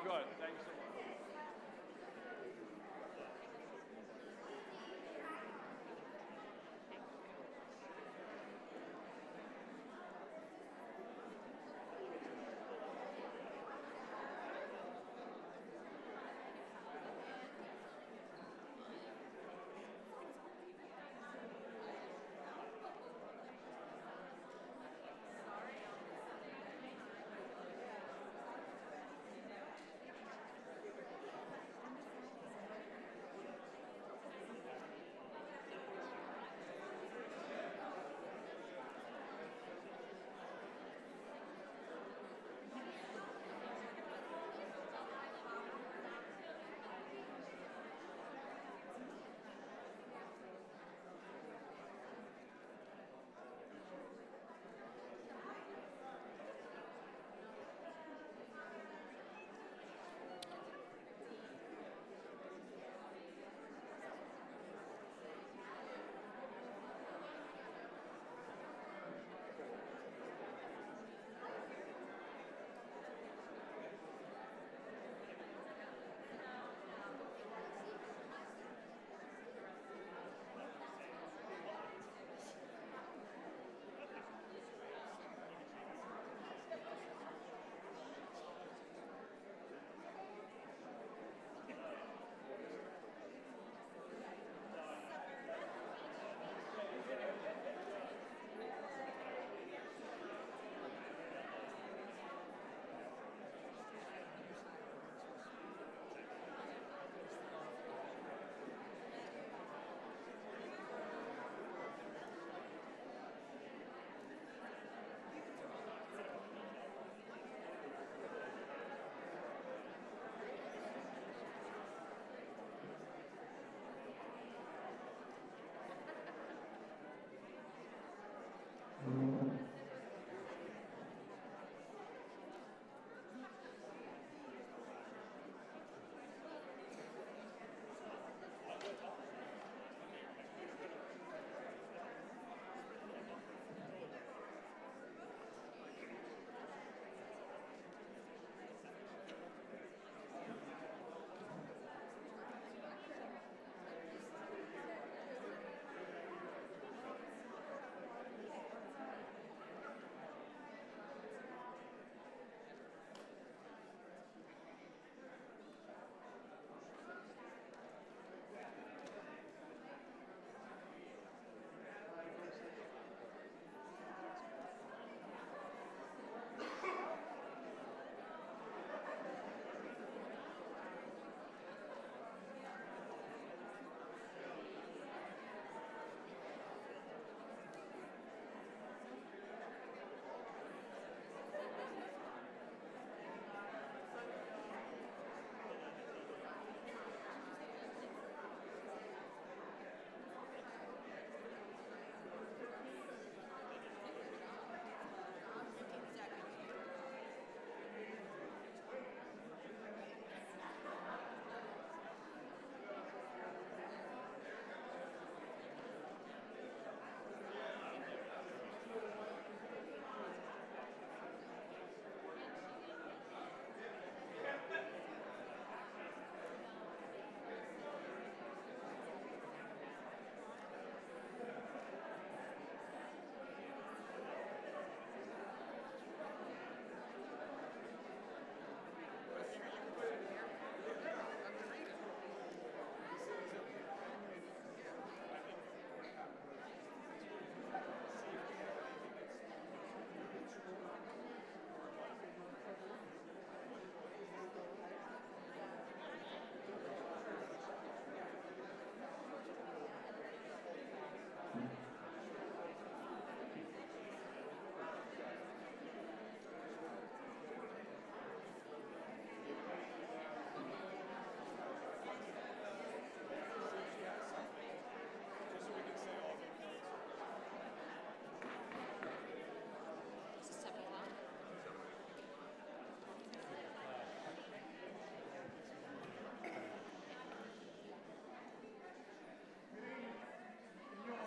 good. Thank you so much.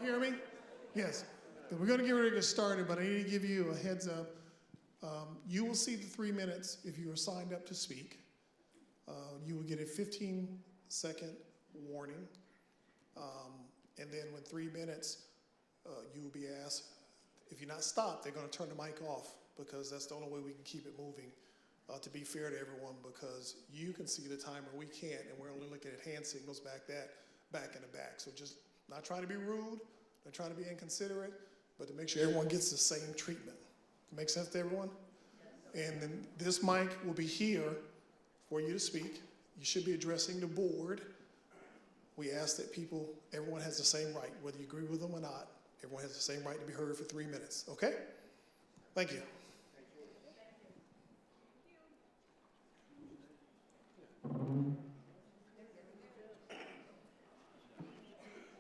Hear me? Yes. We're going to get ready to get started, but I need to give you a heads up. You will see the 3 minutes if you are signed up to speak. You will get a 15-second warning. And then when 3 minutes, you will be asked, if you're not stopped, they're going to turn the mic off because that's the only way we can keep it moving, to be fair to everyone, because you can see the timer, we can't, and we're only looking at hand signals back in the back. So just not trying to be rude, not trying to be inconsiderate, but to make sure everyone gets the same treatment. Make sense to everyone? Yes. And then this mic will be here for you to speak. You should be addressing the board. We ask that everyone has the same right, whether you agree with them or not. Everyone has the same right to be heard for 3 minutes, okay? Thank you.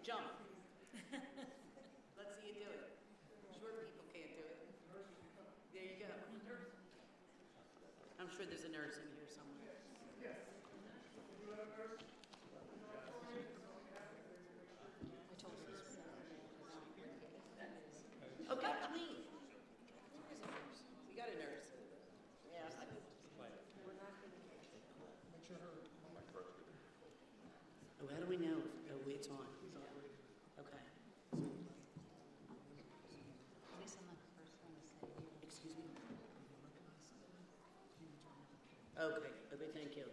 Jump. Let's see you do it. Short people can't do it. There you go. I'm sure there's a nurse in here somewhere. Okay, clean. We got a nurse. Yeah. Oh, how do we know? Oh, it's on. Okay. Excuse me. Okay, thank you.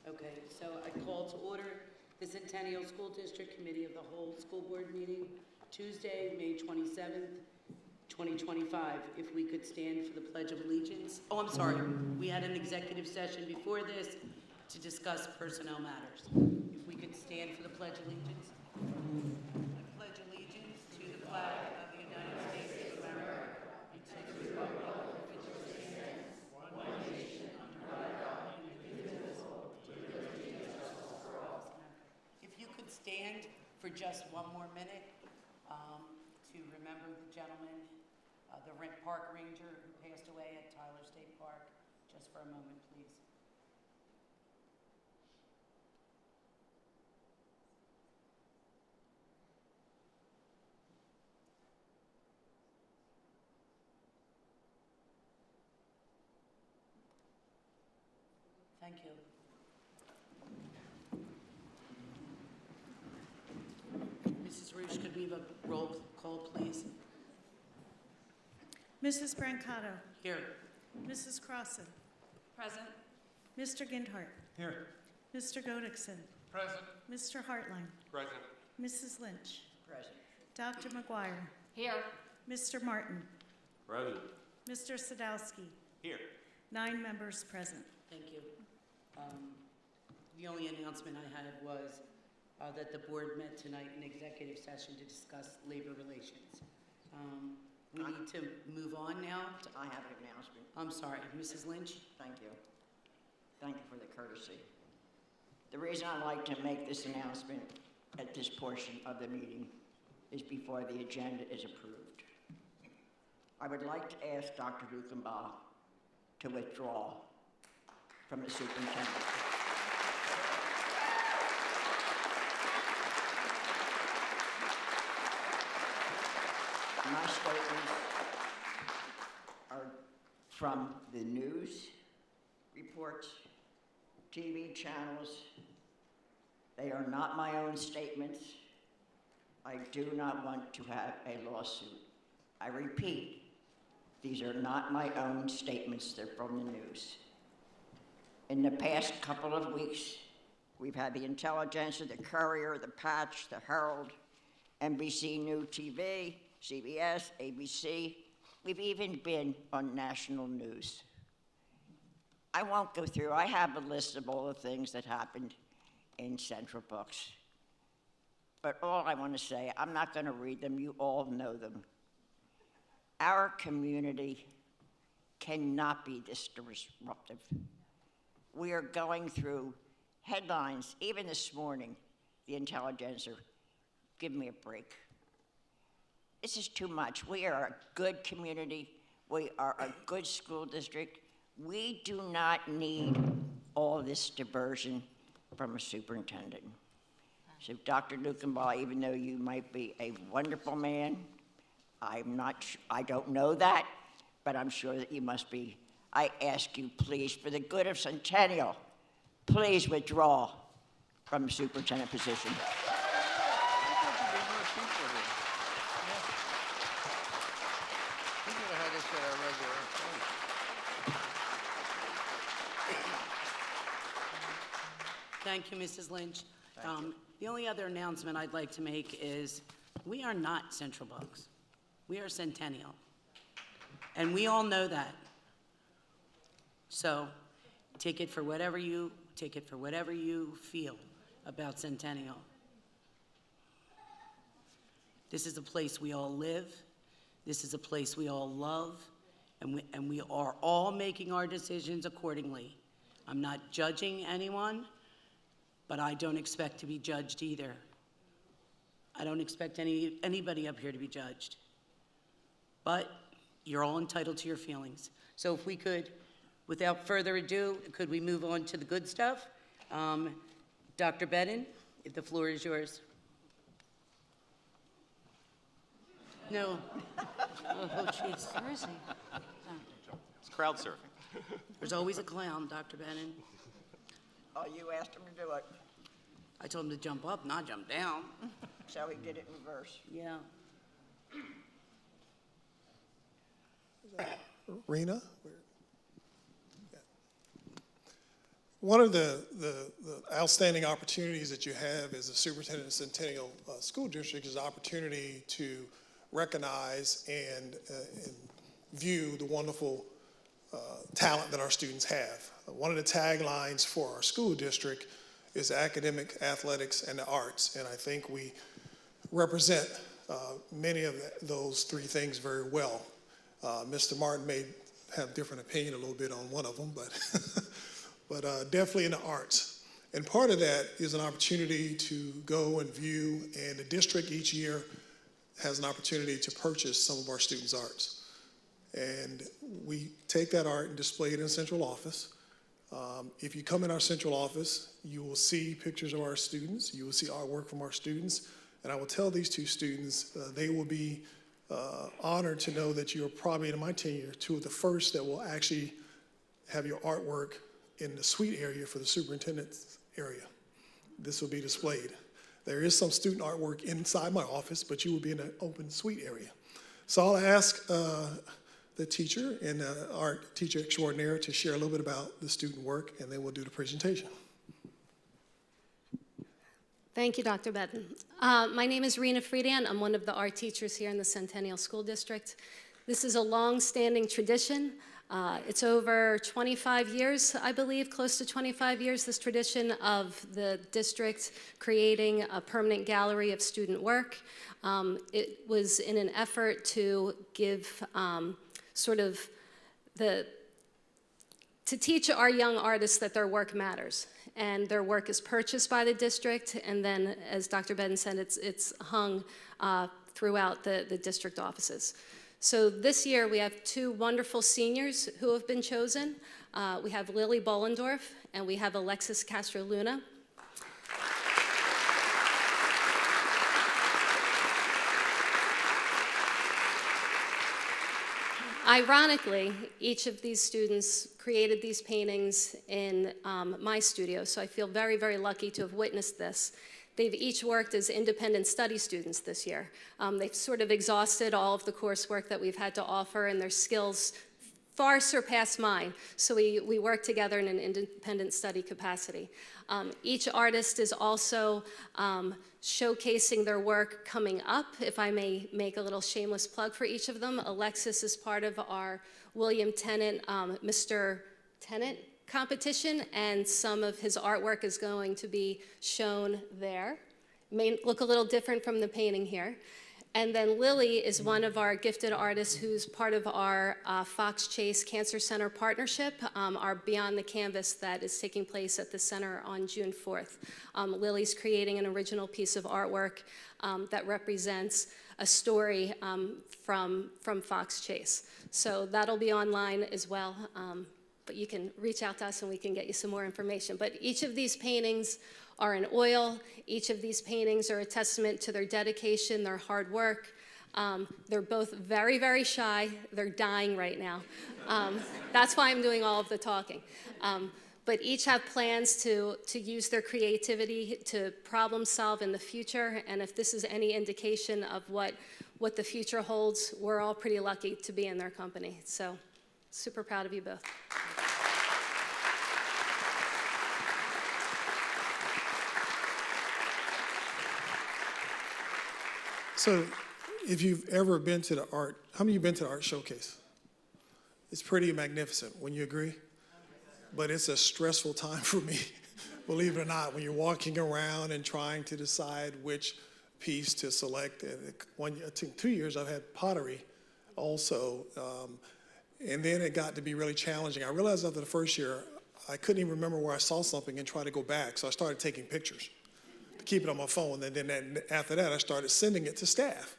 Okay, so I call to order the Centennial School District Committee of the Whole School Board meeting, Tuesday, May 27th, 2025. If we could stand for the Pledge of Allegiance. Oh, I'm sorry. We had an executive session before this to discuss personnel matters. If we could stand for the Pledge of Allegiance. I pledge allegiance to the flag of the United States of America and to the republic which stands one nation under God, indivisible, with liberty and justice for all. If you could stand for just one more minute to remember the gentleman, the park ranger who passed away at Tyler State Park, just for a moment, please. Thank you. Mrs. Roosh, could we have a roll call, please? Mrs. Brancato. Here. Mrs. Crossan. Present. Mr. Gindhart. Here. Mr. Godekson. Present. Mr. Hartline. Present. Mrs. Lynch. Present. Dr. McGuire. Here. Mr. Martin. Present. Mr. Sadowski. Here. 9 members present. Thank you. The only announcement I had was that the board met tonight in executive session to discuss labor relations. We need to move on now. I have an announcement. I'm sorry, Mrs. Lynch? Thank you. Thank you for the courtesy. The reason I like to make this announcement at this portion of the meeting is before the agenda is approved. I would like to ask Dr. Lukenbaugh to withdraw from the superintendent. My statements are from the news reports, TV channels. They are not my own statements. I do not want to have a lawsuit. I repeat, these are not my own statements. They're from the news. In the past couple of weeks, we've had the Intelligencer, the Courier, the Patch, the Herald, NBC New TV, CBS, ABC. We've even been on national news. I won't go through. I have a list of all the things that happened in Central Books. But all I want to say, I'm not going to read them. You all know them. Our community cannot be this disruptive. We are going through headlines. Even this morning, the Intelligencer, give me a break. This is too much. We are a good community. We are a good school district. We do not need all this diversion from a superintendent. So Dr. Lukenbaugh, even though you might be a wonderful man, I don't know that, but I'm sure that you must be. I ask you, please, for the good of Centennial, please withdraw from the superintendent position. Thank you, Mrs. Lynch. The only other announcement I'd like to make is we are not Central Bucks. We are Centennial. And we all know that. So take it for whatever you feel about Centennial. This is a place we all live. This is a place we all love. And we are all making our decisions accordingly. I'm not judging anyone, but I don't expect to be judged either. I don't expect anybody up here to be judged. But you're all entitled to your feelings. So if we could, without further ado, could we move on to the good stuff? Dr. Bedden, if the floor is yours. No. Oh, jeez. Where is he? It's crowd surfing. There's always a clown, Dr. Bedden. Oh, you asked him to do it, I told him to jump up, not jump down. so he did it in reverse. Yeah. Rena? Yeah. One of the outstanding opportunities that you have as a superintendent of Centennial School District is the opportunity to recognize and view the wonderful talent that our students have. One of the taglines for our school district is academic, athletics, and the arts, and I think we represent many of those three things very well. Mr. Martin may have different opinion a little bit on one of them, but definitely in the arts. And part of that is an opportunity to go and view, and the district each year has an opportunity to purchase some of our students' arts. And we take that art and display it in central office. If you come in our central office, you will see pictures of our students, you will see artwork from our students, and I will tell these two students they will be honored to know that you are probably, in my tenure, two of the first that will actually have your artwork in the suite area for the superintendent's area. This will be displayed. There is some student artwork inside my office, but you will be in an open suite area. So I'll ask the teacher and art teacher extraordinaire to share a little bit about the student work, and then we'll do the presentation. Thank you, Dr. Bedden. My name is Rena Friedan. I'm one of the art teachers here in the Centennial School District. This is a long-standing tradition. It's over 25 years, I believe, close to 25 years, this tradition of the district creating a permanent gallery of student work. It was in an effort to give to teach our young artists that their work matters. And their work is purchased by the district, and then, as Dr. Bedden said, it's hung throughout the district offices. So this year, we have two wonderful seniors who have been chosen. We have Lily Bollendorf, and we have Alexis Castro-Luna. Ironically, each of these students created these paintings in my studio, so I feel very, very lucky to have witnessed this. They've each worked as independent study students this year. They've sort of exhausted all of the coursework that we've had to offer, and their skills far surpass mine. So we work together in an independent study capacity. Each artist is also showcasing their work coming up. If I may make a little shameless plug for each of them, Alexis is part of our William Tennant, Mr. Tennant competition, and some of his artwork is going to be shown there. It may look a little different from the painting here. And then Lily is one of our gifted artists who's part of our Fox Chase Cancer Center partnership, our Beyond the Canvas that is taking place at the center on June 4th. Lily's creating an original piece of artwork that represents a story from Fox Chase. So that'll be online as well, but you can reach out to us and we can get you some more information. But each of these paintings are in oil. Each of these paintings are a testament to their dedication, their hard work. They're both very, very shy. They're dying right now. That's why I'm doing all of the talking. but each have plans to use their creativity to problem solve in the future. And if this is any indication of what the future holds, we're all pretty lucky to be in their company. So super proud of you both. So if you've ever been to the art, how many of you been to the art showcase? It's pretty magnificent, wouldn't you agree? But it's a stressful time for me, believe it or not, when you're walking around and trying to decide which piece to select. And 2 years I've had pottery also, and then it got to be really challenging. I realized after the first year, I couldn't even remember where I saw something and try to go back, so I started taking pictures to keep it on my phone, and then after that, I started sending it to staff.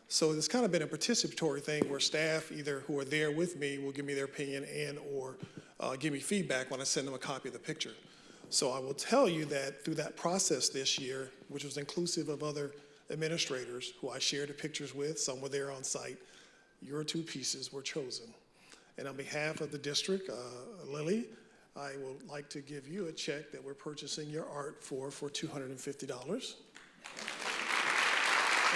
So it's kind of been a participatory thing where staff, either who are there with me, will give me their opinion or give me feedback when I send them a copy of the picture. So I will tell you that through that process this year, which was inclusive of other administrators who I shared the pictures with, some were there on site, your 2 pieces were chosen. And on behalf of the district, Lily, I would like to give you a check that we're purchasing your art for $250.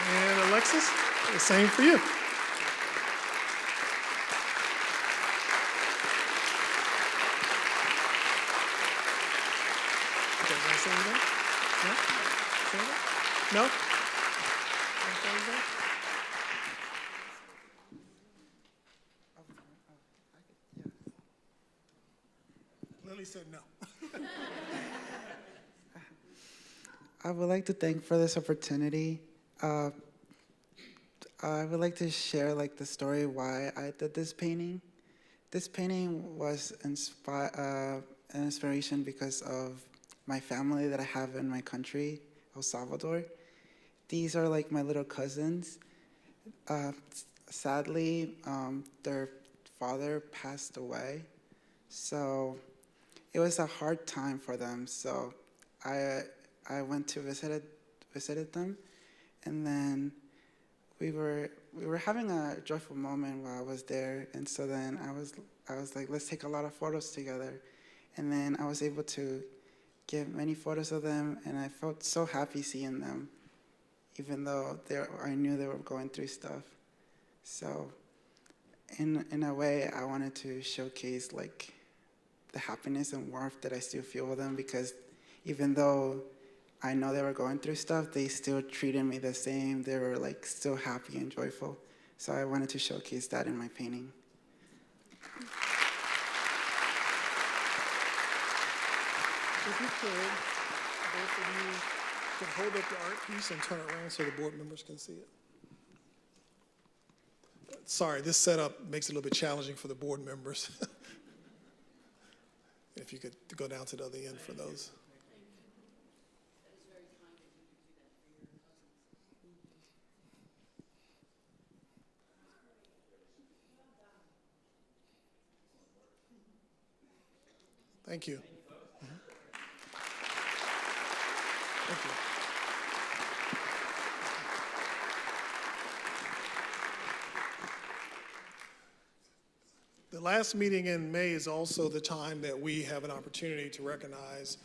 And Alexis, the same for you. You guys want to say anything? No? Say anything? No? Want to say anything? Lily said no. I would like to thank for this opportunity. I would like to share the story why I did this painting. This painting was an inspiration because of my family that I have in my country, El Salvador. These are my little cousins. Sadly, their father passed away, so it was a hard time for them. So I went to visited them, and then we were having a joyful moment while I was there. And so then I was like, let's take a lot of photos together. And then I was able to get many photos of them, and I felt so happy seeing them, even though I knew they were going through stuff. So in a way, I wanted to showcase the happiness and warmth that I still feel with them, because even though I know they were going through stuff, they still treated me the same. They were still happy and joyful. So I wanted to showcase that in my painting. If you could, both of you can hold up the art piece and turn it around so the board members can see it. Sorry, this setup makes it a little bit challenging for the board members. If you could go down to the other end for those. Thank you. Thank you. The last meeting in May is also the time that we have an opportunity to recognize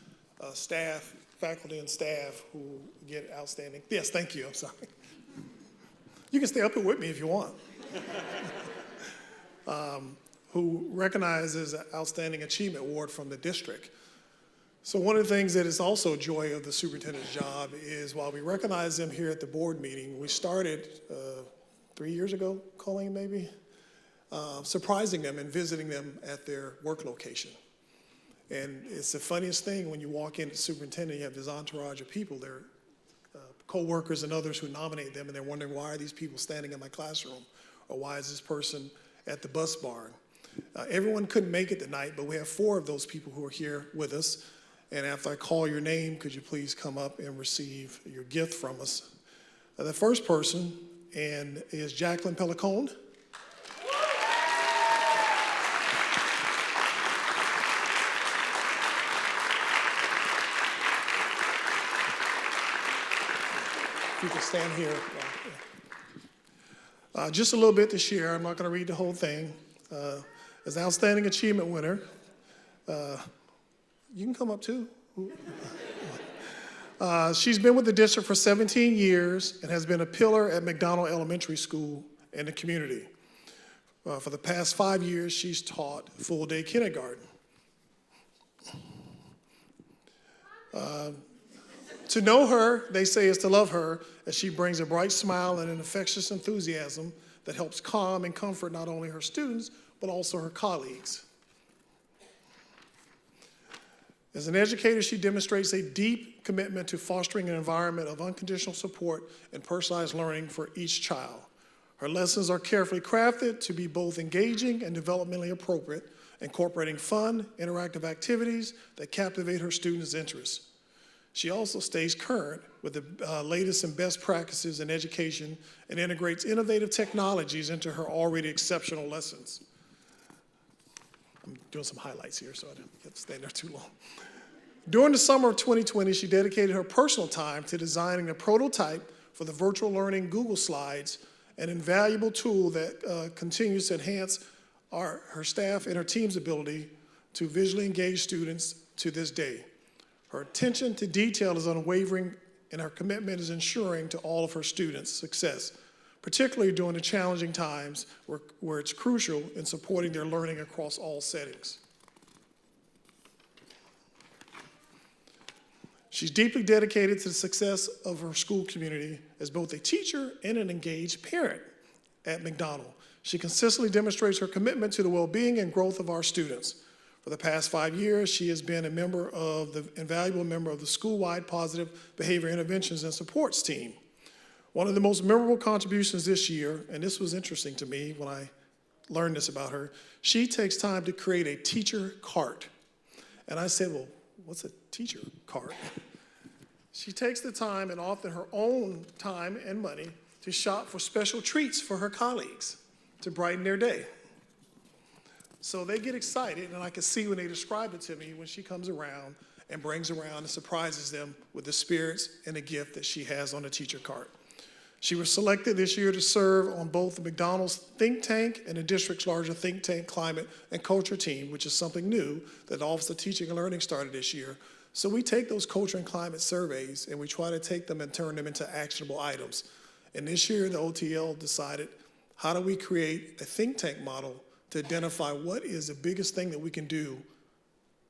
staff, faculty and staff who get outstanding. Yes, thank you, I'm sorry. You can stay up here with me if you want. Who recognizes an Outstanding Achievement Award from the district. So one of the things that is also a joy of the superintendent's job is while we recognize them here at the board meeting, we started 3 years ago, Colleen, maybe, surprising them and visiting them at their work location. And it's the funniest thing when you walk into the superintendent, you have this entourage of people, their co-workers and others who nominate them, and they're wondering, why are these people standing in my classroom? Or why is this person at the bus barn? Everyone couldn't make it tonight, but we have 4 of those people who are here with us. And after I call your name, could you please come up and receive your gift from us? The first person is Jacqueline Pellicone. You can stand here. Just a little bit to share. I'm not going to read the whole thing. As an Outstanding Achievement winner, You can come up too. She's been with the district for 17 years and has been a pillar at McDonald Elementary School in the community. For the past 5 years, she's taught full-day kindergarten. To know her, they say, is to love her, as she brings a bright smile and an infectious enthusiasm that helps calm and comfort not only her students, but also her colleagues. As an educator, she demonstrates a deep commitment to fostering an environment of unconditional support and personalized learning for each child. Her lessons are carefully crafted to be both engaging and developmentally appropriate, incorporating fun, interactive activities that captivate her students' interests. She also stays current with the latest and best practices in education and integrates innovative technologies into her already exceptional lessons. I'm doing some highlights here, so I don't have to stay there too long. During the summer of 2020, she dedicated her personal time to designing a prototype for the virtual learning Google Slides, an invaluable tool that continues to enhance her staff and her team's ability to visually engage students to this day. Her attention to detail is unwavering, and her commitment is ensuring to all of her students' success, particularly during the challenging times where it's crucial in supporting their learning across all settings. She's deeply dedicated to the success of her school community as both a teacher and an engaged parent at McDonald. She consistently demonstrates her commitment to the well-being and growth of our students. For the past 5 years, she has been an invaluable member of the school-wide positive behavior interventions and supports team. One of the most memorable contributions this year, and this was interesting to me when I learned this about her, she takes time to create a teacher cart. And I said, well, what's a teacher cart? She takes the time, and often her own time and money, to shop for special treats for her colleagues to brighten their day. So they get excited, and I can see when they describe it to me when she comes around and brings around and surprises them with the spirits and the gift that she has on the teacher cart. She was selected this year to serve on both the McDonald's think tank and the district's larger think tank climate and culture team, which is something new that the Office of Teaching and Learning started this year. So we take those culture and climate surveys and we try to take them and turn them into actionable items. And this year, the OTL decided, how do we create a think tank model to identify what is the biggest thing that we can do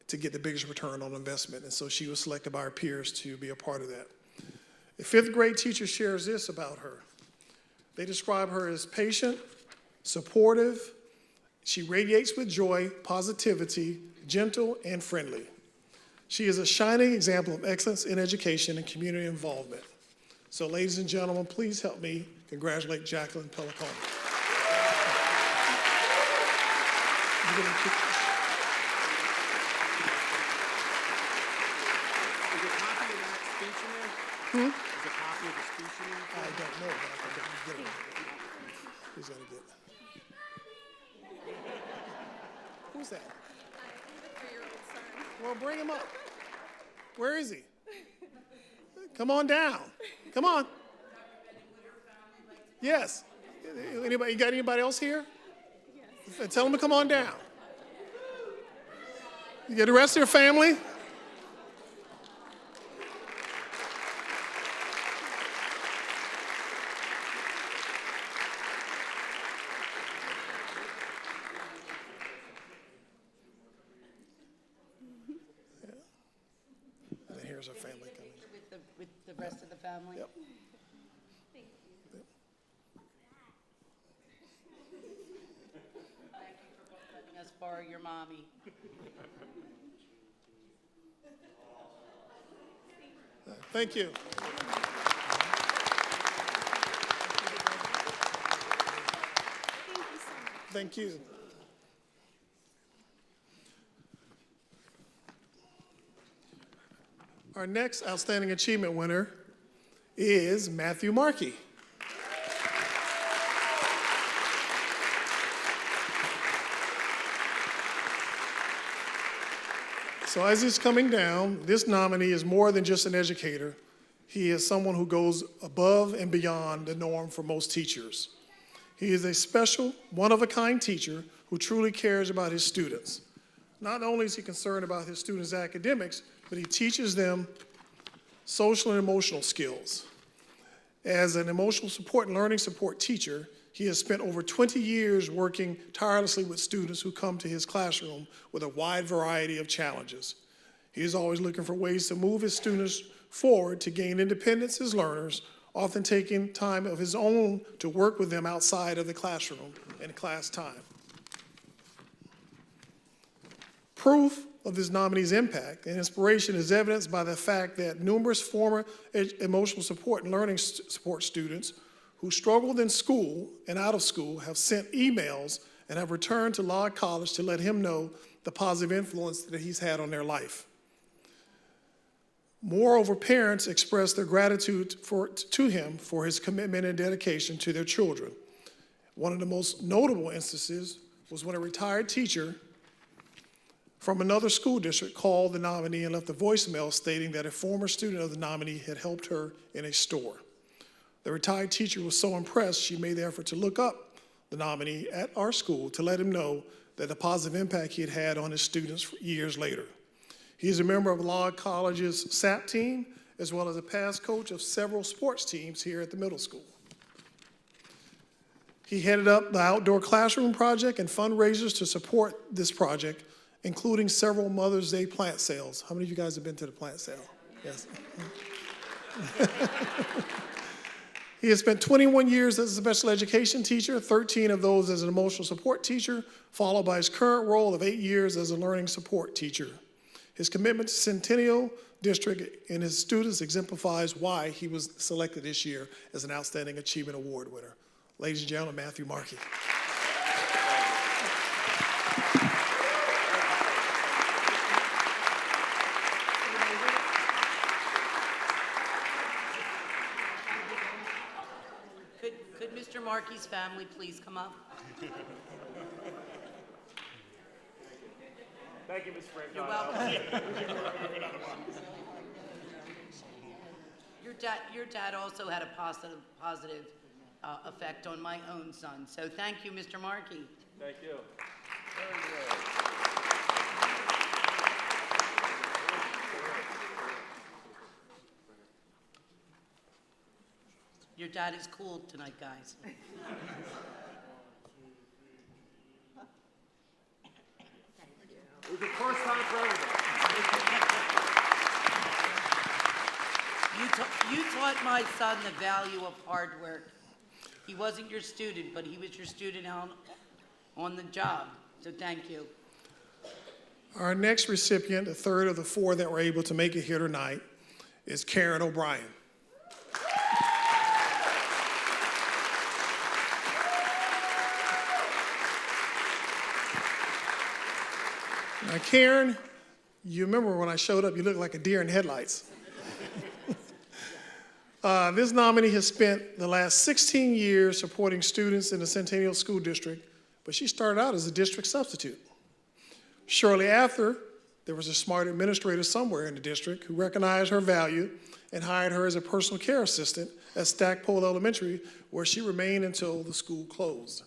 to get the biggest return on investment? And so she was selected by her peers to be a part of that. A fifth grade teacher shares this about her. They describe her as patient, supportive. She radiates with joy, positivity, gentle, and friendly. She is a shining example of excellence in education and community involvement. So ladies and gentlemen, please help me congratulate Jacqueline Pellicone. Is it a copy of that speech in there? Is a copy of the speech in there? I don't know, but I can get it. Who's gonna get it? Who's that? Well, bring him up. Where is he? Come on down. Come on. Yes. Anybody? You got anybody else here? Yes. Tell them to come on down. You get the rest of your family? And then here's our family coming. With the rest of the family? Yep. Thank you. Thank you for both letting us borrow your mommy. Thank you. Thank you. Our next Outstanding Achievement winner is Matthew Markey. So as he's coming down, this nominee is more than just an educator. He is someone who goes above and beyond the norm for most teachers. He is a special, one-of-a-kind teacher who truly cares about his students. Not only is he concerned about his students' academics, but he teaches them social and emotional skills. As an emotional support and learning support teacher, he has spent over 20 years working tirelessly with students who come to his classroom with a wide variety of challenges. He is always looking for ways to move his students forward to gain independence as learners, often taking time of his own to work with them outside of the classroom and class time. Proof of this nominee's impact and inspiration is evidenced by the fact that numerous former emotional support and learning support students who struggled in school and out of school have sent emails and have returned to Lod College to let him know the positive influence that he's had on their life. Moreover, parents expressed their gratitude to him for his commitment and dedication to their children. One of the most notable instances was when a retired teacher from another school district called the nominee and left a voicemail stating that a former student of the nominee had helped her in a store. The retired teacher was so impressed, she made the effort to look up the nominee at our school to let him know that the positive impact he had had on his students years later. He is a member of Lod College's SAP team, as well as a past coach of several sports teams here at the middle school. He headed up the outdoor classroom project and fundraisers to support this project, including several Mother's Day plant sales. How many of you guys have been to the plant sale? Yes. He has spent 21 years as a special education teacher, 13 of those as an emotional support teacher, followed by his current role of 8 years as a learning support teacher. His commitment to Centennial District and his students exemplifies why he was selected this year as an Outstanding Achievement Award winner. Ladies and gentlemen, Matthew Markey. Could Mr. Markey's family please come up? Thank you, Ms. Frank. You're welcome. Your dad also had a positive effect on my own son. So thank you, Mr. Markey. Thank you. Very good. Your dad is cool tonight, guys. It was the first time for everybody. You taught my son the value of hard work. He wasn't your student, but he was your student on the job. So thank you. Our next recipient, the third of the four that were able to make it here tonight, is Karen O'Brien. Now, Karen, you remember when I showed up, you looked like a deer in headlights. This nominee has spent the last 16 years supporting students in the Centennial School District, but she started out as a district substitute. Shortly after, there was a smart administrator somewhere in the district who recognized her value and hired her as a personal care assistant at Stackpole Elementary, where she remained until the school closed.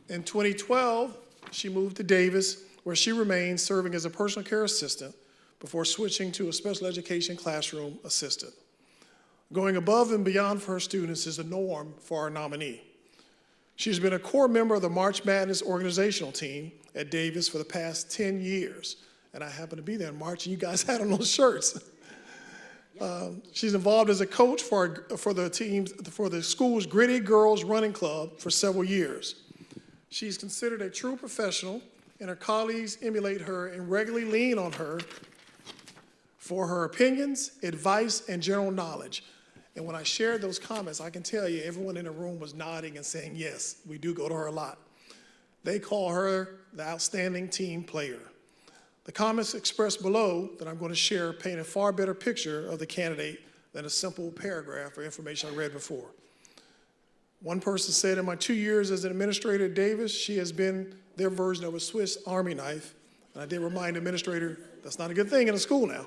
In 2012, she moved to Davis, where she remained serving as a personal care assistant before switching to a special education classroom assistant. Going above and beyond for her students is the norm for our nominee. She's been a core member of the March Madness organizational team at Davis for the past 10 years. And I happened to be there in March, and you guys had on those shirts. She's involved as a coach for the school's Gritty Girls Running Club for several years. She's considered a true professional, and her colleagues emulate her and regularly lean on her for her opinions, advice, and general knowledge. And when I shared those comments, I can tell you everyone in the room was nodding and saying, yes, we do go to her a lot. They call her the outstanding team player. The comments expressed below that I'm going to share paint a far better picture of the candidate than a simple paragraph or information I read before. One person said, in my 2 years as an administrator at Davis, she has been their version of a Swiss Army knife. And I did remind the administrator, that's not a good thing in a school now.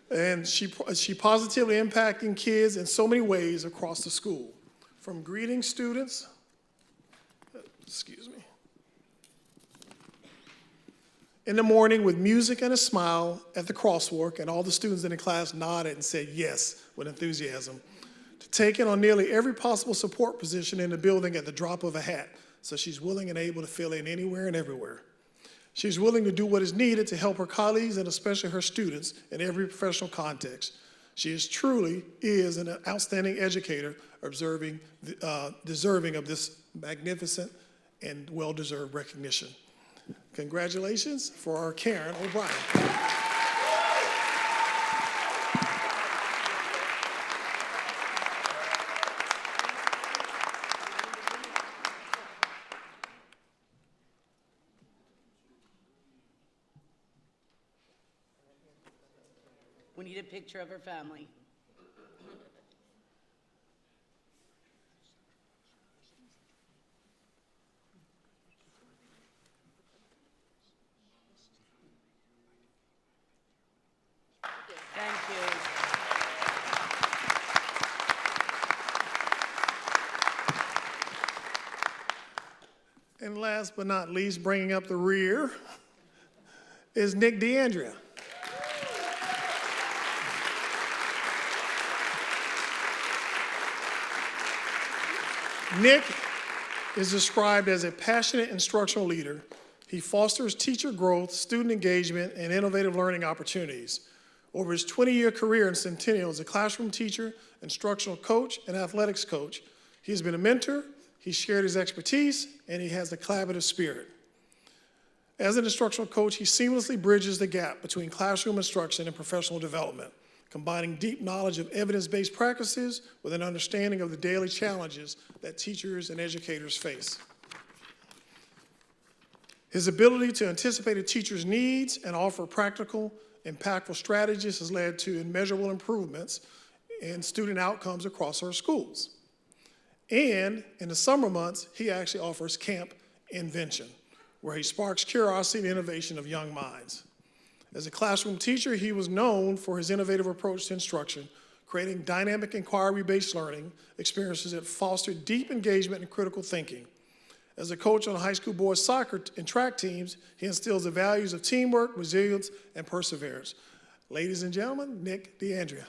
And she positively impacting kids in so many ways across the school, from greeting students, excuse me, in the morning with music and a smile at the crosswalk, and all the students in the class nodded and said yes with enthusiasm, to taking on nearly every possible support position in the building at the drop of a hat, so she's willing and able to fill in anywhere and everywhere. She's willing to do what is needed to help her colleagues and especially her students in every professional context. She truly is an outstanding educator, deserving of this magnificent and well-deserved recognition. Congratulations for our Karen O'Brien. We need a picture of her family. Thank you. And last but not least, bringing up the rear is Nick DeAndrea. Nick is described as a passionate instructional leader. He fosters teacher growth, student engagement, and innovative learning opportunities. Over his 20-year career in Centennial as a classroom teacher, instructional coach, and athletics coach, he has been a mentor, he's shared his expertise, and he has a collaborative spirit. As an instructional coach, he seamlessly bridges the gap between classroom instruction and professional development, combining deep knowledge of evidence-based practices with an understanding of the daily challenges that teachers and educators face. His ability to anticipate a teacher's needs and offer practical, impactful strategies has led to immeasurable improvements in student outcomes across our schools. And in the summer months, he actually offers Camp Invention, where he sparks curiosity and innovation of young minds. As a classroom teacher, he was known for his innovative approach to instruction, creating dynamic inquiry-based learning experiences that fostered deep engagement and critical thinking. As a coach on high school boys soccer and track teams, he instills the values of teamwork, resilience, and perseverance. Ladies and gentlemen, Nick DeAndrea.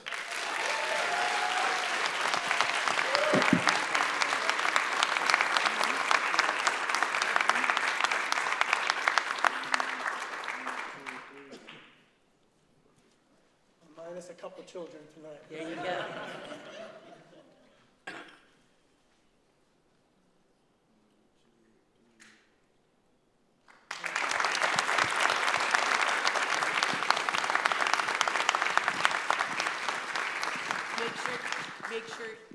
Minus a couple children tonight. There you go.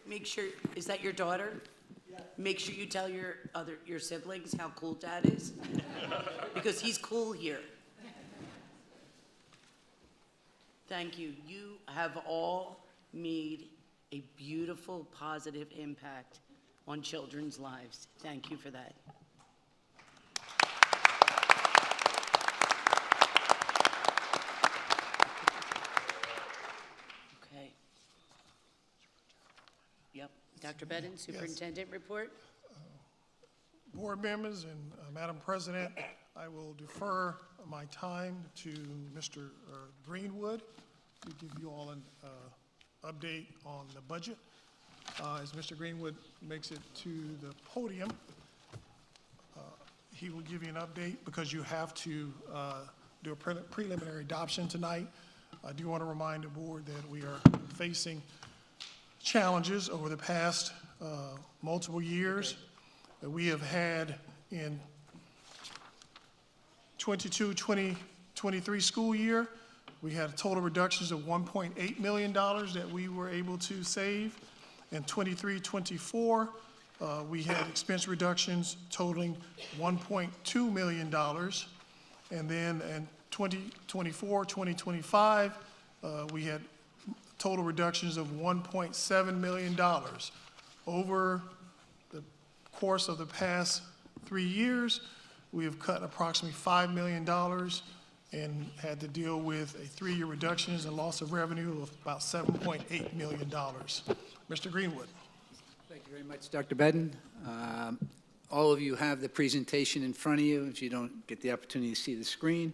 Make sure, is that your daughter? Yeah. Make sure you tell your siblings how cool Dad is, because he's cool here. Thank you. You have all made a beautiful, positive impact on children's lives. Thank you for that. Okay. Yep. Dr. Bedden, Superintendent report. Board members and Madam President, I will defer my time to Mr. Greenwood to give you all an update on the budget. As Mr. Greenwood makes it to the podium, he will give you an update because you have to do a preliminary adoption tonight. I do want to remind the board that we are facing challenges over the past multiple years. That we have had in 22-23 school year, we had total reductions of $1.8 million that we were able to save. In 23-24, we had expense reductions totaling $1.2 million. And then in 2024-2025, we had total reductions of $1.7 million. Over the course of the past 3 years, we have cut approximately $5 million and had to deal with a 3-year reductions and loss of revenue of about $7.8 million. Mr. Greenwood. Thank you very much, Dr. Bedden. All of you have the presentation in front of you. If you don't get the opportunity to see the screen,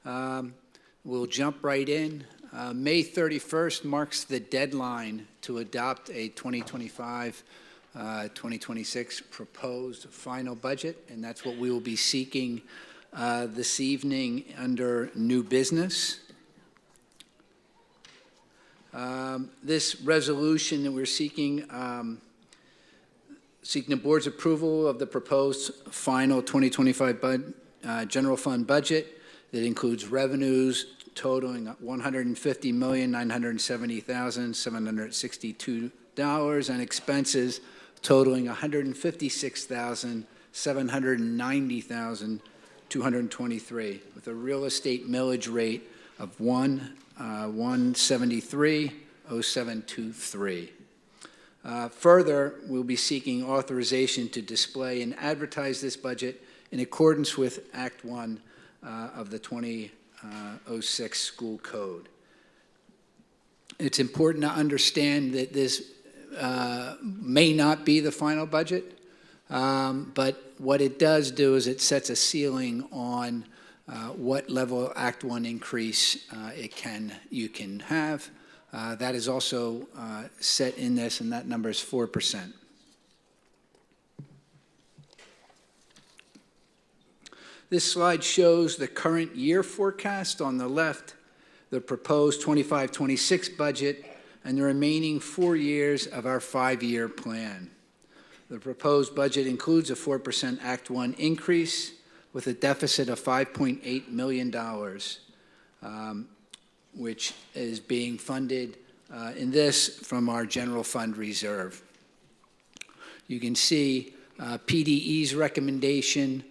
We'll jump right in. May 31st marks the deadline to adopt a 2025-2026 proposed final budget, and that's what we will be seeking this evening under new business. This resolution that we're seeking the board's approval of the proposed final 2025 general fund budget that includes revenues totaling $150,970,762 and expenses totaling $156,790,223 with a real estate millage rate of 173.0723. Further, we'll be seeking authorization to display and advertise this budget in accordance with Act 1 of the 2006 School Code. It's important to understand that this may not be the final budget, but what it does do is it sets a ceiling on what level of Act 1 increase you can have. That is also set in this, and that number is 4%. This slide shows the current year forecast on the left, the proposed 25-26 budget, and the remaining 4 years of our 5-year plan. The proposed budget includes a 4% Act 1 increase with a deficit of $5.8 million, which is being funded in this from our general fund reserve. You can see PDE's recommendation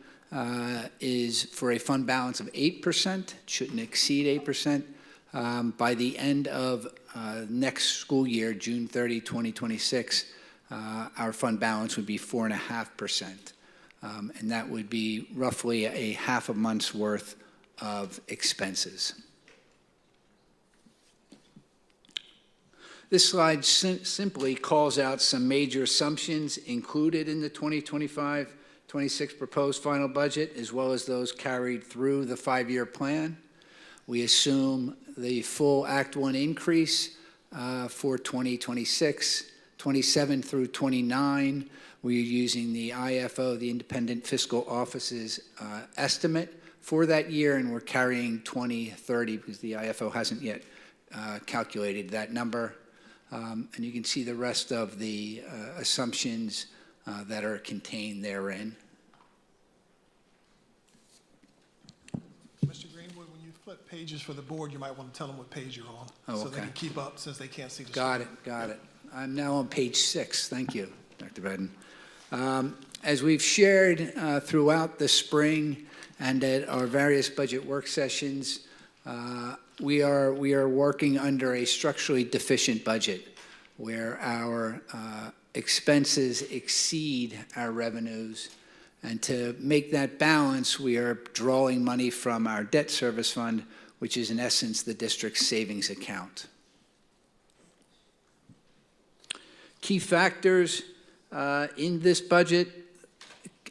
is for a fund balance of 8%, shouldn't exceed 8%. By the end of next school year, June 30, 2026, our fund balance would be 4.5%. And that would be roughly a half a month's worth of expenses. This slide simply calls out some major assumptions included in the 2025-26 proposed final budget, as well as those carried through the 5-year plan. We assume the full Act 1 increase for 2026, 27 through 29. We're using the IFO, the Independent Fiscal Office's estimate for that year, and we're carrying 2030 because the IFO hasn't yet calculated that number. And you can see the rest of the assumptions that are contained therein. Mr. Greenwood, when you flip pages for the board, you might want to tell them what page you're on. Oh, so okay. they can keep up since they can't see the Got screen. it, got it. I'm now on page 6. Thank you, Dr. Bedden. As we've shared throughout the spring and at our various budget work sessions, we are working under a structurally deficient budget where our expenses exceed our revenues. And to make that balance, we are drawing money from our debt service fund, which is in essence the district's savings account. Key factors in this budget,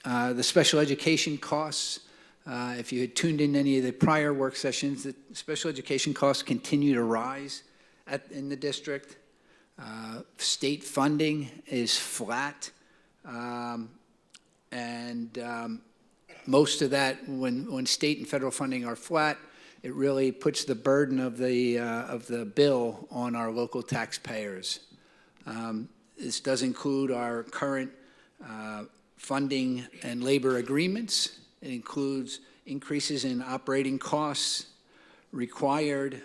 the special education costs. If you had tuned in any of the prior work sessions, the special education costs continue to rise in the district. State funding is flat. Most of that, when state and federal funding are flat, it really puts the burden of the bill on our local taxpayers. This does include our current funding and labor agreements. It includes increases in operating costs, required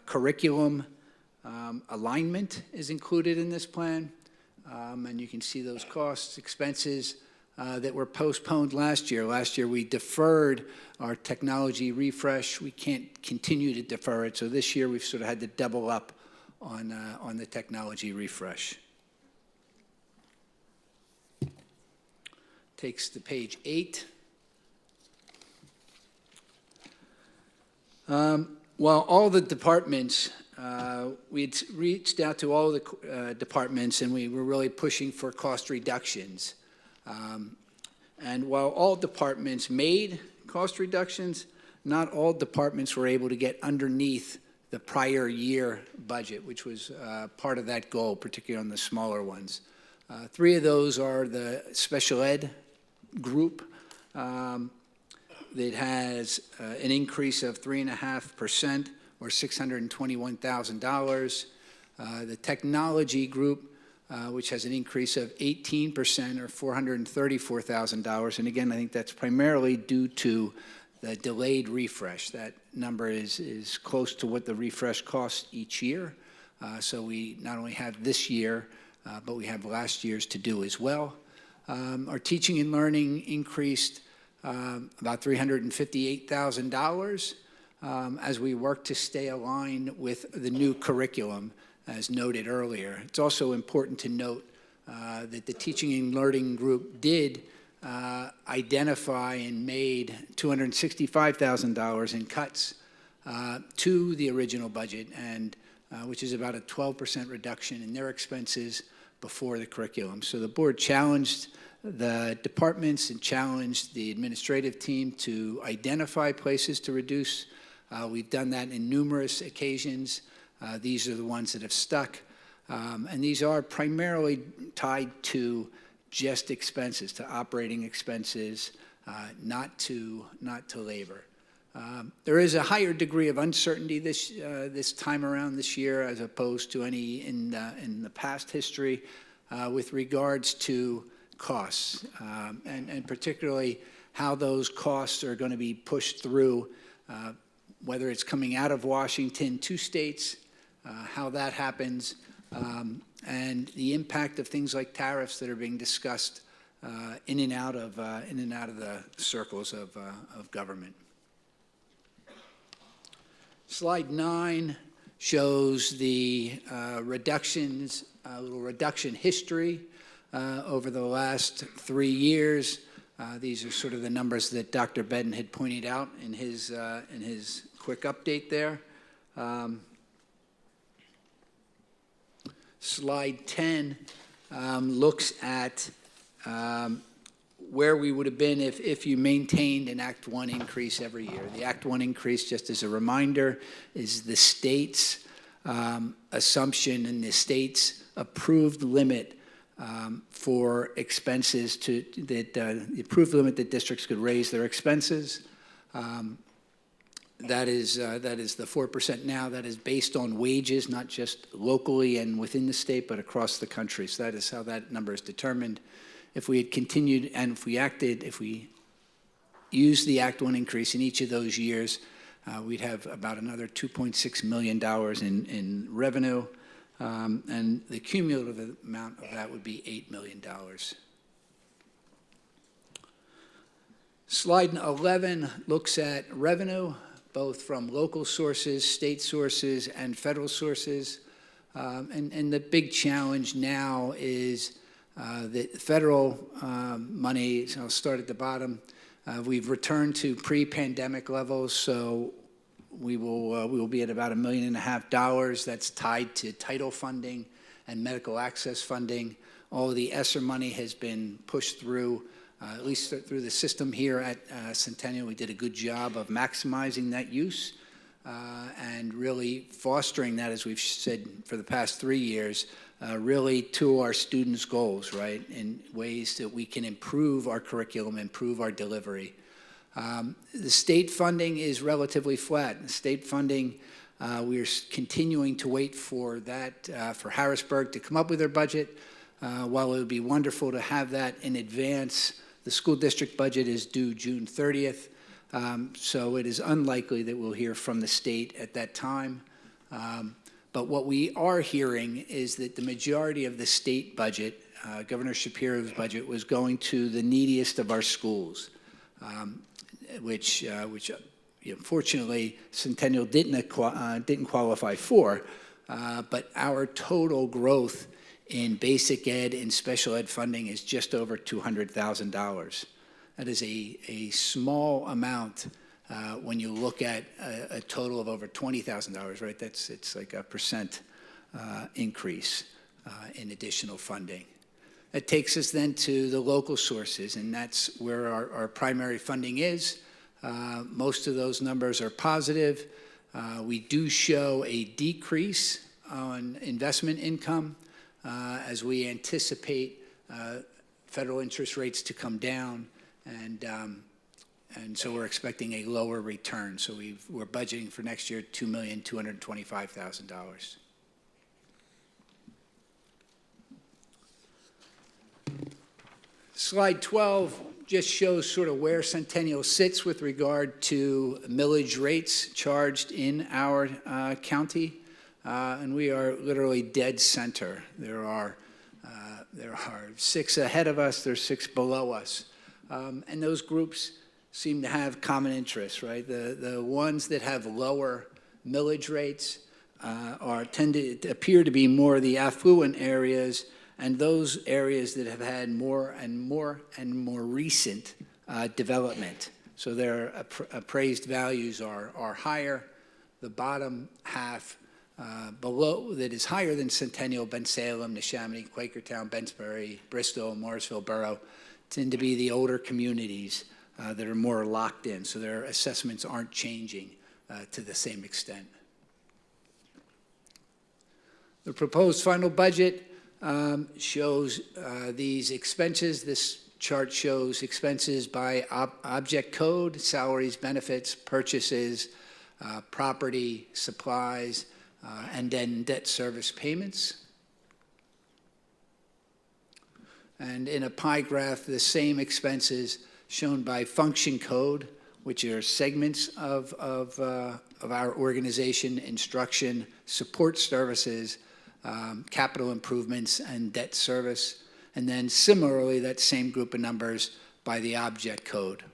curriculum alignment is included in this plan. And you can see those costs, expenses that were postponed last year. Last year we deferred our technology refresh. We can't continue to defer it. So this year we've sort of had to double up on the technology refresh. Takes to page 8. While all the departments, we'd reached out to all the departments and we were really pushing for cost reductions. And while all departments made cost reductions, not all departments were able to get underneath the prior year budget, which was part of that goal, particularly on the smaller ones. 3 of those are the special ed group that has an increase of 3.5%, or $621,000. The technology group, which has an increase of 18%, or $434,000. And again, I think that's primarily due to the delayed refresh. That number is close to what the refresh costs each year. So we not only have this year, but we have last year's to do as well. Our teaching and learning increased about $358,000 as we work to stay aligned with the new curriculum, as noted earlier. It's also important to note that the teaching and learning group did identify and made $265,000 in cuts to the original budget, and which is about a 12% reduction in their expenses before the curriculum. So the board challenged the departments and challenged the administrative team to identify places to reduce. We've done that in numerous occasions. These are the ones that have stuck. And these are primarily tied to just expenses, to operating expenses, not to labor. There is a higher degree of uncertainty this time around this year as opposed to any in the past history with regards to costs, and particularly how those costs are going to be pushed through, whether it's coming out of Washington to states, how that happens, and the impact of things like tariffs that are being discussed in and out of the circles of government. Slide 9 shows the reductions, a little reduction history over the last 3 years. These are sort of the numbers that Dr. Bedden had pointed out in his quick update there. Slide 10 looks at where we would have been if you maintained an Act 1 increase every year. The Act 1 increase, just as a reminder, is the state's assumption and the state's approved limit for expenses the approved limit that districts could raise their expenses. That is the 4% now. That is based on wages, not just locally and within the state, but across the country. So that is how that number is determined. If we had continued and if we used the Act 1 increase in each of those years, we'd have about another $2.6 million in revenue, and the cumulative amount of that would be $8 million. Slide 11 looks at revenue, both from local sources, state sources, and federal sources. And the big challenge now is the federal money. So I'll start at the bottom. We've returned to pre-pandemic levels, so we will be at about $1.5 million. That's tied to title funding and medical access funding. All of the ESSER money has been pushed through, at least through the system here at Centennial. We did a good job of maximizing that use and really fostering that, as we've said for the past 3 years, really to our students' goals, right, in ways that we can improve our curriculum, improve our delivery. The state funding is relatively flat. The state funding, we're continuing to wait for that, for Harrisburg to come up with their budget. While it would be wonderful to have that in advance, the school district budget is due June 30th, so it is unlikely that we'll hear from the state at that time. But what we are hearing is that the majority of the state budget, Governor Shapiro's budget, was going to the neediest of our schools, which fortunately Centennial didn't qualify for. But our total growth in basic ed and special ed funding is just over $200,000. That is a small amount when you look at a total of over $20,000, right? It's like a percent increase in additional funding. That takes us then to the local sources, and that's where our primary funding is. Most of those numbers are positive. We do show a decrease on investment income as we anticipate federal interest rates to come down, and so we're expecting a lower return. So we're budgeting for next year $2,225,000. Slide 12 just shows sort of where Centennial sits with regard to millage rates charged in our county, and we are literally dead center. There are 6 ahead of us, there's 6 below us, and those groups seem to have common interests, right? The ones that have lower millage rates tend to appear to be more the affluent areas, and those areas that have had more and more recent development. So their appraised values are higher. The bottom half below that is higher than Centennial, Bensalem, Neshaminy, Quakertown, Bensbury, Bristol, Morrisville Borough tend to be the older communities that are more locked in. So their assessments aren't changing to the same extent. The proposed final budget shows these expenses. This chart shows expenses by object code, salaries, benefits, purchases, property, supplies, and then debt service payments. And in a pie graph, the same expenses shown by function code, which are segments of our organization: instruction, support services, capital improvements, and debt service. And then similarly, that same group of numbers by the object code.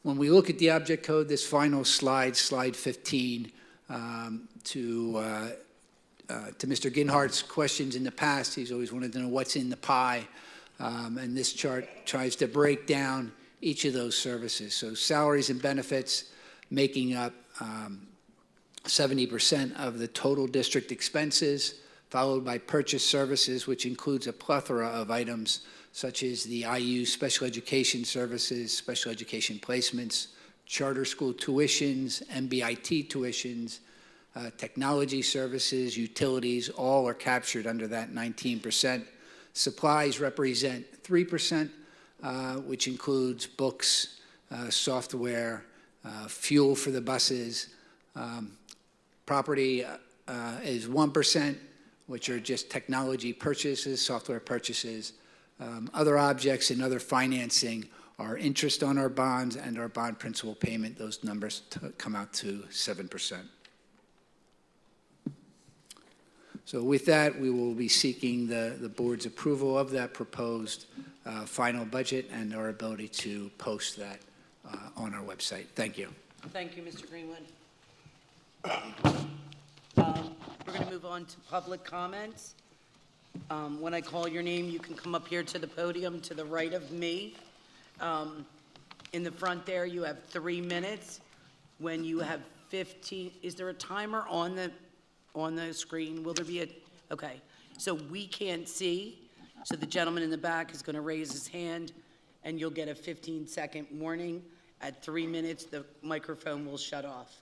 When we look at the object code, this final slide, slide 15, to Mr. Ginhart's questions in the past, he's always wanted to know what's in the pie. And this chart tries to break down each of those services. So salaries and benefits making up 70% of the total district expenses, followed by purchase services, which includes a plethora of items such as the IU special education services, special education placements, charter school tuitions, MBIT tuitions, technology services, utilities, all are captured under that 19%. Supplies represent 3%, which includes books, software, fuel for the buses. Property is 1%, which are just technology purchases, software purchases. Other objects and other financing are interest on our bonds and our bond principal payment. Those numbers come out to 7%. So with that, we will be seeking the board's approval of that proposed final budget and our ability to post that on our website. Thank you. Thank you, Mr. Greenwood. We're going to move on to public comments. When I call your name, you can come up here to the podium to the right of me. In the front there, you have 3 minutes. When you have 15, is there a timer on the screen? Will there be a, okay. So we can't see. So the gentleman in the back is going to raise his hand, and you'll get a 15-second warning. At 3 minutes, the microphone will shut off.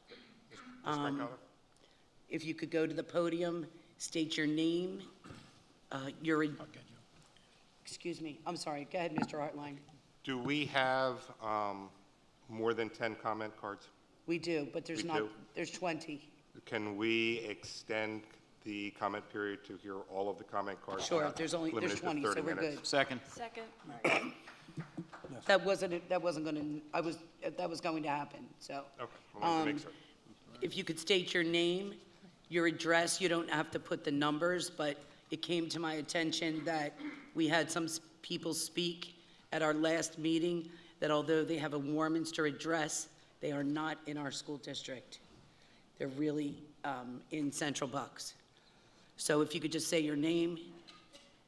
If you could go to the podium, state your name, excuse me, I'm sorry, go ahead, Mr. Hartline. Do we have more than 10 comment cards? We do, but there's there's 20. Can we extend the comment period to hear all of the comment cards? Sure, there's 20, so we're good. Second. That wasn't going to happen, so. Okay, I wanted to make sure. If you could state your name, your address, you don't have to put the numbers, but it came to my attention that we had some people speak at our last meeting that although they have a Warminster address, they are not in our school district. They're really in Central Bucks. So if you could just say your name,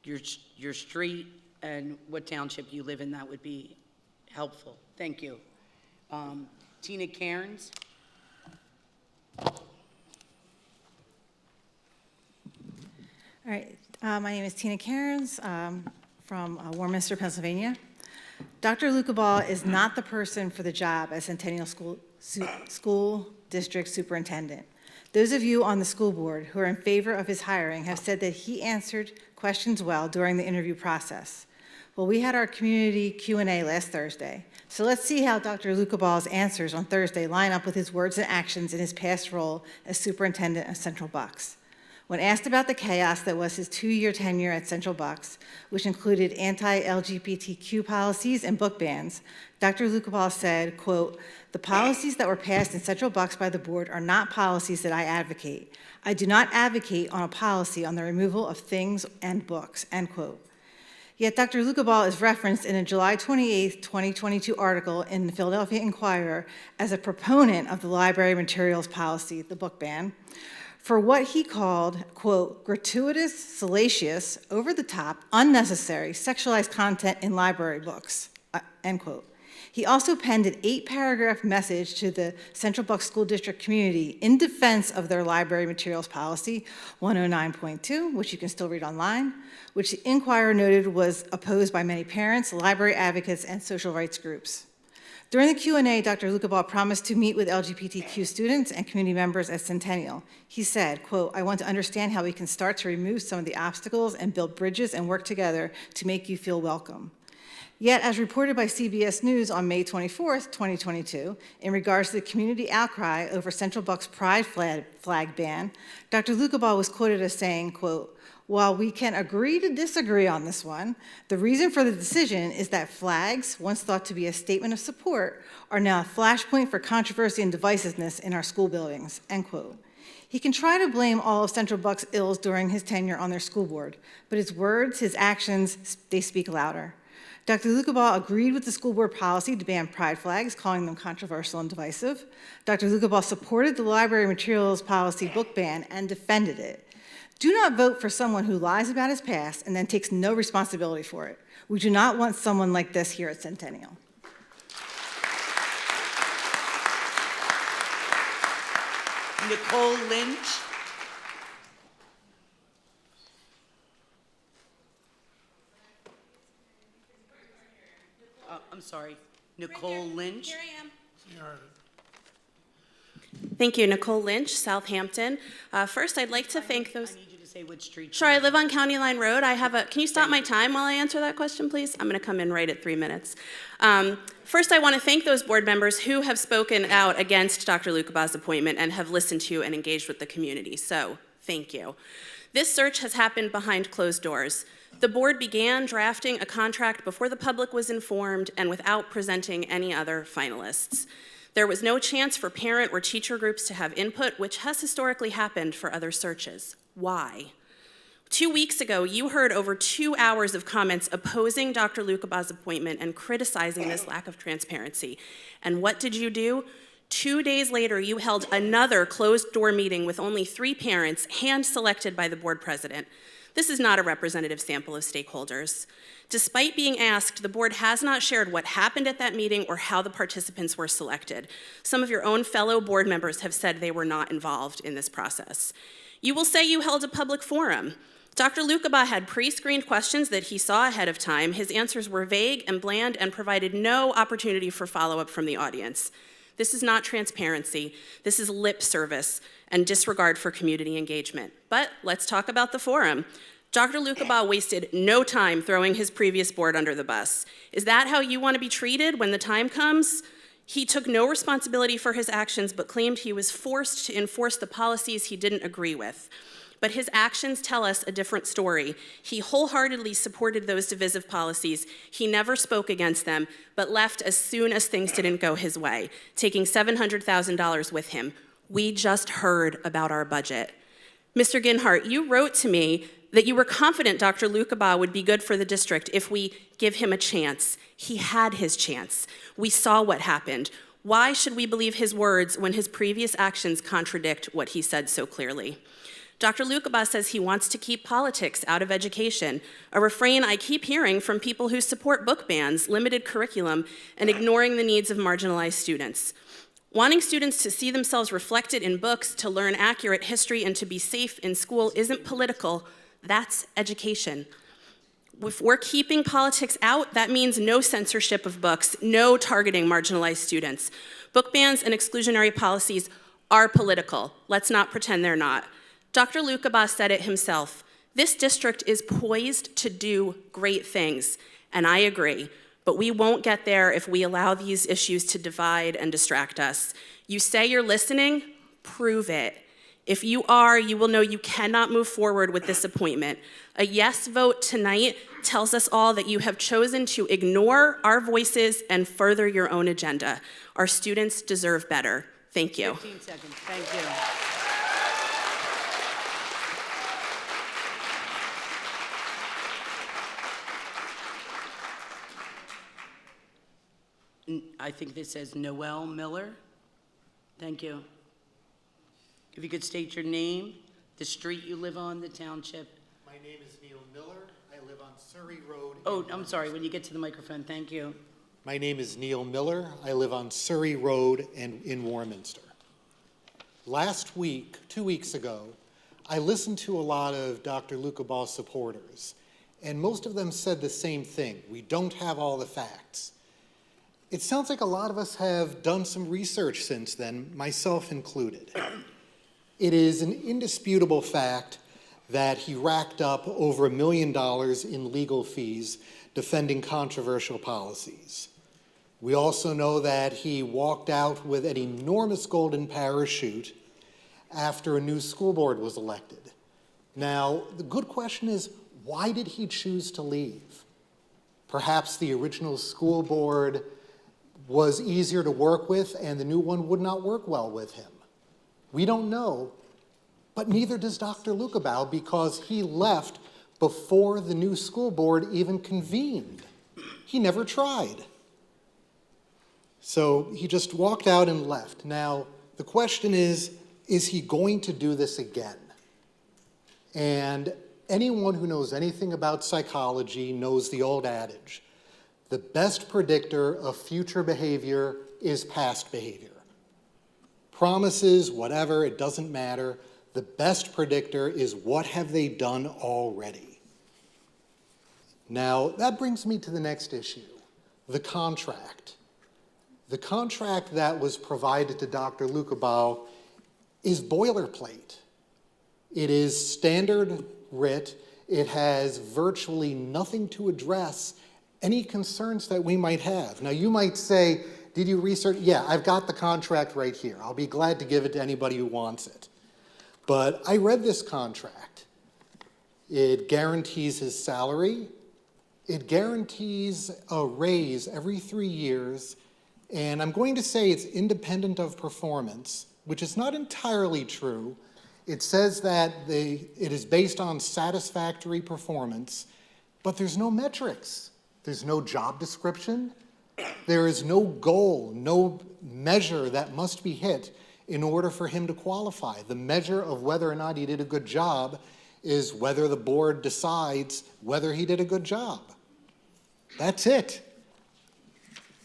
your street, and what township you live in, that would be helpful. Thank you. Tina Cairns. All right, my name is Tina Cairns. from Warminster, Pennsylvania. Dr. Lucabaugh is not the person for the job as Centennial School District Superintendent. Those of you on the school board who are in favor of his hiring have said that he answered questions well during the interview process. Well, we had our community Q&A last Thursday, so let's see how Dr. Lucabaugh's answers on Thursday line up with his words and actions in his past role as superintendent of Central Bucks. When asked about the chaos that was his 2-year tenure at Central Bucks, which included anti-LGBTQ policies and book bans, Dr. Lucabaugh said, quote, "The policies that were passed in Central Bucks by the board are not policies that I advocate. I do not advocate on a policy on the removal of things and books," end quote. Yet Dr. Lucabaugh is referenced in a July 28, 2022 article in the Philadelphia Inquirer as a proponent of the library materials policy, the book ban, for what he called, quote, "gratuitous, salacious, over-the-top, unnecessary, sexualized content in library books," end quote. He also penned an 8-paragraph message to the Central Bucks School District community in defense of their library materials policy, 109.2, which you can still read online, which the Inquirer noted was opposed by many parents, library advocates, and social rights groups. During the Q&A, Dr. Lucabaugh promised to meet with LGBTQ students and community members at Centennial. He said, quote, "I want to understand how we can start to remove some of the obstacles and build bridges and work together to make you feel welcome." Yet, as reported by CBS News on May 24th, 2022, in regards to the community outcry over Central Bucks' pride flag ban, Dr. Lucabaugh was quoted as saying, quote, "While we can agree to disagree on this one, the reason for the decision is that flags, once thought to be a statement of support, are now a flashpoint for controversy and divisiveness in our school buildings," end quote. He can try to blame all of Central Bucks' ills during his tenure on their school board, but his words, his actions, they speak louder. Dr. Lucabaugh agreed with the school board policy to ban pride flags, calling them controversial and divisive. Dr. Lucabaugh supported the library materials policy book ban and defended it. Do not vote for someone who lies about his past and then takes no responsibility for it. We do not want someone like this here at Centennial. Nicole Lynch. I'm sorry, Nicole Lynch. Here I am. Thank you, Nicole Lynch, Southampton. First, I'd like to thank those. I need you to say which street. Sure, I live on County Line Road. Can you stop my time while I answer that question, please? I'm going to come in right at 3 minutes. First, I want to thank those board members who have spoken out against Dr. Lucabaugh's appointment and have listened to and engaged with the community. So, thank you. This search has happened behind closed doors. The board began drafting a contract before the public was informed and without presenting any other finalists. There was no chance for parent or teacher groups to have input, which has historically happened for other searches. Why? 2 weeks ago, you heard over 2 hours of comments opposing Dr. Lucabaugh's appointment and criticizing this lack of transparency. And what did you do? 2 days later, you held another closed-door meeting with only 3 parents, hand-selected by the board president. This is not a representative sample of stakeholders. Despite being asked, the board has not shared what happened at that meeting or how the participants were selected. Some of your own fellow board members have said they were not involved in this process. You will say you held a public forum. Dr. Lucabaugh had pre-screened questions that he saw ahead of time. His answers were vague and bland and provided no opportunity for follow-up from the audience. This is not transparency. This is lip service and disregard for community engagement. But let's talk about the forum. Dr. Lucabaugh wasted no time throwing his previous board under the bus. Is that how you want to be treated when the time comes? He took no responsibility for his actions, but claimed he was forced to enforce the policies he didn't agree with. But his actions tell us a different story. He wholeheartedly supported those divisive policies. He never spoke against them, but left as soon as things didn't go his way, taking $700,000 with him. We just heard about our budget. Mr. Ginhart, you wrote to me that you were confident Dr. Lucabaugh would be good for the district if we give him a chance. He had his chance. We saw what happened. Why should we believe his words when his previous actions contradict what he said so clearly? Dr. Lucabaugh says he wants to keep politics out of education, a refrain I keep hearing from people who support book bans, limited curriculum, and ignoring the needs of marginalized students. Wanting students to see themselves reflected in books, to learn accurate history, and to be safe in school isn't political, that's education. If we're keeping politics out, that means no censorship of books, no targeting marginalized students. Book bans and exclusionary policies are political. Let's not pretend they're not. Dr. Lukabaugh said it himself. This district is poised to do great things, and I agree. But we won't get there if we allow these issues to divide and distract us. You say you're listening, prove it. If you are, you will know you cannot move forward with this appointment. A yes vote tonight tells us all that you have chosen to ignore our voices and further your own agenda. Our students deserve better. Thank you. 15 seconds. Thank you. I think this says Noel Miller. Thank you. If you could state your name, the street you live on, the township. My name is Neil Miller. I live on Surrey Road. Oh, I'm sorry, when you get to the microphone, thank you. My name is Neil Miller. I live on Surrey Road and in Warminster. Last week, 2 weeks ago, I listened to a lot of Dr. Lukabaugh supporters, and most of them said the same thing. We don't have all the facts. It sounds like a lot of us have done some research since then, myself included. It is an indisputable fact that he racked up over $1 million in legal fees defending controversial policies. We also know that he walked out with an enormous golden parachute after a new school board was elected. Now, the good question is, why did he choose to leave? Perhaps the original school board was easier to work with and the new one would not work well with him. We don't know, but neither does Dr. Lukabaugh because he left before the new school board even convened. He never tried. So he just walked out and left. Now, the question is he going to do this again? And anyone who knows anything about psychology knows the old adage, the best predictor of future behavior is past behavior. Promises, whatever, it doesn't matter. The best predictor is what have they done already. Now, that brings me to the next issue, the contract. The contract that was provided to Dr. Lukabaugh is boilerplate. It is standard writ. It has virtually nothing to address any concerns that we might have. Now, you might say, did you research? Yeah, I've got the contract right here. I'll be glad to give it to anybody who wants it. But I read this contract. It guarantees his salary. It guarantees a raise every 3 years. And I'm going to say it's independent of performance, which is not entirely true. It says that it is based on satisfactory performance, but there's no metrics. There's no job description. There is no goal, no measure that must be hit in order for him to qualify. The measure of whether or not he did a good job is whether the board decides whether he did a good job. That's it.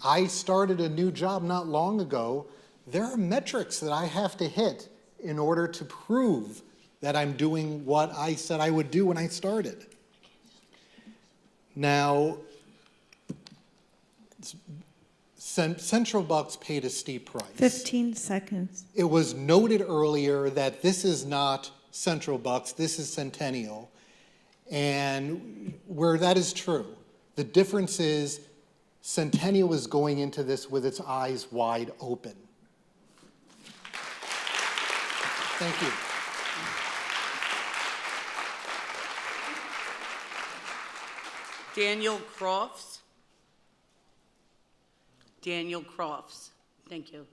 I started a new job not long ago. There are metrics that I have to hit in order to prove that I'm doing what I said I would do when I started. Now, Central Bucks paid a steep price. 15 seconds. It was noted earlier that this is not Central Bucks, this is Centennial. And where that is true, the difference is Centennial is going into this with its eyes wide open. Thank you. Daniel Crofts. Daniel Crofts. Thank you.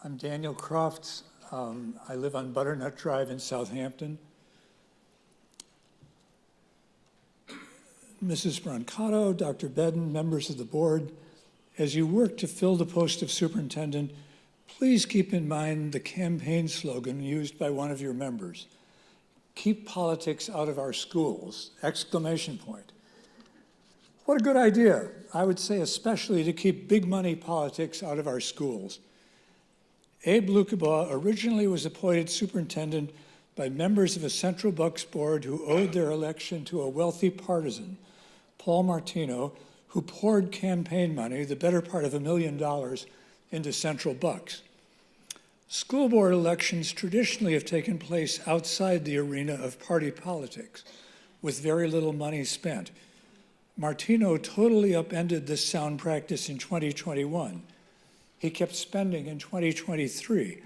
I'm Daniel Crofts. I live on Butternut Drive in Southampton. Mrs. Brancato, Dr. Bedden, members of the board, as you work to fill the post of superintendent, Please keep in mind the campaign slogan used by one of your members. Keep politics out of our schools, exclamation point. What a good idea. I would say especially to keep big money politics out of our schools. Abe Lucabaugh originally was appointed superintendent by members of a Central Bucks board who owed their election to a wealthy partisan, Paul Martino, who poured campaign money, the better part of $1 million, into Central Bucks. School board elections traditionally have taken place outside the arena of party politics, with very little money spent. Martino totally upended this sound practice in 2021. He kept spending in 2023.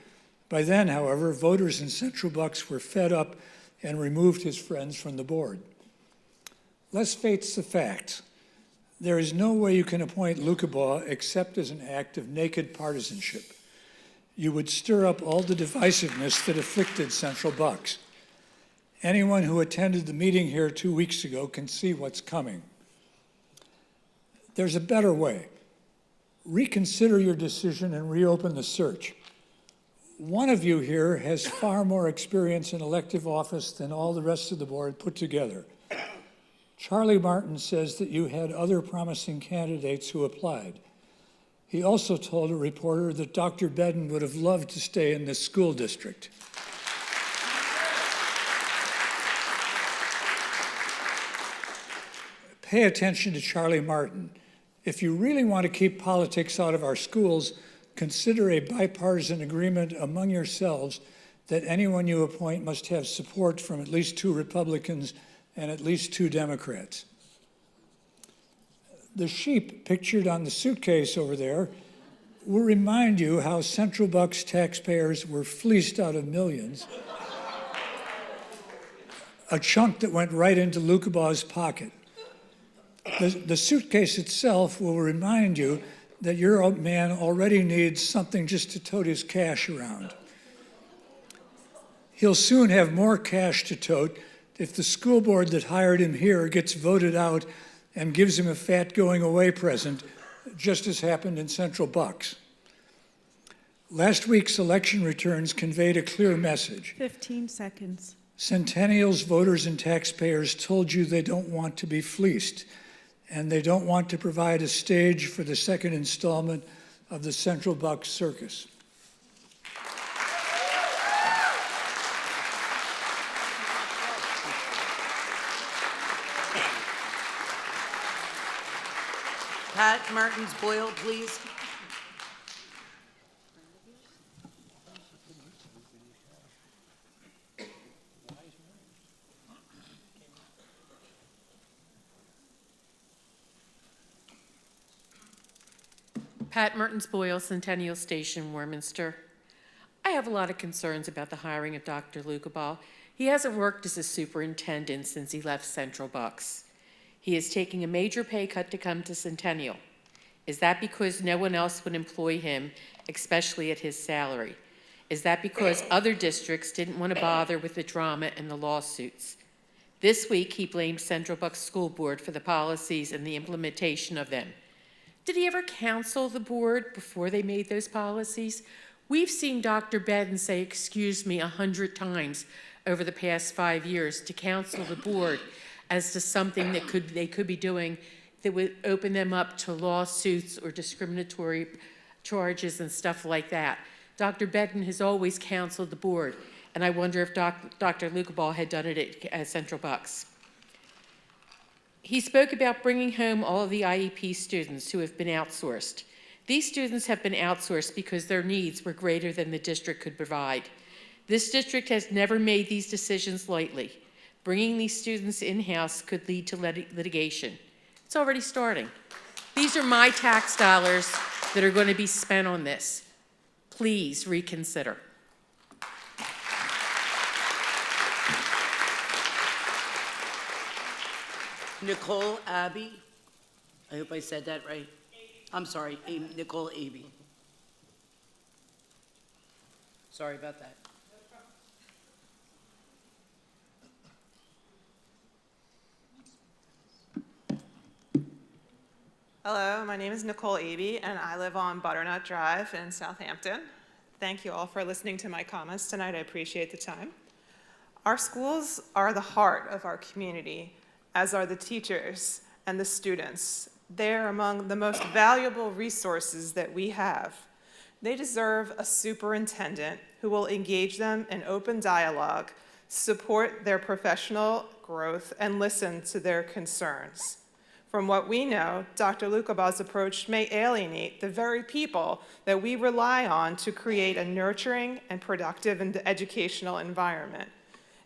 By then, however, voters in Central Bucks were fed up and removed his friends from the board. Let's face the facts. There is no way you can appoint Lucabaugh except as an act of naked partisanship. You would stir up all the divisiveness that afflicted Central Bucks. Anyone who attended the meeting here 2 weeks ago can see what's coming. There's a better way. Reconsider your decision and reopen the search. One of you here has far more experience in elective office than all the rest of the board put together. Charlie Martin says that you had other promising candidates who applied. He also told a reporter that Dr. Bedden would have loved to stay in this school district. Pay attention to Charlie Martin. If you really want to keep politics out of our schools, consider a bipartisan agreement among yourselves that anyone you appoint must have support from at least 2 Republicans and at least 2 Democrats. The sheep pictured on the suitcase over there will remind you how Central Bucks taxpayers were fleeced out of millions, a chunk that went right into Lucabaugh's pocket. The suitcase itself will remind you that your man already needs something just to tote his cash around. He'll soon have more cash to tote if the school board that hired him here gets voted out and gives him a fat going-away present, just as happened in Central Bucks. Last week's election returns conveyed a clear message. 15 seconds. Centennials, voters, and taxpayers told you they don't want to be fleeced, and they don't want to provide a stage for the second installment of the Central Bucks circus. Pat Martins Boyle, please. Pat Mertens Boyle, Centennial Station, Warminster. I have a lot of concerns about the hiring of Dr. Lucabaugh. He hasn't worked as a superintendent since he left Central Bucks. He is taking a major pay cut to come to Centennial. Is that because no one else would employ him, especially at his salary? Is that because other districts didn't want to bother with the drama and the lawsuits? This week, he blamed Central Bucks School Board for the policies and the implementation of them. Did he ever counsel the board before they made those policies? We've seen Dr. Bedden say, "Excuse me," 100 times over the past 5 years to counsel the board as to something that they could be doing that would open them up to lawsuits or discriminatory charges and stuff like that. Dr. Bedden has always counseled the board, and I wonder if Dr. Lucabaugh had done it at Central Bucks. He spoke about bringing home all of the IEP students who have been outsourced. These students have been outsourced because their needs were greater than the district could provide. This district has never made these decisions lightly. Bringing these students in-house could lead to litigation. It's already starting. These are my tax dollars that are going to be spent on this. Please reconsider. Nicole Abbey. I hope I said that right. I'm sorry, Nicole Abbey. Sorry about that. Hello, my name is Nicole Abbey, and I live on Butternut Drive in Southampton. Thank you all for listening to my comments tonight. I appreciate the time. Our schools are the heart of our community, as are the teachers and the students. They're among the most valuable resources that we have. They deserve a superintendent who will engage them in open dialogue, support their professional growth, and listen to their concerns. From what we know, Dr. Lukabaugh's approach may alienate the very people that we rely on to create a nurturing and productive and educational environment.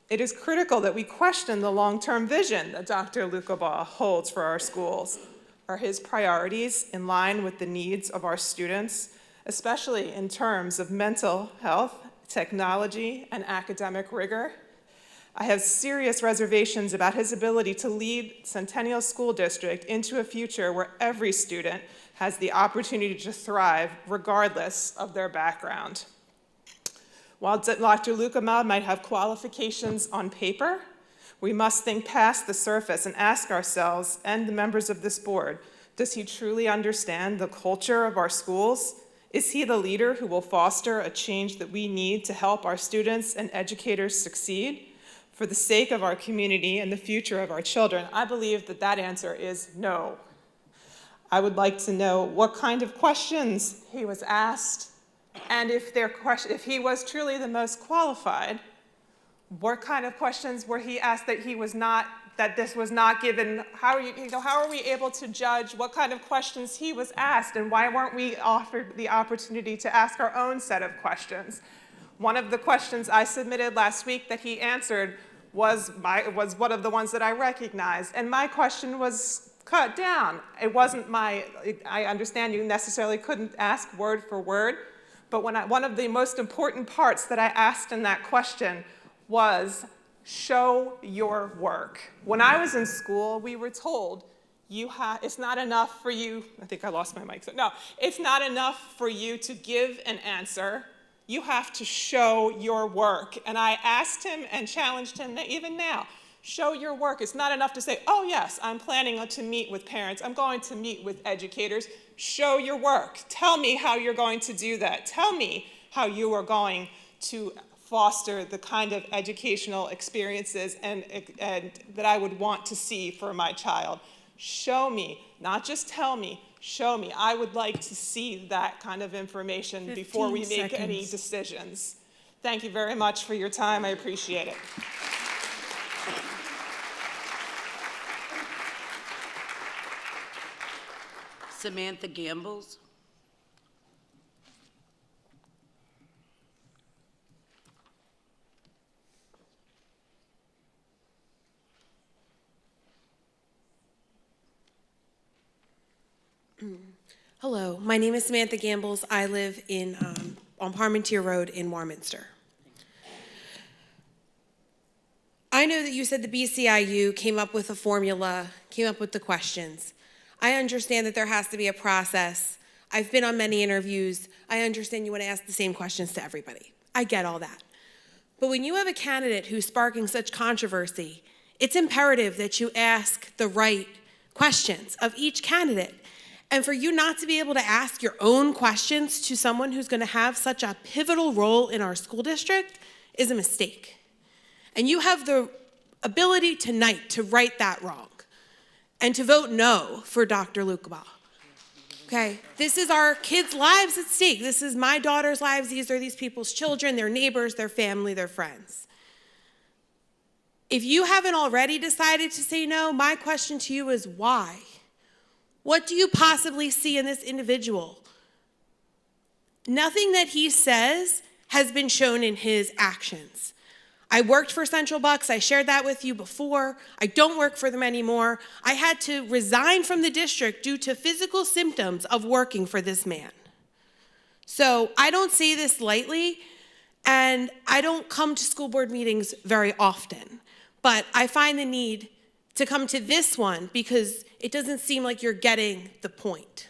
It is critical that we question the long-term vision that Dr. Lukabaugh holds for our schools. Are his priorities in line with the needs of our students, especially in terms of mental health, technology, and academic rigor? I have serious reservations about his ability to lead Centennial School District into a future where every student has the opportunity to thrive regardless of their background. While Dr. Lukabaugh might have qualifications on paper, we must think past the surface and ask ourselves and the members of this board, does he truly understand the culture of our schools? Is he the leader who will foster a change that we need to help our students and educators succeed? For the sake of our community and the future of our children, I believe that that answer is no. I would like to know what kind of questions he was asked, and if he was truly the most qualified, what kind of questions were he asked that he was not, that this was not given? How are we able to judge what kind of questions he was asked, and why weren't we offered the opportunity to ask our own set of questions? One of the questions I submitted last week that he answered was one of the ones that I recognized, and my question was cut down. It wasn't I understand you necessarily couldn't ask word for word, but one of the most important parts that I asked in that question was, show your work. When I was in school, we were told, it's not enough for you, I think I lost my mic, no, it's not enough for you to give an answer. You have to show your work. And I asked him and challenged him even now, show your work. It's not enough to say, oh yes, I'm planning to meet with parents. I'm going to meet with educators. Show your work. Tell me how you're going to do that. Tell me how you are going to foster the kind of educational experiences and that I would want to see for my child. Show me, not just tell me. Show me. I would like to see that kind of information before we make any decisions. Thank you very much for your time. I appreciate it. Samantha Gambles. Hello, my name is Samantha Gambles. I live on Parmentier Road in Warminster. I know that you said the BCIU came up with a formula, came up with the questions. I understand that there has to be a process. I've been on many interviews. I understand you want to ask the same questions to everybody. I get all that. But when you have a candidate who's sparking such controversy, it's imperative that you ask the right questions of each candidate. And for you not to be able to ask your own questions to someone who's going to have such a pivotal role in our school district is a mistake. And you have the ability tonight to right that wrong and to vote no for Dr. Lukabaugh. Okay? This is our kids' lives at stake. This is my daughter's lives. These are these people's children, their neighbors, their family, their friends. If you haven't already decided to say no, my question to you is why? What do you possibly see in this individual? Nothing that he says has been shown in his actions. I worked for Central Bucks. I shared that with you before. I don't work for them anymore. I had to resign from the district due to physical symptoms of working for this man. So I don't say this lightly, and I don't come to school board meetings very often, but I find the need to come to this one because it doesn't seem like you're getting the point.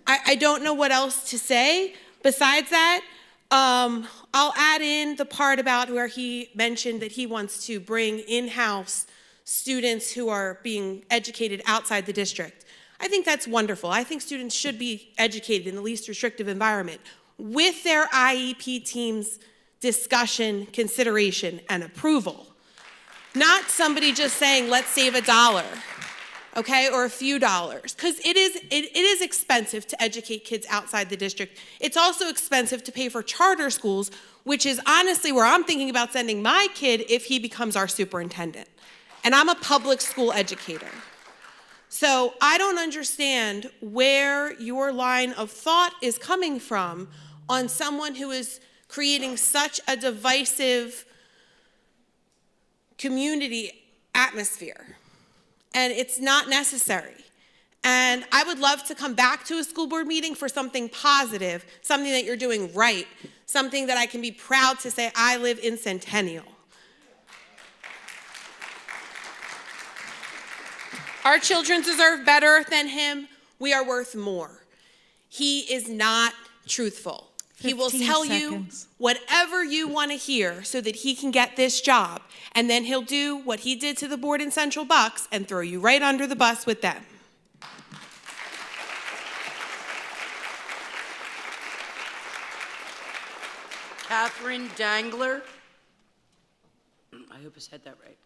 I don't know what else to say besides that. I'll add in the part about where he mentioned that he wants to bring in-house students who are being educated outside the district. I think that's wonderful. I think students should be educated in the least restrictive environment. with their IEP team's discussion, consideration, and approval. Not somebody just saying, let's save $1, okay, or a few dollars. Because it is expensive to educate kids outside the district. It's also expensive to pay for charter schools, which is honestly where I'm thinking about sending my kid if he becomes our superintendent. And I'm a public school educator. So I don't understand where your line of thought is coming from on someone who is creating such a divisive community atmosphere. And it's not necessary. And I would love to come back to a school board meeting for something positive, something that you're doing right, something that I can be proud to say I live in Centennial. Our children deserve better than him. We are worth more. He is not truthful. He will tell you whatever you want to hear so that he can get this job. And then he'll do what he did to the board in Central Bucks and throw you right under the bus with them. Catherine Dangler. I hope I said that right.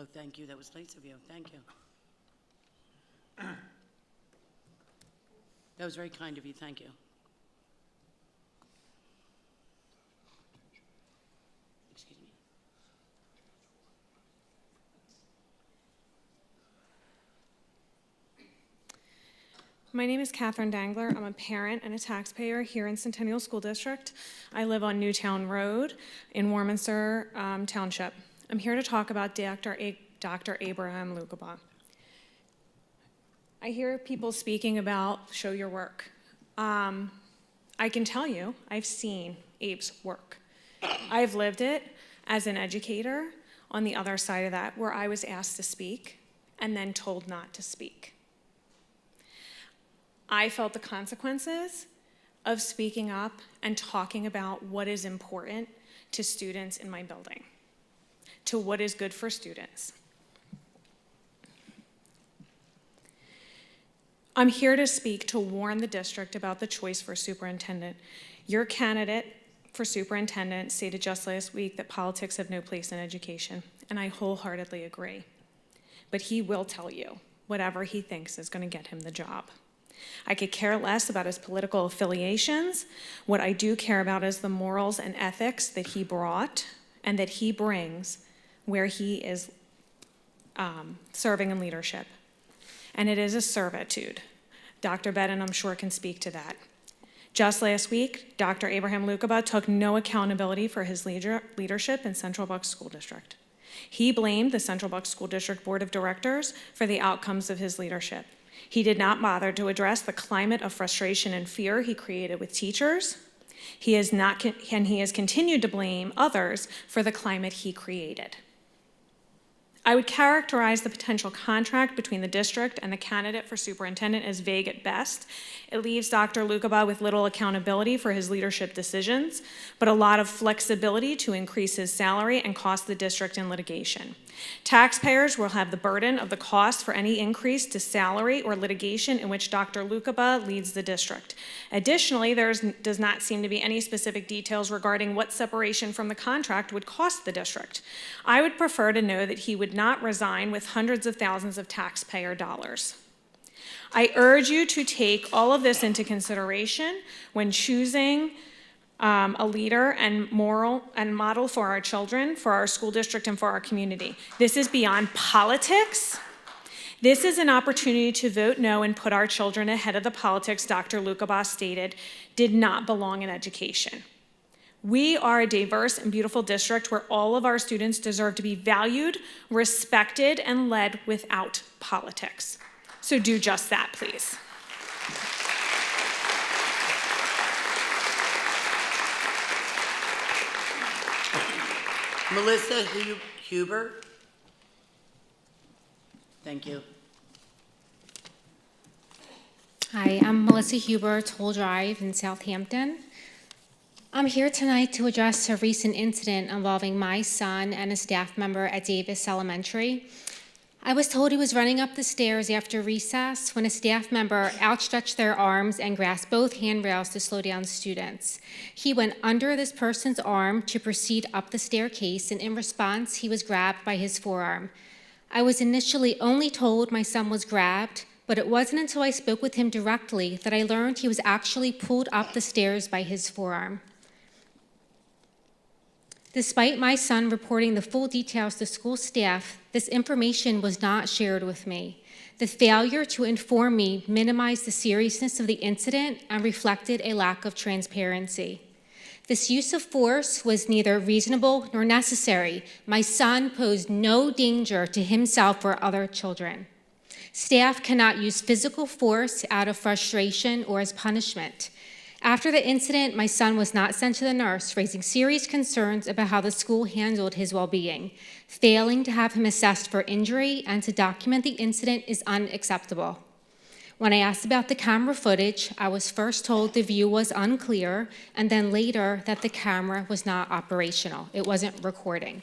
Oh, thank you. That was nice of you. Thank you. That was very kind of you. Thank you. Excuse me. My name is Catherine Dangler. I'm a parent and a taxpayer here in Centennial School District. I live on Newtown Road in Warminster Township. I'm here to talk about Dr. Abraham Lukabaugh. I hear people speaking about show your work. I can tell you, I've seen Abe's work. I've lived it as an educator on the other side of that, where I was asked to speak and then told not to speak. I felt the consequences of speaking up and talking about what is important to students in my building, to what is good for students. I'm here to speak to warn the district about the choice for superintendent. Your candidate for superintendent stated just last week that politics have no place in education, and I wholeheartedly agree. But he will tell you whatever he thinks is going to get him the job. I could care less about his political affiliations. What I do care about is the morals and ethics that he brought and that he brings where he is serving in leadership. And it is a servitude. Dr. Bedden, I'm sure, can speak to that. Just last week, Dr. Abraham Lukabaugh took no accountability for his leadership in Central Bucks School District. He blamed the Central Bucks School District Board of Directors for the outcomes of his leadership. He did not bother to address the climate of frustration and fear he created with teachers. He has continued to blame others for the climate he created. I would characterize the potential contract between the district and the candidate for superintendent as vague at best. It leaves Dr. Lukabaugh with little accountability for his leadership decisions, but a lot of flexibility to increase his salary and cost the district in litigation. Taxpayers will have the burden of the cost for any increase to salary or litigation in which Dr. Lukabaugh leads the district. Additionally, there does not seem to be any specific details regarding what separation from the contract would cost the district. I would prefer to know that he would not resign with hundreds of thousands of taxpayer dollars. I urge you to take all of this into consideration when choosing a leader and moral and model for our children, for our school district, and for our community. This is beyond politics. This is an opportunity to vote no and put our children ahead of the politics Dr. Lukabaugh stated did not belong in education. We are a diverse and beautiful district where all of our students deserve to be valued, respected, and led without politics. So do just that, please. Melissa Huber. Thank you. Hi, I'm Melissa Huber, Toll Drive in Southampton. I'm here tonight to address a recent incident involving my son and a staff member at Davis Elementary. I was told he was running up the stairs after recess when a staff member outstretched their arms and grasped both handrails to slow down students. He went under this person's arm to proceed up the staircase, and in response, he was grabbed by his forearm. I was initially only told my son was grabbed, but it wasn't until I spoke with him directly that I learned he was actually pulled up the stairs by his forearm. Despite my son reporting the full details to school staff, this information was not shared with me. The failure to inform me minimized the seriousness of the incident and reflected a lack of transparency. This use of force was neither reasonable nor necessary. My son posed no danger to himself or other children. Staff cannot use physical force out of frustration or as punishment. After the incident, my son was not sent to the nurse, raising serious concerns about how the school handled his well-being. Failing to have him assessed for injury and to document the incident is unacceptable. When I asked about the camera footage, I was first told the view was unclear, and then later that the camera was not operational. It wasn't recording.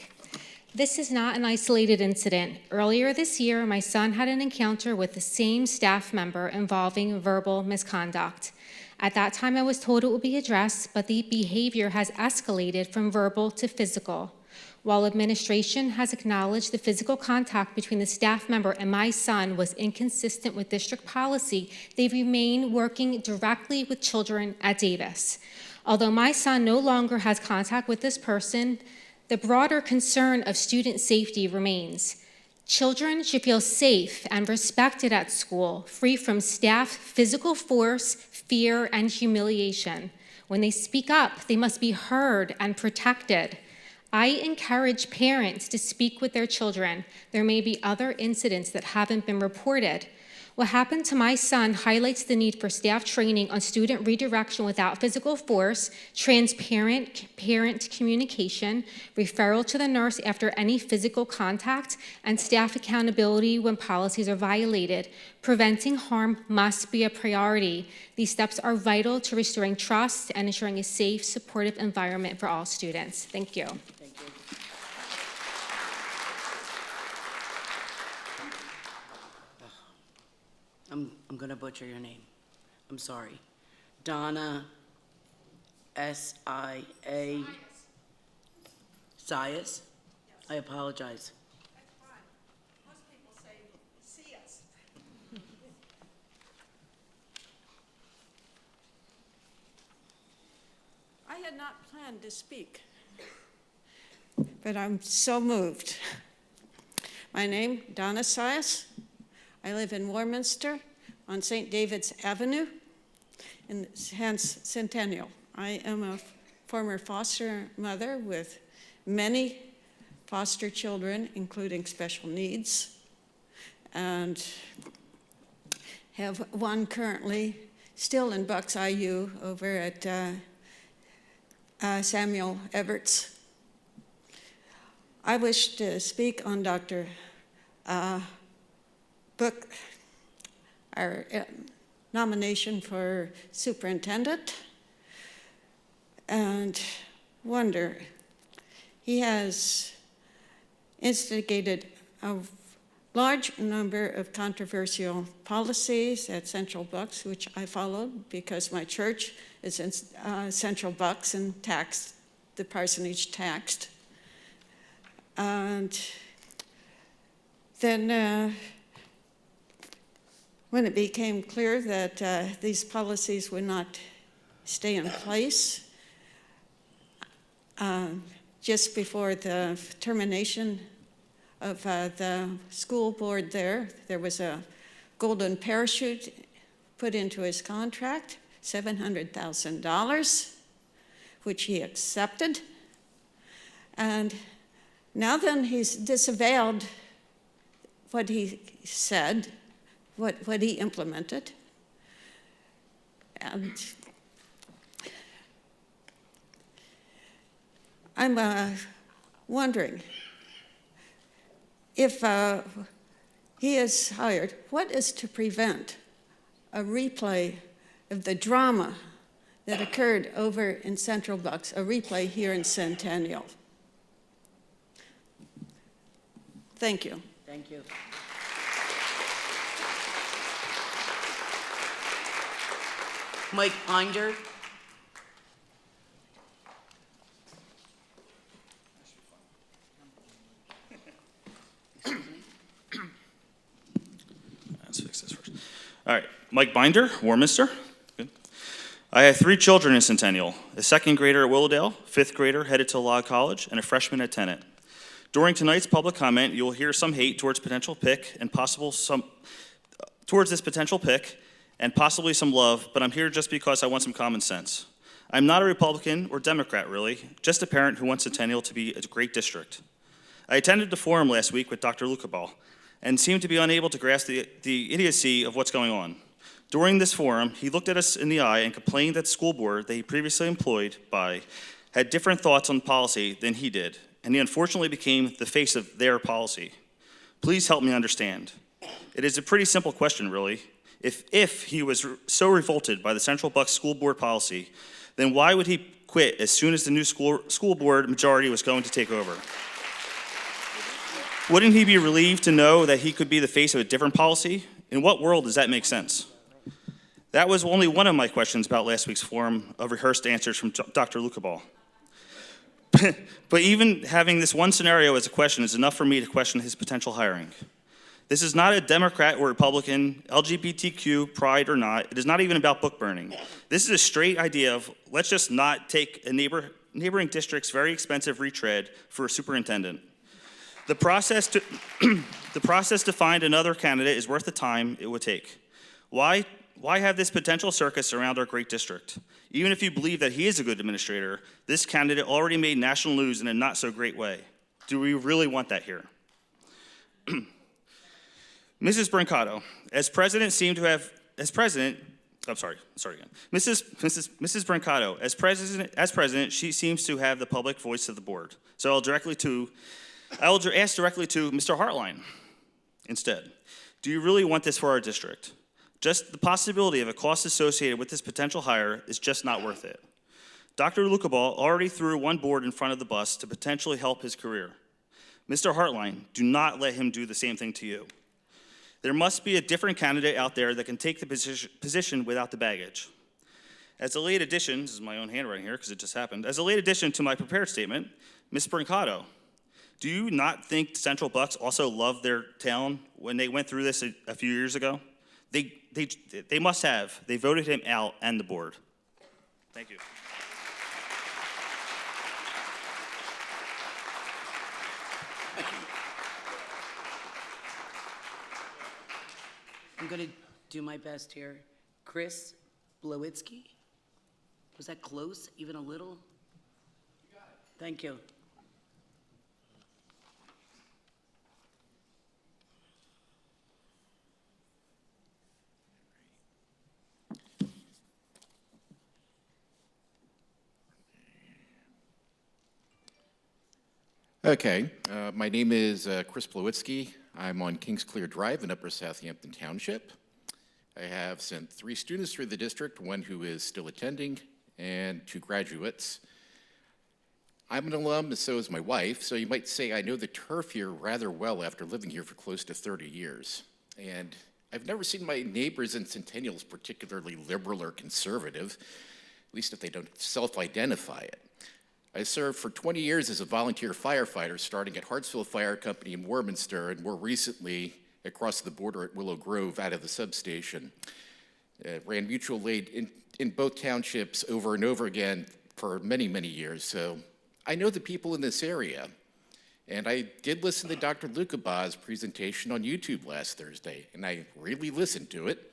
This is not an isolated incident. Earlier this year, my son had an encounter with the same staff member involving verbal misconduct. At that time, I was told it would be addressed, but the behavior has escalated from verbal to physical. While administration has acknowledged the physical contact between the staff member and my son was inconsistent with district policy, they remain working directly with children at Davis. Although my son no longer has contact with this person, the broader concern of student safety remains. Children should feel safe and respected at school, free from staff physical force, fear, and humiliation. When they speak up, they must be heard and protected. I encourage parents to speak with their children. There may be other incidents that haven't been reported. What happened to my son highlights the need for staff training on student redirection without physical force, transparent parent communication, referral to the nurse after any physical contact, and staff accountability when policies are violated. Preventing harm must be a priority. These steps are vital to restoring trust and ensuring a safe, supportive environment for all students. Thank you. I'm going to butcher your name. I'm sorry. Donna S-I-A. Sias? I apologize. Most people say CS. I had not planned to speak, but I'm so moved. My name, Donna Sias. I live in Warminster on St. David's Avenue, and hence Centennial. I am a former foster mother with many foster children, including special needs, and have one currently still in Bucks IU over at Samuel Everett's. I wish to speak on Dr. Book, our nomination for superintendent, and wonder, he has instigated a large number of controversial policies at Central Bucks, which I followed because my church is in Central Bucks and taxed, the parsonage taxed. And then when it became clear that these policies would not stay in place, just before the termination of the school board there was a golden parachute put into his contract, $700,000, which he accepted. And now then he's disavowed what he said, what he implemented. And I'm wondering if he is hired, what is to prevent a replay of the drama that occurred over in Central Bucks, a replay here in Centennial. Thank you. Thank you. Mike Binder. Let's fix this first. All right, Mike Binder, Warminster. Good. I have 3 children in Centennial, a 2nd grader at Willowdale, 5th grader headed to Log College, and a freshman at Tenet. During tonight's public comment, you will hear some hate towards towards this potential pick, and possibly some love, but I'm here just because I want some common sense. I'm not a Republican or Democrat, really, just a parent who wants Centennial to be a great district. I attended the forum last week with Dr. Lukabal and seemed to be unable to grasp the idiocy of what's going on. During this forum, he looked at us in the eye and complained that the school board that he previously employed by had different thoughts on policy than he did, and he unfortunately became the face of their policy. Please help me understand. It is a pretty simple question, really. If he was so revolted by the Central Bucks School Board policy, then why would he quit as soon as the new school board majority was going to take over? Wouldn't he be relieved to know that he could be the face of a different policy? In what world does that make sense? That was only one of my questions about last week's forum of rehearsed answers from Dr. Lukabal. But even having this one scenario as a question is enough for me to question his potential hiring. This is not a Democrat or Republican, LGBTQ, pride or not. It is not even about book burning. This is a straight idea of let's just not take a neighboring district's very expensive retread for a superintendent. The process to find another candidate is worth the time it would take. Why have this potential circus around our great district? Even if you believe that he is a good administrator, this candidate already made national news in a not so great way. Do we really want that here? Mrs. Brancato, Mrs. Brancato, as president, she seems to have the public voice of the board. So I will ask directly to Mr. Hartline instead. Do you really want this for our district? Just the possibility of a cost associated with this potential hire is just not worth it. Dr. Lukabal already threw one board in front of the bus to potentially help his career. Mr. Hartline, do not let him do the same thing to you. There must be a different candidate out there that can take the position without the baggage. As a late addition, this is my own handwriting here because it just happened, as a late addition to my prepared statement, Ms. Brancato, do you not think Central Bucks also loved their town when they went through this a few years ago? They must have. They voted him out and the board. Thank you. I'm going to do my best here. Chris Blowitsky? Was that close, even a little? You got it. Thank you. Okay, my name is Chris Blowitsky. I'm on Kings Clear Drive in Upper Southampton Township. I have sent 3 students through the district, 1 who is still attending, and 2 graduates. I'm an alum, and so is my wife, so you might say I know the turf here rather well after living here for close to 30 years. And I've never seen my neighbors in Centennial as particularly liberal or conservative, at least if they don't self-identify it. I served for 20 years as a volunteer firefighter, starting at Hartsville Fire Company in Warminster, and more recently across the border at Willow Grove out of the substation. Ran mutual aid in both townships over and over again for many, many years, so I know the people in this area. And I did listen to Dr. Lukaba's presentation on YouTube last Thursday, and I really listened to it.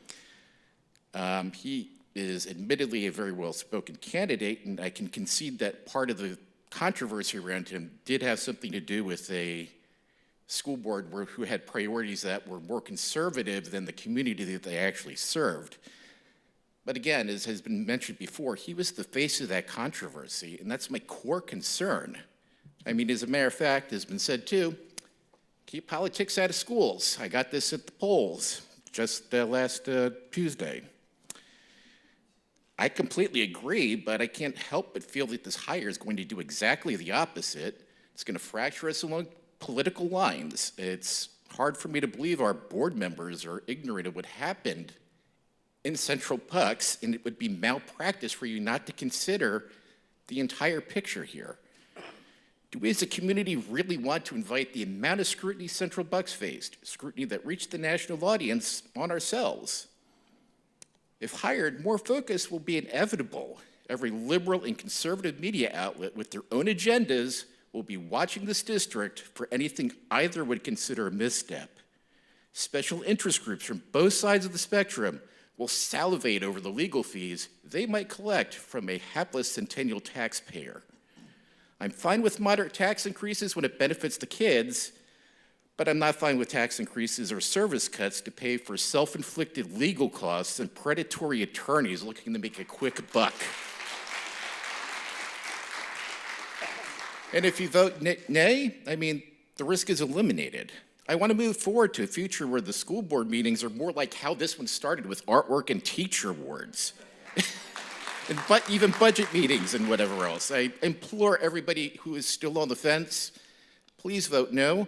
He is admittedly a very well-spoken candidate, and I can concede that part of the controversy around him did have something to do with a school board who had priorities that were more conservative than the community that they actually served. But again, as has been mentioned before, he was the face of that controversy, and that's my core concern. I mean, as a matter of fact, has been said too, keep politics out of schools. I got this at the polls just last Tuesday. I completely agree, but I can't help but feel that this hire is going to do exactly the opposite. It's going to fracture us along political lines. It's hard for me to believe our board members are ignorant of what happened in Central Bucks, and it would be malpractice for you not to consider the entire picture here. Do we as a community really want to invite the amount of scrutiny Central Bucks faced, scrutiny that reached the national audience, on ourselves? If hired, more focus will be inevitable. Every liberal and conservative media outlet with their own agendas will be watching this district for anything either would consider a misstep. Special interest groups from both sides of the spectrum will salivate over the legal fees they might collect from a hapless Centennial taxpayer. I'm fine with moderate tax increases when it benefits the kids, but I'm not fine with tax increases or service cuts to pay for self-inflicted legal costs and predatory attorneys looking to make a quick buck. And if you vote nay, I mean, the risk is eliminated. I want to move forward to a future where the school board meetings are more like how this one started with artwork and teacher awards. And even budget meetings and whatever else. I implore everybody who is still on the fence, please vote no.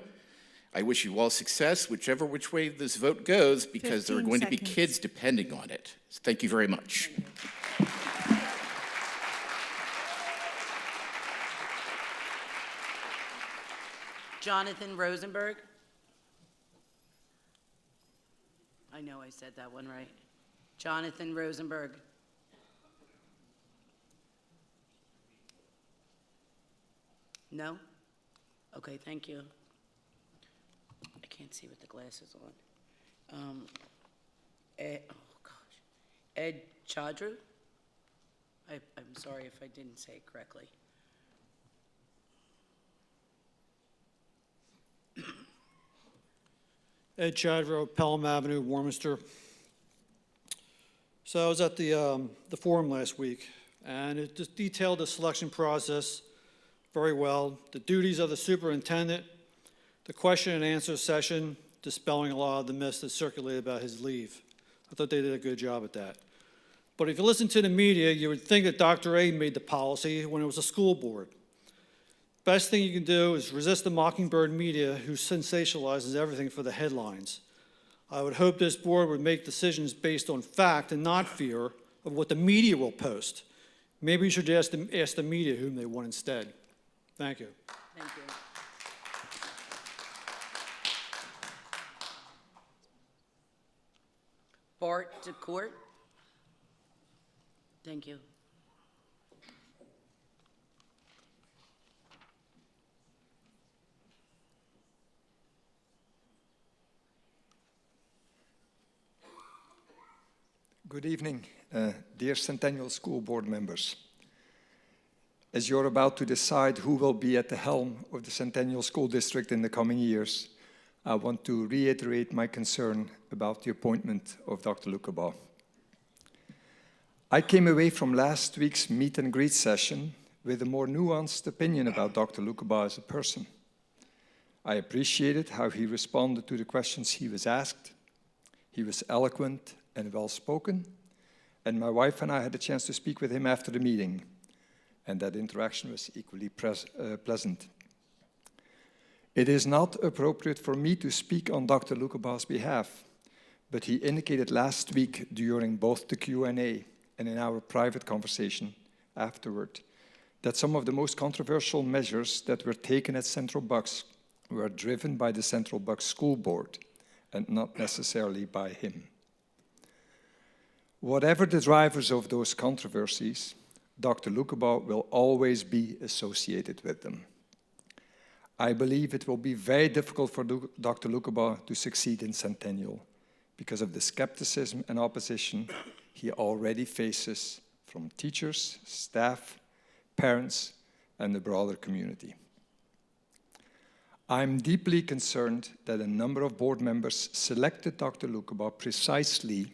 I wish you all success, which way this vote goes, because there are going to be kids depending on it. Thank you very much. Jonathan Rosenberg. I know I said that one right. Jonathan Rosenberg. No? Okay, thank you. I can't see with the glasses on. Ed Chadru? I'm sorry if I didn't say it correctly. Ed Chadro, Pelham Avenue, Warminster. So I was at the forum last week, and it just detailed the selection process very well, the duties of the superintendent, the question and answer session, dispelling a lot of the myths that circulated about his leave. I thought they did a good job at that. But if you listen to the media, you would think that Dr. A made the policy when it was a school board. Best thing you can do is resist the mockingbird media who sensationalizes everything for the headlines. I would hope this board would make decisions based on fact and not fear of what the media will post. Maybe you should ask the media whom they want instead. Thank you. Thank you. Bart DeCourt. Thank you. Good evening, dear Centennial School Board members. As you're about to decide who will be at the helm of the Centennial School District in the coming years, I want to reiterate my concern about the appointment of Dr. Lucabaugh. I came away from last week's meet and greet session with a more nuanced opinion about Dr. Lucabaugh as a person. I appreciated how he responded to the questions he was asked. He was eloquent and well-spoken, and my wife and I had a chance to speak with him after the meeting, and that interaction was equally pleasant. It is not appropriate for me to speak on Dr. Lucabaugh's behalf, but he indicated last week during both the Q&A and in our private conversation afterward that some of the most controversial measures that were taken at Central Bucks were driven by the Central Bucks School Board and not necessarily by him. Whatever the drivers of those controversies, Dr. Lucabaugh will always be associated with them. I believe it will be very difficult for Dr. Lucabaugh to succeed in Centennial because of the skepticism and opposition he already faces from teachers, staff, parents, and the broader community. I'm deeply concerned that a number of board members selected Dr. Lucabaugh precisely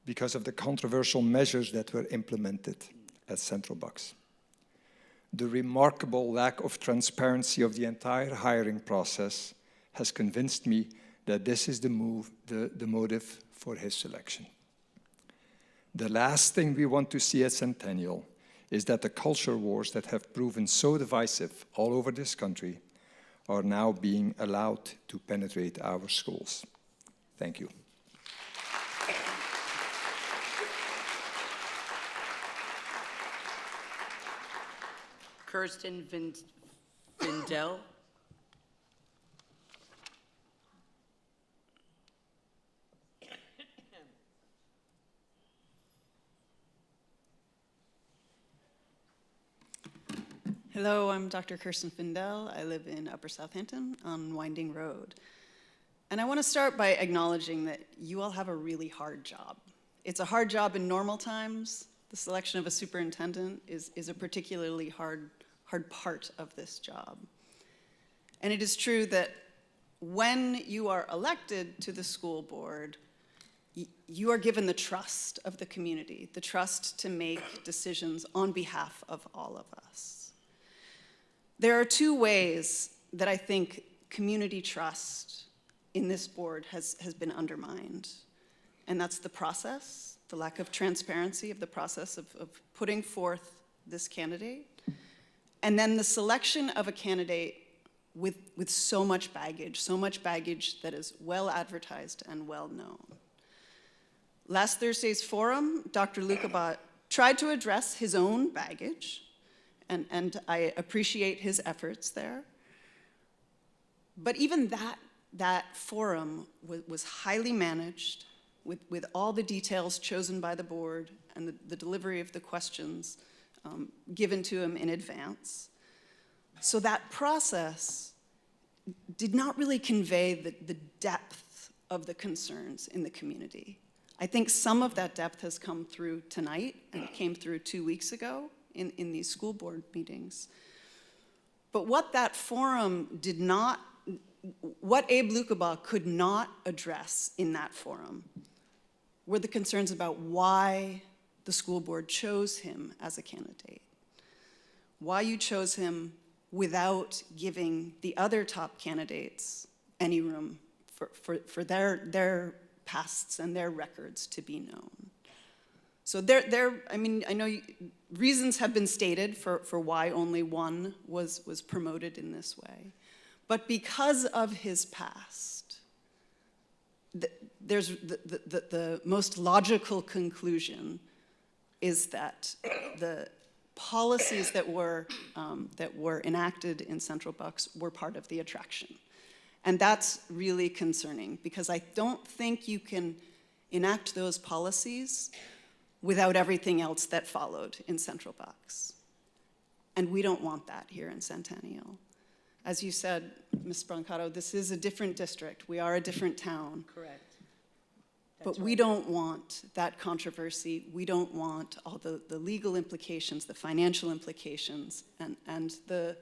because of the controversial measures that were implemented at Central Bucks. The remarkable lack of transparency of the entire hiring process has convinced me that this is the motive for his selection. The last thing we want to see at Centennial is that the culture wars that have proven so divisive all over this country are now being allowed to penetrate our schools. Thank you. Kirsten Vindell. Hello, I'm Dr. Kirsten Findell. I live in Upper Southampton on Winding Road. And I want to start by acknowledging that you all have a really hard job. It's a hard job in normal times. The selection of a superintendent is a particularly hard part of this job. And it is true that when you are elected to the school board, you are given the trust of the community, the trust to make decisions on behalf of all of us. There are two ways that I think community trust in this board has been undermined. And that's the process, the lack of transparency of the process of putting forth this candidate, and then the selection of a candidate with so much baggage that is well advertised and well known. Last Thursday's forum, Dr. Lucabaugh tried to address his own baggage, and I appreciate his efforts there. But even that forum was highly managed, with all the details chosen by the board and the delivery of the questions given to him in advance. So that process did not really convey the depth of the concerns in the community. I think some of that depth has come through tonight and came through 2 weeks ago in these school board meetings. But what that forum did not, what Abe Lucabaugh could not address in that forum were the concerns about why the school board chose him as a candidate, why you chose him without giving the other top candidates any room for their pasts and their records to be known. So I mean, I know reasons have been stated for why only one was promoted in this way. But because of his past, there's the most logical conclusion is that the policies that were enacted in Central Bucks were part of the attraction. And that's really concerning, because I don't think you can enact those policies without everything else that followed in Central Bucks. And we don't want that here in Centennial. As you said, Ms. Brancato, this is a different district. We are a different town. Correct. But we don't want that controversy. We don't want all the legal implications, the financial implications, and the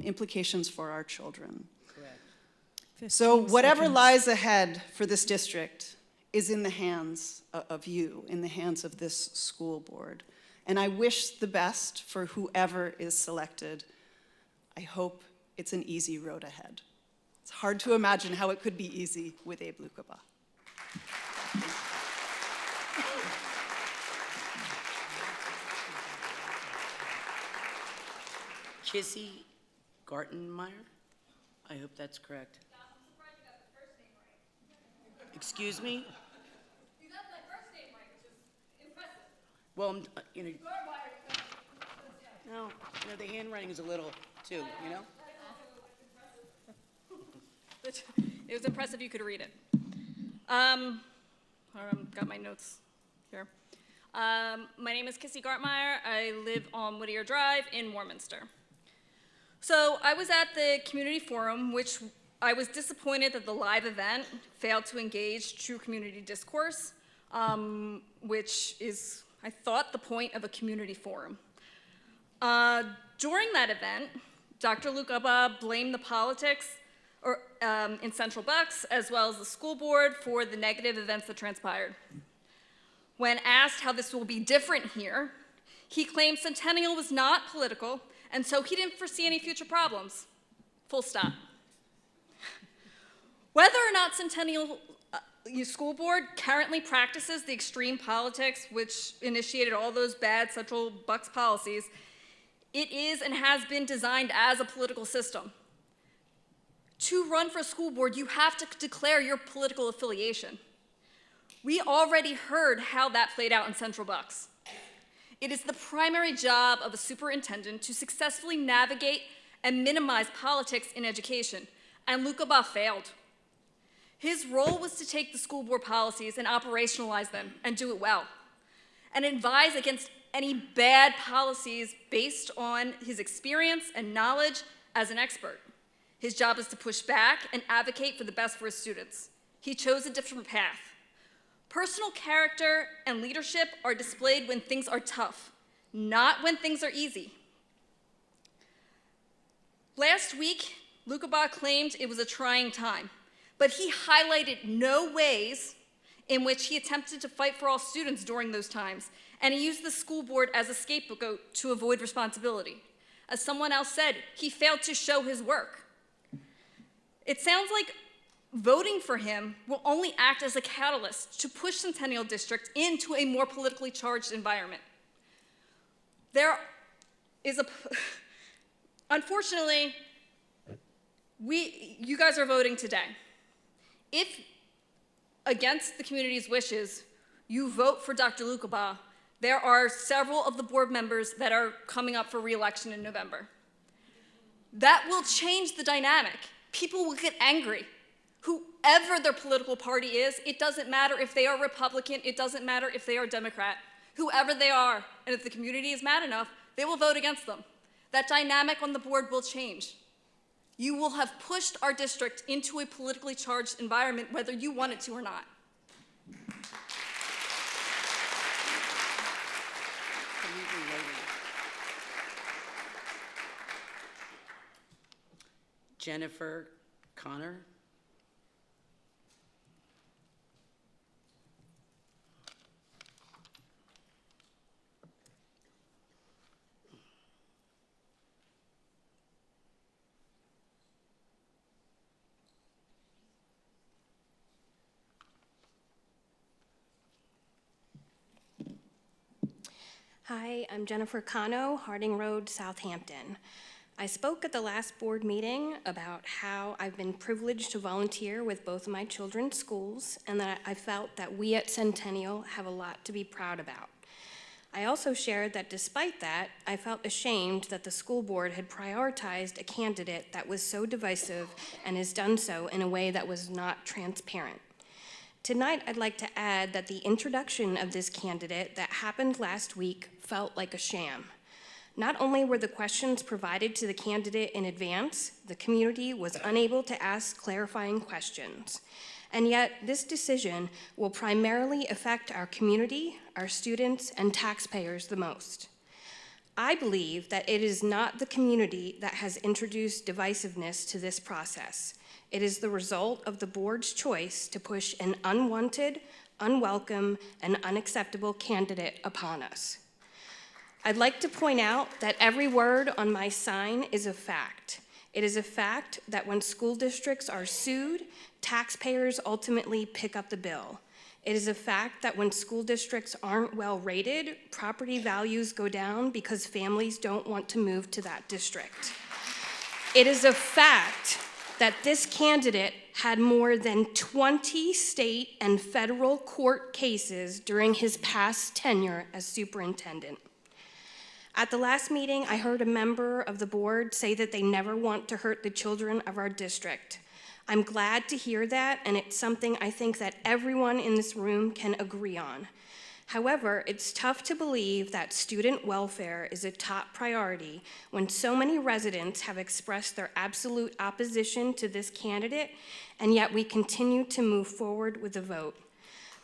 implications for our children. Correct. So whatever lies ahead for this district is in the hands of you, in the hands of this school board. And I wish the best for whoever is selected. I hope it's an easy road ahead. It's hard to imagine how it could be easy with Abe Lucabaugh. Kissy Gartenmeyer? I hope that's correct. Excuse me? You got my first name right, which is impressive. Well, no, the handwriting is a little too, you know? It was impressive you could read it. Got my notes here. My name is Kissy Gartmeyer. I live on Whittier Drive in Warminster. So I was at the community forum, which I was disappointed that the live event failed to engage true community discourse, which is, I thought, the point of a community forum. During that event, Dr. Lucabaugh blamed the politics in Central Bucks, as well as the school board, for the negative events that transpired. When asked how this will be different here, he claimed Centennial was not political, and so he didn't foresee any future problems. Full stop. Whether or not Centennial School Board currently practices the extreme politics which initiated all those bad Central Bucks policies, it is and has been designed as a political system. To run for school board, you have to declare your political affiliation. We already heard how that played out in Central Bucks. It is the primary job of a superintendent to successfully navigate and minimize politics in education, and Lukabaugh failed. His role was to take the school board policies and operationalize them and do it well, and advise against any bad policies based on his experience and knowledge as an expert. His job is to push back and advocate for the best for his students. He chose a different path. Personal character and leadership are displayed when things are tough, not when things are easy. Last week, Lukabaugh claimed it was a trying time, but he highlighted no ways in which he attempted to fight for all students during those times, and he used the school board as a scapegoat to avoid responsibility. As someone else said, he failed to show his work. It sounds like voting for him will only act as a catalyst to push Centennial District into a more politically charged environment. There is unfortunately, you guys are voting today. If, against the community's wishes, you vote for Dr. Lukabaugh, there are several of the board members that are coming up for re-election in November. That will change the dynamic. People will get angry. Whoever their political party is, it doesn't matter if they are Republican, it doesn't matter if they are Democrat. Whoever they are, and if the community is mad enough, they will vote against them. That dynamic on the board will change. You will have pushed our district into a politically charged environment, whether you want it to or not. Jennifer Connor. Hi, I'm Jennifer Cano, Harding Road, Southampton. I spoke at the last board meeting about how I've been privileged to volunteer with both of my children's schools and that I felt that we at Centennial have a lot to be proud about. I also shared that despite that, I felt ashamed that the school board had prioritized a candidate that was so divisive and has done so in a way that was not transparent. Tonight, I'd like to add that the introduction of this candidate that happened last week felt like a sham. Not only were the questions provided to the candidate in advance, the community was unable to ask clarifying questions. And yet, this decision will primarily affect our community, our students, and taxpayers the most. I believe that it is not the community that has introduced divisiveness to this process. It is the result of the board's choice to push an unwanted, unwelcome, and unacceptable candidate upon us. I'd like to point out that every word on my sign is a fact. It is a fact that when school districts are sued, taxpayers ultimately pick up the bill. It is a fact that when school districts aren't well rated, property values go down because families don't want to move to that district. It is a fact that this candidate had more than 20 state and federal court cases during his past tenure as superintendent. At the last meeting, I heard a member of the board say that they never want to hurt the children of our district. I'm glad to hear that, and it's something I think that everyone in this room can agree on. However, it's tough to believe that student welfare is a top priority when so many residents have expressed their absolute opposition to this candidate, and yet we continue to move forward with the vote.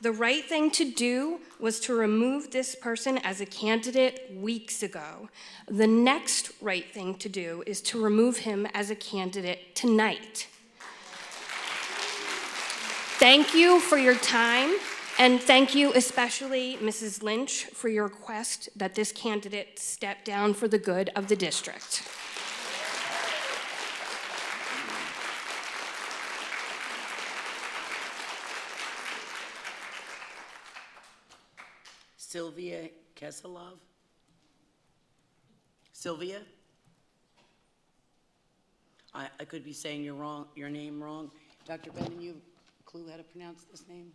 The right thing to do was to remove this person as a candidate weeks ago. The next right thing to do is to remove him as a candidate tonight. Thank you for your time, and thank you especially, Mrs. Lynch, for your request that this candidate step down for the good of the district. Sylvia Keselov? Sylvia? I could be saying your name wrong. Dr. Bennett, you have a clue how to pronounce this name?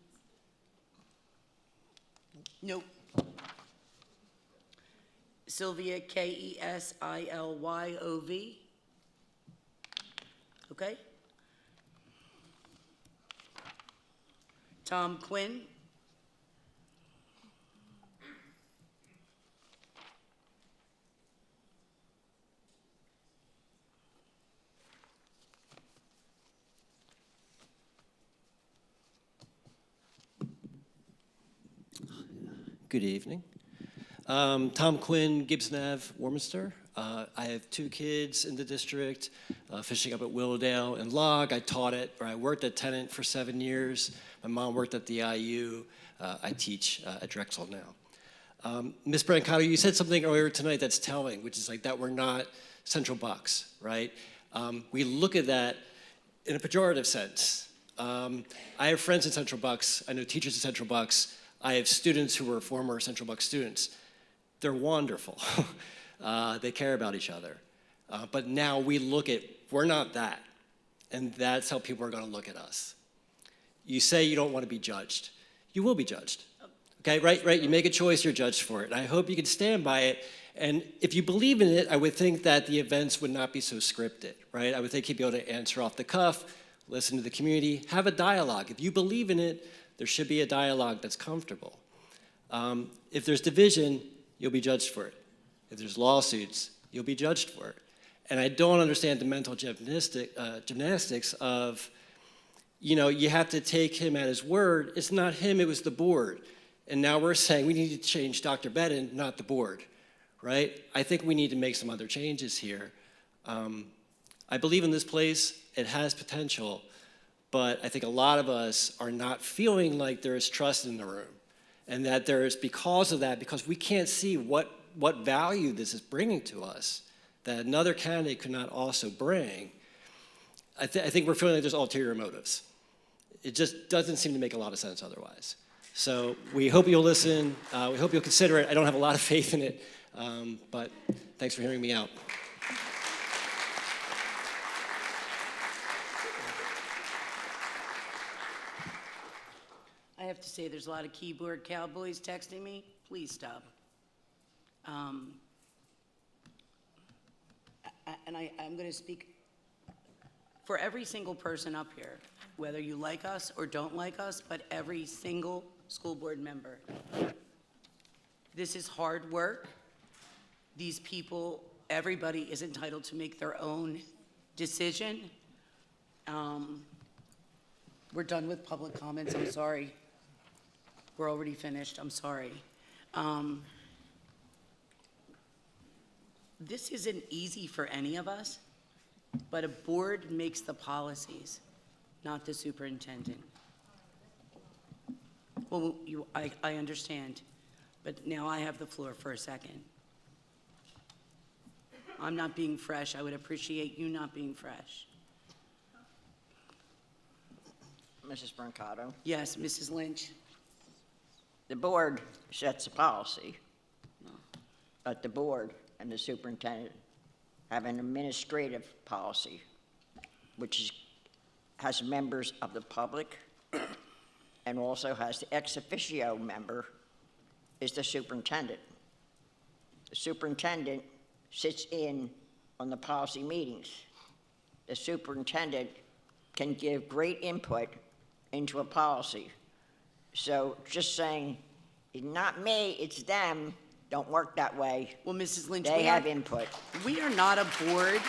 Nope. Sylvia, Kesilylov. Okay. Tom Quinn. Good evening. Tom Quinn, Gibson Ave, Warminster. I have 2 kids in the district, finishing up at Willowdale and Log. I taught I worked at Tennant for 7 years. My mom worked at the IU. I teach at Drexel now. Ms. Brancato, you said something earlier tonight that's telling, which is like that we're not Central Bucks, right? We look at that in a pejorative sense. I have friends in Central Bucks. I know teachers in Central Bucks. I have students who were former Central Bucks students. They're wonderful. They care about each other. But now we look at, we're not that. And that's how people are going to look at us. You say you don't want to be judged. You will be judged. Okay, right? You make a choice, you're judged for it. And I hope you can stand by it. And if you believe in it, I would think that the events would not be so scripted, right? I would think you'd be able to answer off the cuff, listen to the community, have a dialogue. If you believe in it, there should be a dialogue that's comfortable. If there's division, you'll be judged for it. If there's lawsuits, you'll be judged for it. And I don't understand the mental gymnastics of, you have to take him at his word. It's not him, it was the board. And now we're saying we need to change Dr. Bennett, not the board, right? I think we need to make some other changes here. I believe in this place, it has potential, but I think a lot of us are not feeling like there is trust in the room. And that there is, because of that, because we can't see what value this is bringing to us, that another candidate could not also bring, I think we're feeling like there's ulterior motives. It just doesn't seem to make a lot of sense otherwise. So we hope you'll listen. We hope you'll consider it. I don't have a lot of faith in it, but thanks for hearing me out. I have to say, there's a lot of keyboard cowboys texting me. Please stop. I'm going to speak for every single person up here, whether you like us or don't like us, but every single school board member. This is hard work. These people, everybody is entitled to make their own decision. We're done with public comments. I'm sorry. We're already finished. I'm sorry. This isn't easy for any of us, but a board makes the policies, not the superintendent. Well, I understand, but now I have the floor for a second. I'm not being fresh. I would appreciate you not being fresh. Mrs. Brancato, Yes, Mrs. Lynch. the board sets a policy, but the board and the superintendent have an administrative policy, which has members of the public and also has the ex officio member is the superintendent. The superintendent sits in on the policy meetings. The superintendent can give great input into a policy. So just saying, it's not me, it's them, don't work that way. Well, Mrs. Lynch, they have input. We are not a board.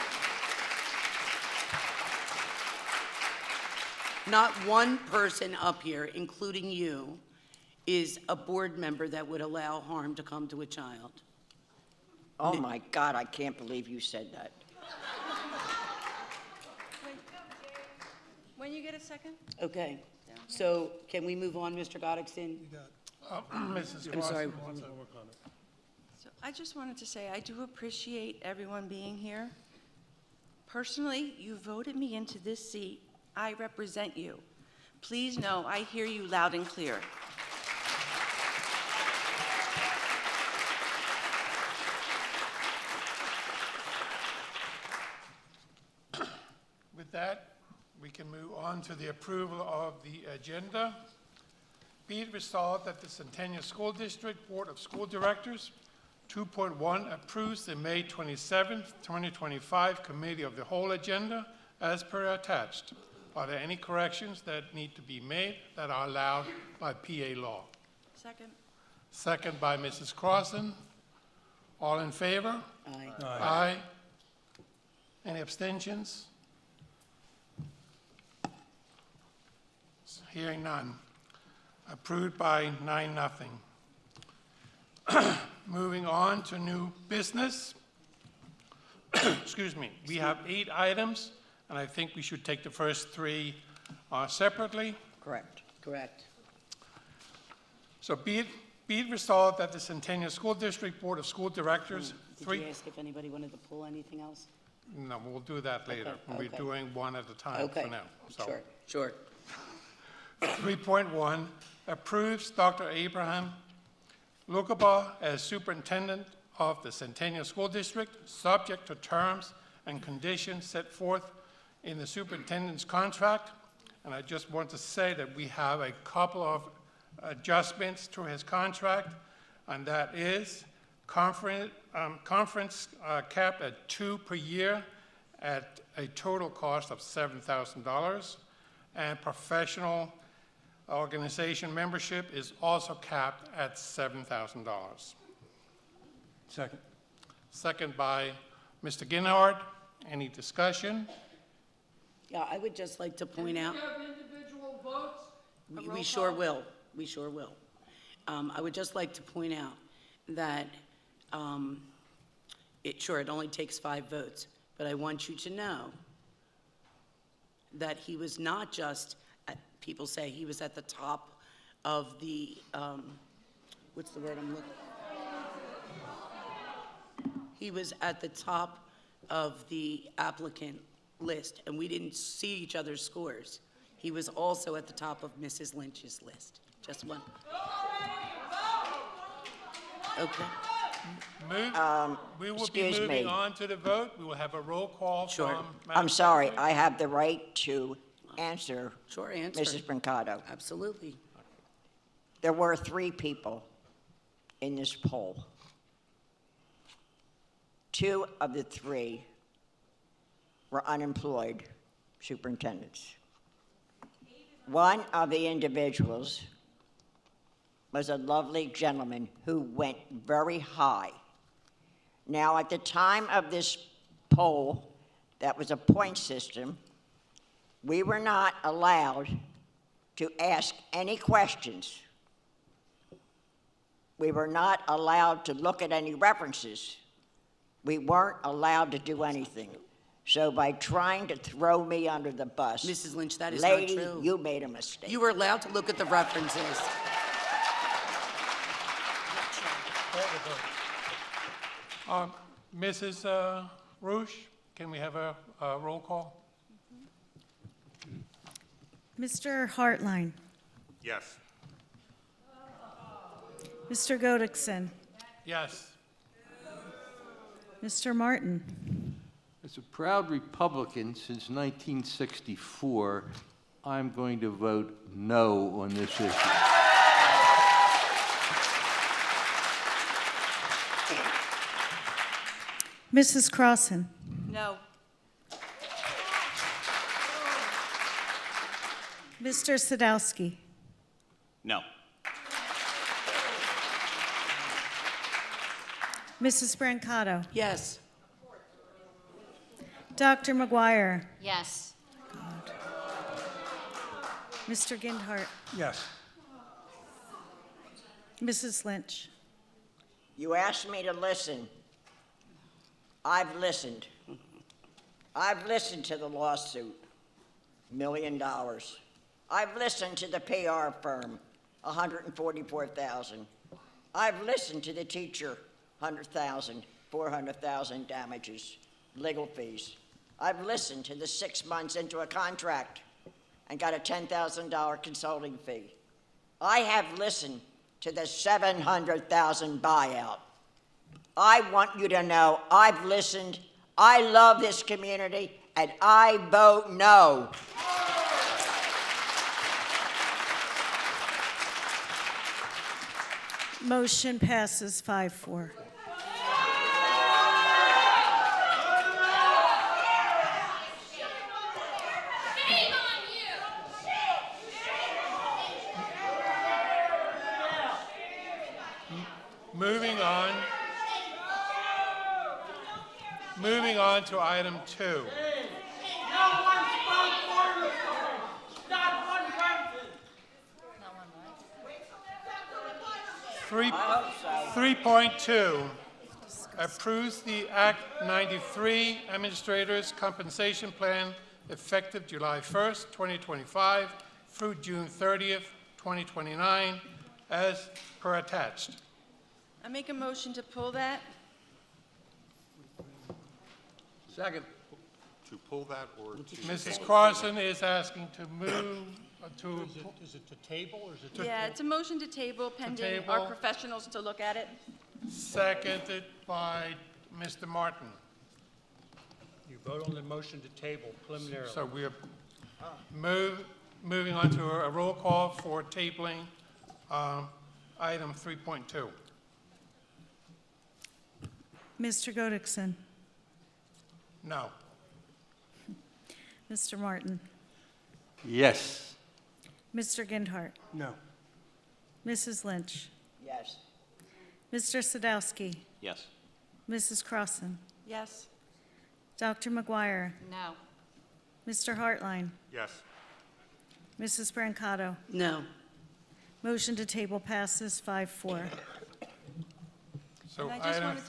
Not one person up here, including you, is a board member that would allow harm to come to a child. Oh my God, I can't believe you said that. When you get a second? Okay, so can we move on, Mr. Goddickson? Mrs. I'm sorry. So I just wanted to say, I do appreciate everyone being here. Personally, you voted me into this seat. I represent you. Please know I hear you loud and clear. We can move on to the approval of the agenda. Be it resolved that the Centennial School District Board of School Directors, 2.1, approves the May 27th, 2025 Committee of the Whole agenda as per attached. Are there any corrections that need to be made that are allowed by PA law? Second. Second by Mrs. Crossan. All in favor? Aye. Aye. Any abstentions? Hearing none. Approved by 9-0. Moving on to new business. Excuse me. We have 8 items, and I think we should take the first 3 separately. Correct. Correct. So be it resolved that the Centennial School District Board of School Directors, Did you ask if anybody wanted to pull anything else? No, we'll do that later. Okay, We're doing one at a time Okay. for now. So, Sure, sure. 3.1, approves Dr. Abraham Lukabaugh as Superintendent of the Centennial School District, subject to terms and conditions set forth in the superintendent's contract. And I just want to say that we have a couple of adjustments to his contract, and that is conference capped at 2 per year at a total cost of $7,000, and professional organization membership is also capped at $7,000. Second. Second by Mr. Ginhard. Any discussion? Yeah, I would just like to point out. Individual votes? We sure will. We sure will. I would just like to point out that it only takes 5 votes, but I want you to know that he was not just, people say he was at the top of the, what's the word I'm looking for? He was at the top of the applicant list, and we didn't see each other's scores. He was also at the top of Mrs. Lynch's list. Just one. Okay. We will be moving on to the vote. We will have a roll call from Madam I'm sorry, Secretary. I have the right to answer. Sure, answer. Mrs. Brancato. Absolutely. There were 3 people in this poll. 2 of the 3 were unemployed superintendents. One of the individuals was a lovely gentleman who went very high. Now, at the time of this poll, that was a point system, we were not allowed to ask any questions. We were not allowed to look at any references. We weren't allowed to do anything. So by trying to throw me under the bus, Mrs. Lynch, that is lady, not true. you made a mistake. You were allowed to look at the references. Mrs. Rouge, can we have a roll call? Mr. Hartline. Yes. Mr. Godekson. Yes. Mr. Martin. As a proud Republican since 1964, I'm going to vote no on this issue. Mrs. Crossan. No. Mr. Sadowski. No. Mrs. Brancato. Yes. Dr. McGuire. Yes. Mr. Gindhart. Yes. Mrs. Lynch. You asked me to listen. I've listened. I've listened to the lawsuit, $1 million. I've listened to the PR firm, $144,000. I've listened to the teacher, $100,000, $400,000 damages, legal fees. I've listened to the 6 months into a contract and got a $10,000 consulting fee. I have listened to the $700,000 buyout. I want you to know I've listened, I love this community, and I vote no. Motion passes 5-4. Moving on to item 2. No one spoke for the story. Not one person. 3.2 approves the Act 93 Administrators Compensation Plan effective July 1st, 2025 through June 30th, 2029 as per attached. I make a motion to pull that. Second. To pull that or to? Mrs. Carson is asking to move to. Is it to table or is it to? Yeah, it's a motion to table pending table. our professionals to look at it. Seconded by Mr. Martin. You vote on the motion to table preliminarily. So we are moving on to a roll call for tabling item 3.2. Mr. Godekson. No. Mr. Martin. Yes. Mr. Gindhart. No. Mrs. Lynch. Yes. Mr. Sadowski. Yes. Mrs. Crossan. Yes. Dr. McGuire. No. Mr. Hartline. Yes. Mrs. Brancato. No. Motion to table passes 5-4. So And I just item wanted to-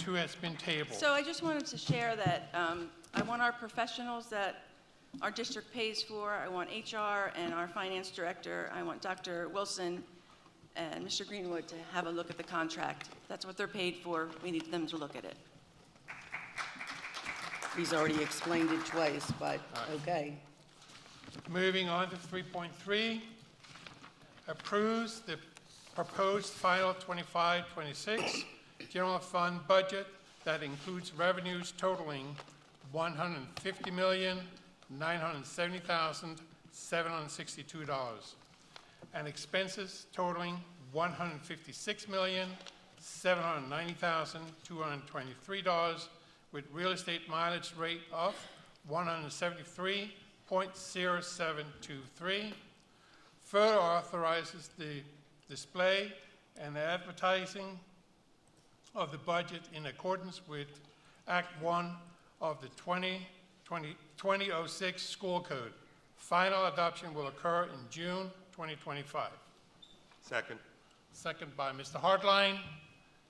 3.2 has been tabled. So I just wanted to share that I want our professionals that our district pays for. I want HR and our finance director. I want Dr. Wilson and Mr. Greenwood to have a look at the contract. That's what they're paid for. We need them to look at it. He's already explained it twice, but okay. Moving on to 3.3, approves the proposed final 25-26 general fund budget that includes revenues totaling $150,970,762 and expenses totaling $156,790,223 with real estate mileage rate of 173.0723. Further authorizes the display and advertising of the budget in accordance with Act 1 of the 2006 School Code. Final adoption will occur in June 2025. Second. Second by Mr. Hartline.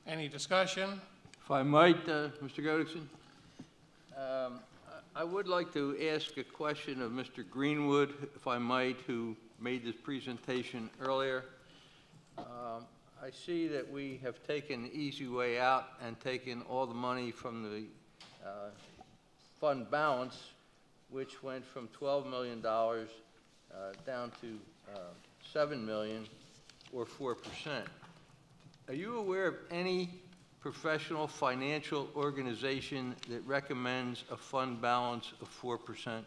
Any discussion? If I might, Mr. Godekson, I would like to ask a question of Mr. Greenwood, if I might, who made this presentation earlier. I see that we have taken the easy way out and taken all the money from the fund balance, which went from $12 million down to $7 million, or 4%. Are you aware of any professional financial organization that recommends a fund balance of 4%?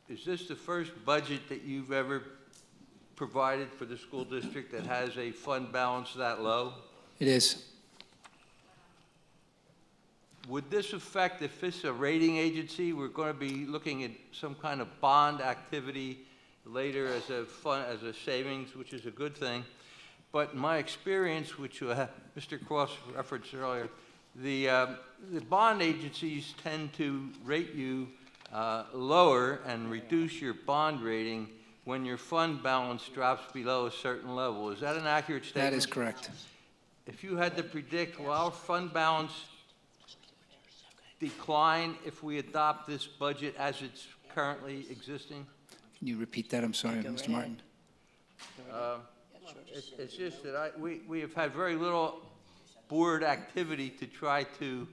Is this the first budget that you've ever provided for the school district that has a fund balance that low? It is. Would this affect, if it's a rating agency, we're going to be looking at some kind of bond activity later as a fund, as a savings, which is a good thing. But in my experience, which Mr. Cross referenced earlier, the bond agencies tend to rate you lower and reduce your bond rating when your fund balance drops below a certain level. Is that an accurate statement? That is correct. If you had to predict, will our fund balance decline if we adopt this budget as it's currently existing? Can you repeat that? I'm sorry, Mr. Martin. It's just that we have had very little board activity to try to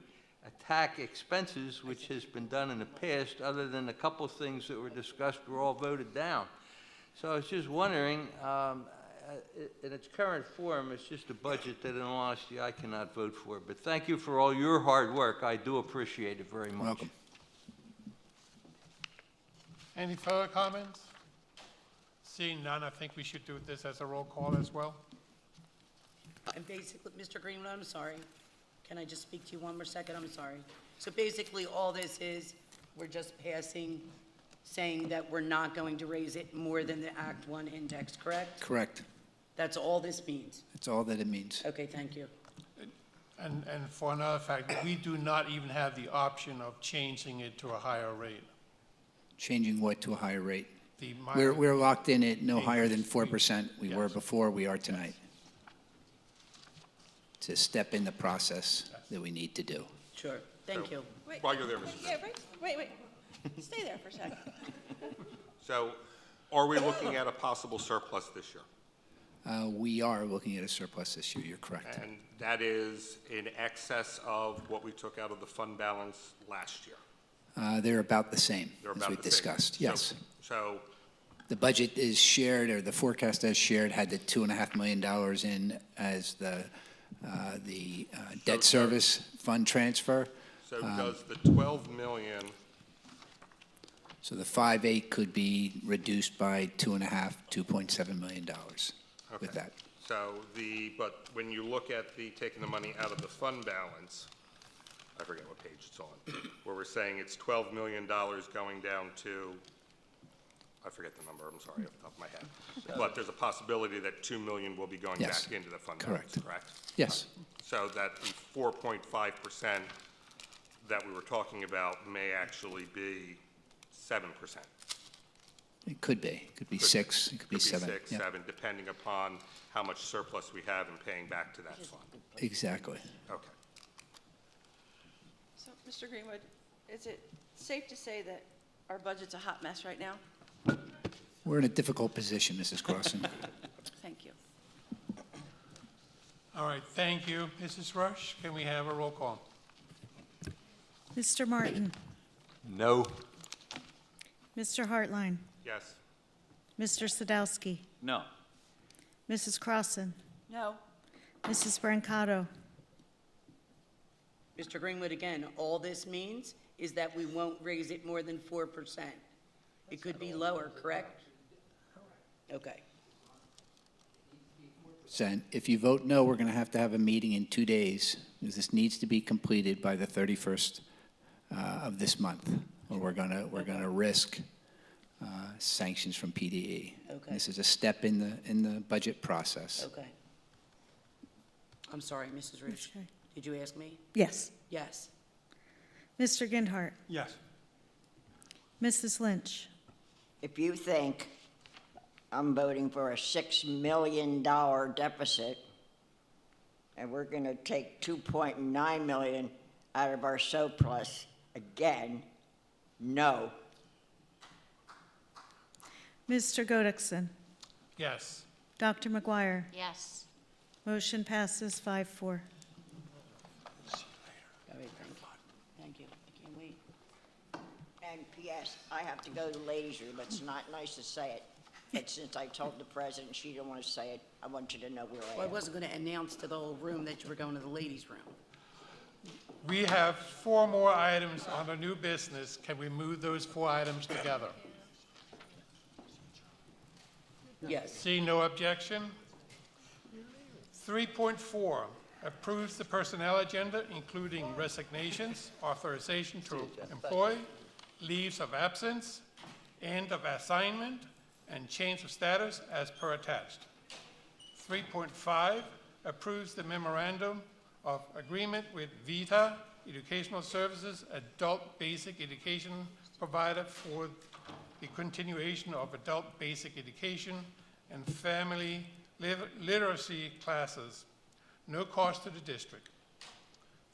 attack expenses, which has been done in the past, other than a couple of things that were discussed were all voted down. So I was just wondering, in its current form, it's just a budget that in all honesty I cannot vote for. But thank you for all your hard work. I do appreciate it very much. Welcome. Any further comments? Seeing none, I think we should do this as a roll call as well. And basically, Mr. Greenwood, I'm sorry. Can I just speak to you one more second? I'm sorry. So basically, all this is, we're just passing, saying that we're not going to raise it more than the Act 1 index, correct? Correct. That's all this means? That's all that it means. Okay, thank you. And for another fact, we do not even have the option of changing it to a higher rate. Changing what to a higher rate? The We're locked in at no higher than 4%. We were before, we are tonight. It's a step in the process that we need to do. Sure, thank you. Wait, While you're there, Mr. Yeah, wait. Stay there for a second. So are we looking at a possible surplus this year? We are looking at a surplus this year, you're correct. And that is in excess of what we took out of the fund balance last year? They're about the same, They're as about we the same. discussed, yes. So The budget is shared, or the forecast as shared, had the $2.5 million in as the debt service fund transfer. so does the 12 million, So the 5.8 could be reduced by $2.7 million with that. so but when you look at taking the money out of the fund balance, I forget what page it's on, where we're saying it's $12 million going down to, I forget the number, I'm sorry, off the top of my head. But there's a possibility that 2 million will be going Yes. back into the fund Correct. balance, correct? Yes. So that the 4.5% that we were talking about may actually be 7%. It could be. It could be 6, it could be 7. 6, Yeah. 7, depending upon how much surplus we have in paying back to that fund. Exactly. Okay. So, Mr. Greenwood, is it safe to say that our budget's a hot mess right now? We're in a difficult position, Mrs. Crossan. Thank you. All right, thank you. Mrs. Rush, can we have a roll call? Mr. Martin, No. Mr. Hartline, Yes. Mr. Sadowski, No. Mrs. Crossan, No. Mrs. Brancato, Mr. Greenwood, again, all this means is that we won't raise it more than 4%. It could be lower, correct? Okay. So if you vote no, we're going to have a meeting in 2 days, because this needs to be completed by the 31st of this month, or we're going to risk sanctions from PDE. Okay. This is a step in the budget process. Okay. I'm sorry, Mrs. Rich. Okay. Did you ask me? Yes. Yes. Mr. Gindhart, Yes. Mrs. Lynch, If you think I'm voting for a $6 million deficit, and we're going to take 2.9 million out of our surplus again, no. Mr. Godekson, Yes. Dr. McGuire. Yes. Motion passes 5-4. All right, thank you. Thank you. I can't wait. And P.S., I have to go to the ladies' room. It's not nice to say it, but since I told the president she didn't want to say it, I want you to know where I Well, I am. wasn't going to announce to the whole room that you were going to the ladies' room. We have 4 more items on the new business. Can we move those 4 items together? Yes. See no objection. 3.4, approves the personnel agenda, including resignations, authorization to employ, leaves of absence, end of assignment, and change of status as per attached. 3.5, approves the memorandum of agreement with VITA Educational Services, adult basic education provider for the continuation of adult basic education and family literacy classes, no cost to the district.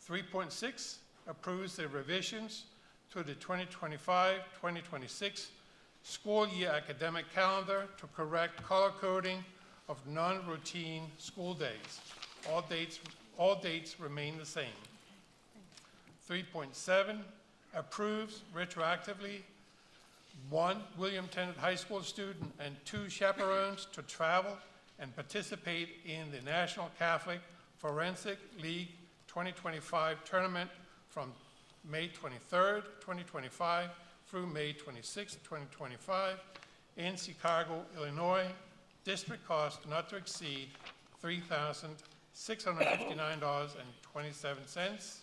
3.6, approves the revisions to the 2025-2026 school year academic calendar to correct color coding of non-routine school days. All dates remain the same. 3.7, approves retroactively 1 William Tennant High School student and 2 chaperones to travel and participate in the National Catholic Forensic League 2025 tournament from May 23rd, 2025 through May 26th, 2025 in Chicago, Illinois. District cost not to exceed $3,659.27.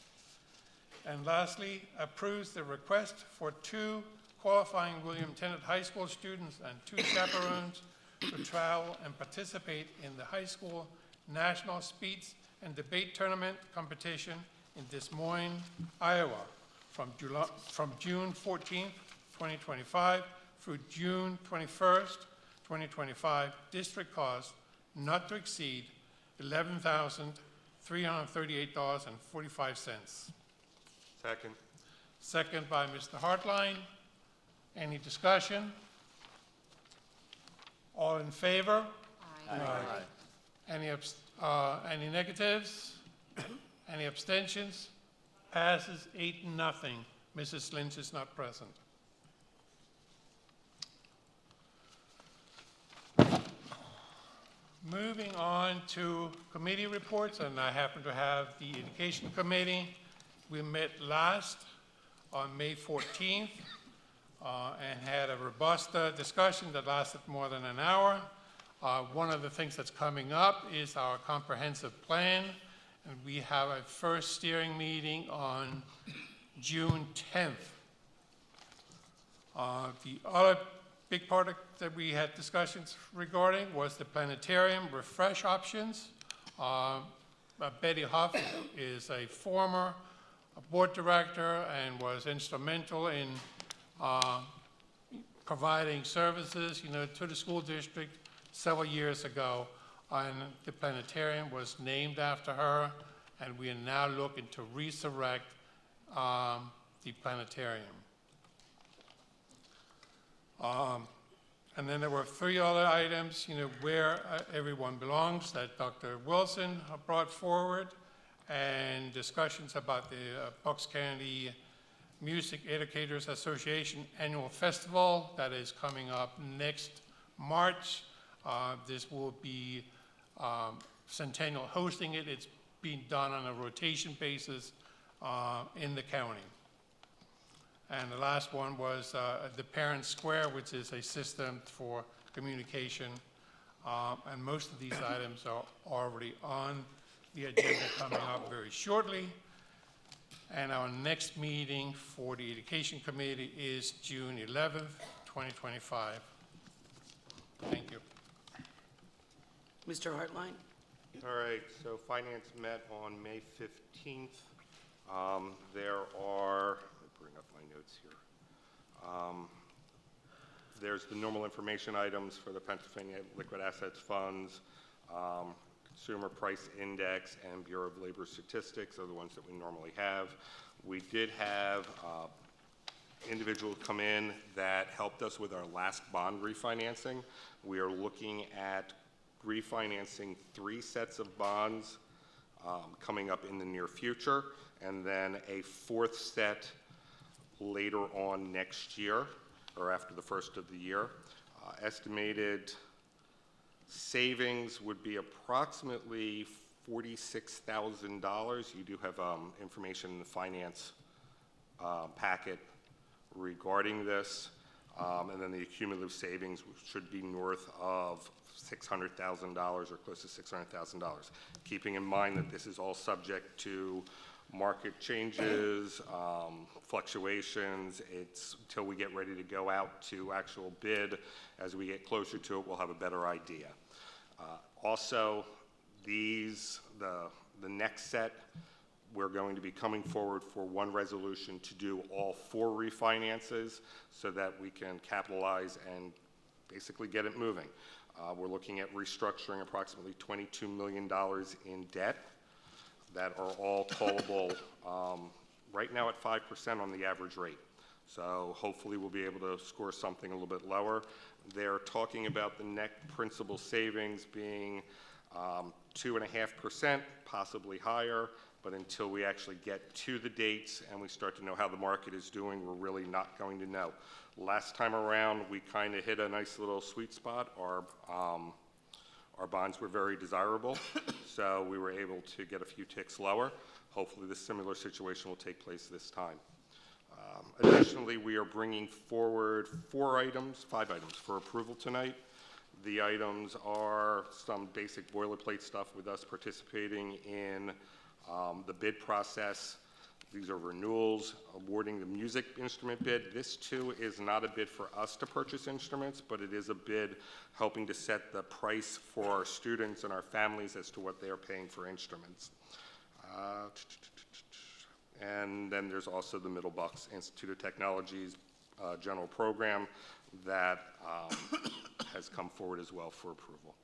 And lastly, approves the request for 2 qualifying William Tennant High School students and 2 chaperones to travel and participate in the high school National Speech and Debate Tournament competition in Des Moines, Iowa, from June 14th, 2025 through June 21st, 2025. District cost not to exceed $11,338.45. Second. Second by Mr. Hartline. Any discussion? All in favor? Aye. Any negatives? Any abstentions? Passes 8-0. Mrs. Lynch is not present. Moving on to committee reports, and I happen to have the Education Committee. We met last on May 14th and had a robust discussion that lasted more than an hour. One of the things that's coming up is our comprehensive plan, and we have a first steering meeting on June 10th. The other big part that we had discussions regarding was the planetarium refresh options. Betty Huff is a former board director and was instrumental in providing services, to the school district several years ago, and the planetarium was named after her, and we are now looking to resurrect the planetarium. And then there were 3 other items, where everyone belongs that Dr. Wilson brought forward, and discussions about the Bucks County Music Educators Association Annual Festival that is coming up next March. This will be Centennial hosting it. It's being done on a rotation basis in the county. And the last one was the Parent Square, which is a system for communication. And most of these items are already on the agenda coming up very shortly. And our next meeting for the Education Committee is June 11th, 2025. Thank you. Mr. Hartline? All right, so Finance met on May 15th. There are, let me bring up my notes here. There's the normal information items for the Pennsylvania Liquid Assets Funds, Consumer Price Index, and Bureau of Labor Statistics are the ones that we normally have. We did have individuals come in that helped us with our last bond refinancing. We are looking at refinancing 3 sets of bonds coming up in the near future, and then a 4th set later on next year, or after the first of the year. Estimated savings would be approximately $46,000. You do have information in the finance packet regarding this, and then the cumulative savings should be north of $600,000 or close to $600,000. Keeping in mind that this is all subject to market changes, fluctuations. It's until we get ready to go out to actual bid. As we get closer to it, we'll have a better idea. Also, the next set, we're going to be coming forward for one resolution to do all 4 refinances so that we can capitalize and basically get it moving. We're looking at restructuring approximately $22 million in debt that are all callable right now at 5% on the average rate. So hopefully we'll be able to score something a little bit lower. They're talking about the net principal savings being 2.5%, possibly higher, but until we actually get to the dates and we start to know how the market is doing, we're really not going to know. Last time around, we kind of hit a nice little sweet spot. Our bonds were very desirable, so we were able to get a few ticks lower. Hopefully this similar situation will take place this time. Additionally, we are bringing forward five items for approval tonight. The items are some basic boilerplate stuff with us participating in the bid process. These are renewals, awarding the music instrument bid. This too is not a bid for us to purchase instruments, but it is a bid helping to set the price for our students and our families as to what they are paying for instruments. And then there's also the Middle Bucks Institute of Technology's general program that has come forward as well for approval.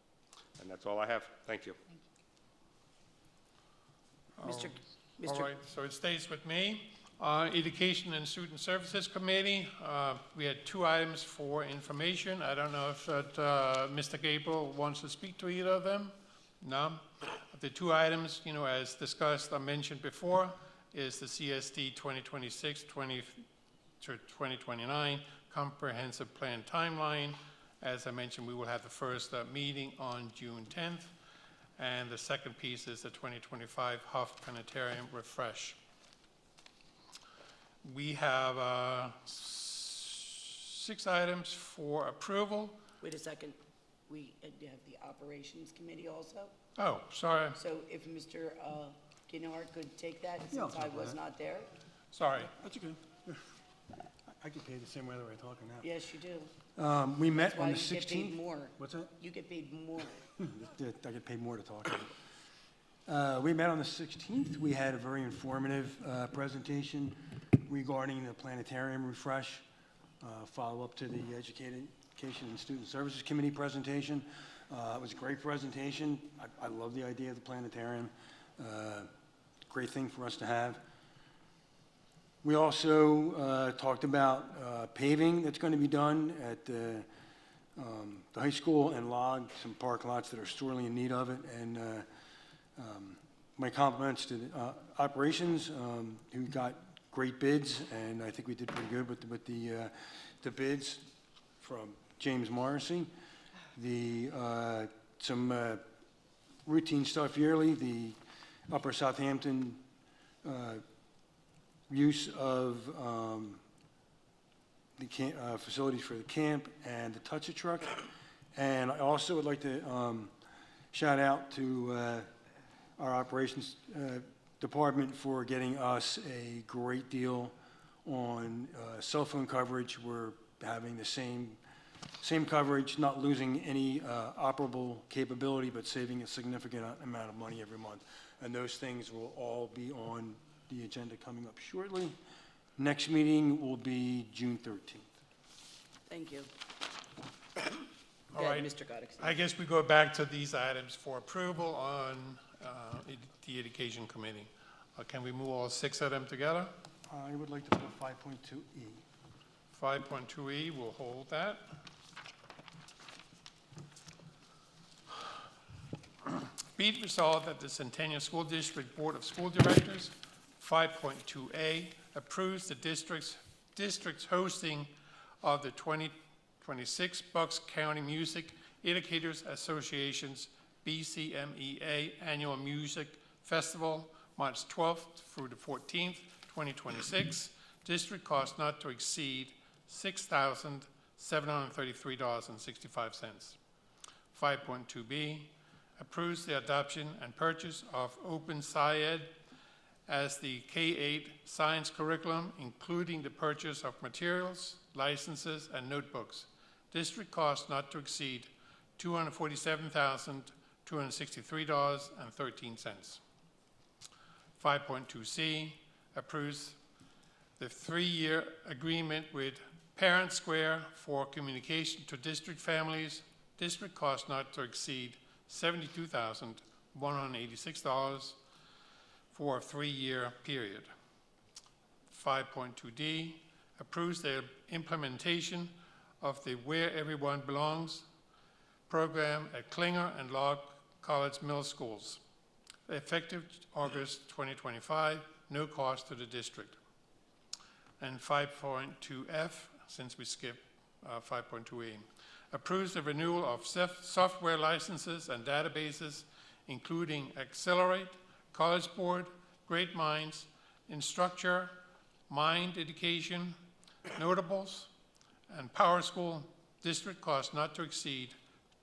And that's all I have. Thank you. All right, so it stays with me. Education and Student Services Committee, we had 2 items for information. I don't know if Mr. Gabriel wants to speak to either of them. No? The 2 items, you know, as discussed or mentioned before, is the CSD 2026 to 2029 Comprehensive Plan Timeline. As I mentioned, we will have the first meeting on June 10th. And the second piece is the 2025 Huff Planetarium Refresh. We have 6 items for approval. Wait a second. We have the Operations Committee also. Oh, sorry. So if Mr. Guinard could take that, since I was not there. Sorry. That's okay. I get paid the same way that we're talking now. Yes, you do. We met That's on why the 16th. you get paid more. What's that? You get paid more. I get paid more to talk. We met on the 16th. We had a very informative presentation regarding the planetarium refresh, follow-up to the Education and Student Services Committee presentation. It was a great presentation. I love the idea of the planetarium. Great thing for us to have. We also talked about paving that's going to be done at the high school and log some park lots that are sorely in need of it. And my compliments to the operations who got great bids, and I think we did pretty good with the bids from James Morrissey. Some routine stuff yearly, the Upper Southampton use of the facilities for the camp and the Touch-A Truck. And I also would like to shout out to our operations department for getting us a great deal on cell phone coverage. We're having the same coverage, not losing any operable capability, but saving a significant amount of money every month. And those things will all be on the agenda coming up shortly. Next meeting will be June 13th. Thank you. All right, Mr. Goddick. I guess we go back to these items for approval on the Education Committee. Can we move all 6 of them together? I would like to put 5.2E. 5.2E, we'll hold that. Be it resolved that the Centennial School District Board of School Directors, 5.2A, approves the district's hosting of the 2026 Bucks County Music Educators Association's BCMEA Annual Music Festival, March 12th through the 14th, 2026. District cost not to exceed $6,733.65. 5.2B, approves the adoption and purchase of Open SciEd as the K-8 science curriculum, including the purchase of materials, licenses, and notebooks. District cost not to exceed $247,263.13. 5.2C, approves the 3-year agreement with Parent Square for communication to district families. District cost not to exceed $72,186 for a 3-year period. 5.2D, approves the implementation of the Where Everyone Belongs program at Klinger and Log College Middle Schools, effective August 2025, no cost to the district. And 5.2F, since we skipped 5.2E, approves the renewal of software licenses and databases, including Accelerate, College Board, Great Minds, Instructure, Mind Education, Notables, and Power School District cost not to exceed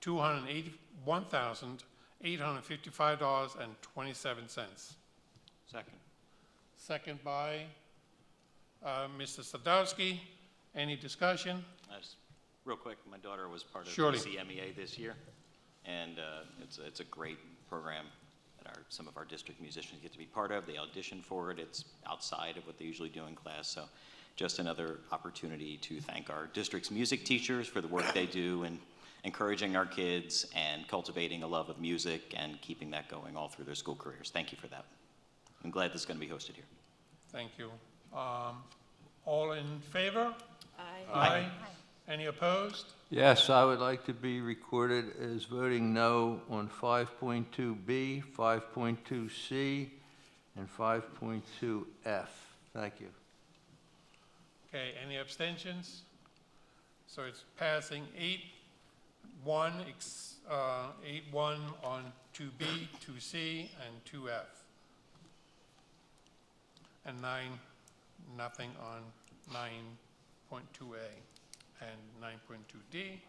$281,855.27. Second. Second by Mr. Sadowski. Any discussion? Just real quick, my daughter was part of Surely. CMEA this year, and it's a great program that some of our district musicians get to be part of. They audition for it. It's outside of what they usually do in class, so just another opportunity to thank our district's music teachers for the work they do and encouraging our kids and cultivating a love of music and keeping that going all through their school careers. Thank you for that. I'm glad this is going to be hosted here. Thank you. All in favor? Aye. Aye. Any opposed? Yes, I would like to be recorded as voting no on 5.2B, 5.2C, and 5.2F. Thank you. Okay, any abstentions? So it's passing 8-1 on 2B, 2C, and 2F. And nothing on 9.2A and 9.2D.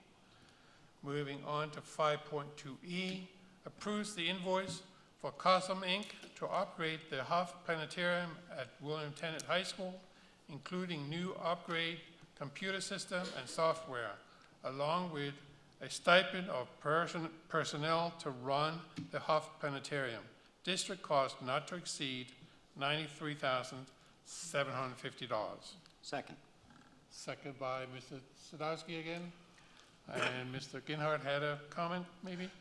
Moving on to 5.2E, approves the invoice for Cosm Inc. to upgrade the Huff Planetarium at William Tennant High School, including new upgrade computer system and software, along with a stipend of personnel to run the Huff Planetarium. District cost not to exceed $93,750. Second. Second by Mr. Sadowski again. And Mr. Ginhart had a comment, maybe?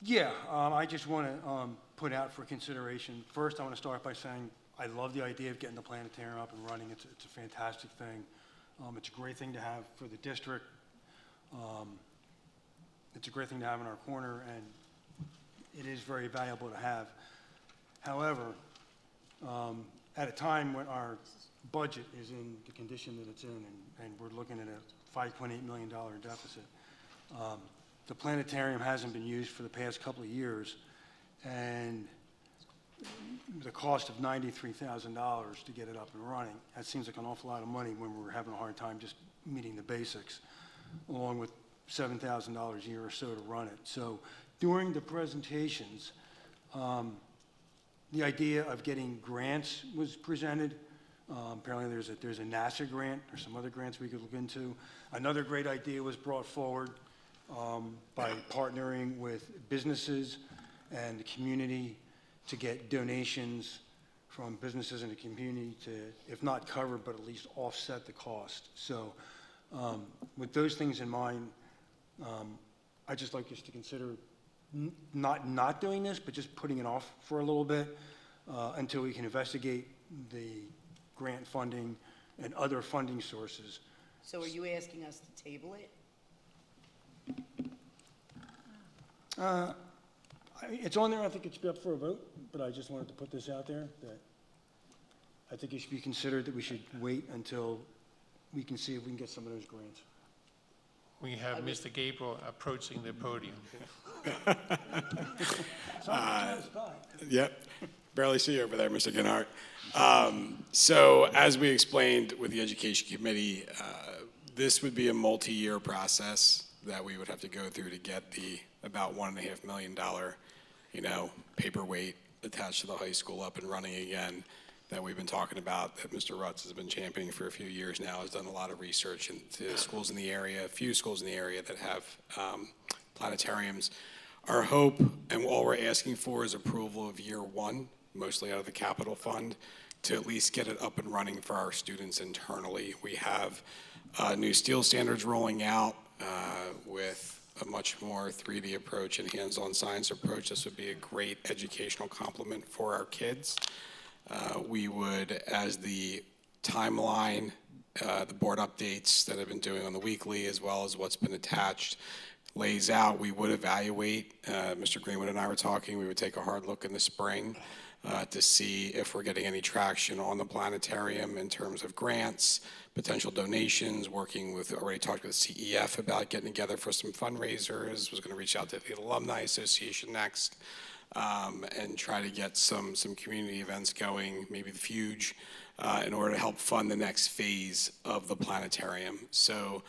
Yeah, I just want to put out for consideration. First, I want to start by saying I love the idea of getting the planetarium up and running. It's a fantastic thing. It's a great thing to have for the district. It's a great thing to have in our corner, and it is very valuable to have. However, at a time when our budget is in the condition that it's in, and we're looking at a $5.8 million deficit, the planetarium hasn't been used for the past couple of years, and the cost of $93,000 to get it up and running, that seems like an awful lot of money when we're having a hard time just meeting the basics, along with $7,000 a year or so to run it. So during the presentations, the idea of getting grants was presented. Apparently there's a NASA grant or some other grants we could look into. Another great idea was brought forward by partnering with businesses and the community to get donations from businesses in the community to, if not cover, but at least offset the cost. So with those things in mind, I'd just like us to consider not doing this, but just putting it off for a little bit until we can investigate the grant funding and other funding sources. So are you asking us to table it? It's on there. I think it should be up for a vote, but I just wanted to put this out there that I think it should be considered that we should wait until we can see if we can get some of those grants. We have Mr. Gabriel approaching the podium. Yep, barely see you over there, Mr. Ginhart. So as we explained with the Education Committee, this would be a multi-year process that we would have to go through to get the about $1.5 million, paperweight attached to the high school up and running again that we've been talking about, that Mr. Rutz has been championing for a few years now, has done a lot of research into schools in the area, a few schools in the area that have planetariums. Our hope, and all we're asking for, is approval of year one, mostly out of the capital fund, to at least get it up and running for our students internally. We have new steel standards rolling out with a much more 3D approach and hands-on science approach. This would be a great educational complement for our kids. We would, as the timeline, the board updates that I've been doing on the weekly, as well as what's been attached, lays out, we would evaluate. Mr. Greenwood and I were talking, we would take a hard look in the spring to see if we're getting any traction on the planetarium in terms of grants, potential donations, already talked with CEF about getting together for some fundraisers, was gonna reach out to the Alumni Association next, and try to get some community events going, maybe the Fuge, in order to help fund the next phase of the planetarium. So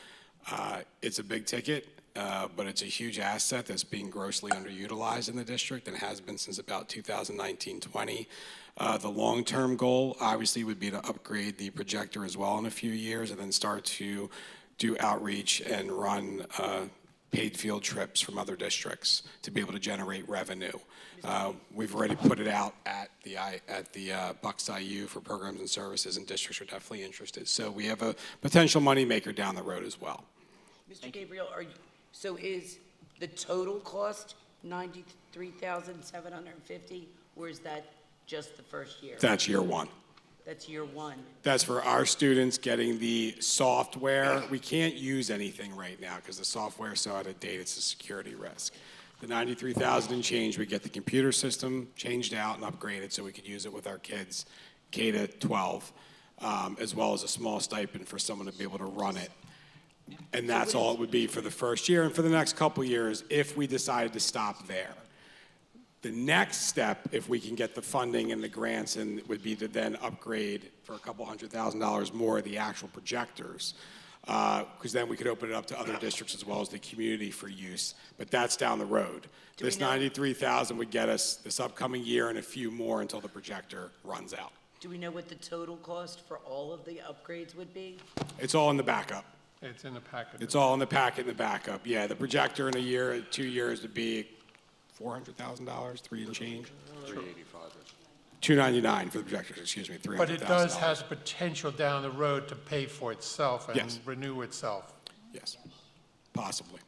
it's a big ticket, but it's a huge asset that's being grossly underutilized in the district and has been since about 2019-20. The long-term goal obviously would be to upgrade the projector as well in a few years and then start to do outreach and run paid field trips from other districts to be able to generate revenue. We've already put it out at the Bucks IU for programs and services, and districts are definitely interested. So we have a potential moneymaker down the road as well. Mr. Gabriel, so is the total cost $93,750, or is that just the first year? That's year one. That's year one. That's for our students getting the software. We can't use anything right now because the software is so out of date, it's a security risk. The $93,000 and change, we get the computer system changed out and upgraded so we could use it with our kids, K to 12, as well as a small stipend for someone to be able to run it. And that's all it would be for the first year. And for the next couple years, if we decided to stop there. The next step, if we can get the funding and the grants, and would be to then upgrade for a couple $100,000 more the actual projectors, because then we could open it up to other districts as well as the community for use. But that's down the road. This $93,000 would get us this upcoming year and a few more until the projector runs out. Do we know what the total cost for all of the upgrades would be? It's all in the backup. It's in the packet. It's all in the packet in the backup. Yeah, the projector in a year, 2 years would be $400,000, 3 and change. $299 for the projectors, excuse me, $300,000. But it does have potential down the road to pay for itself and Yes. renew itself. Yes, possibly.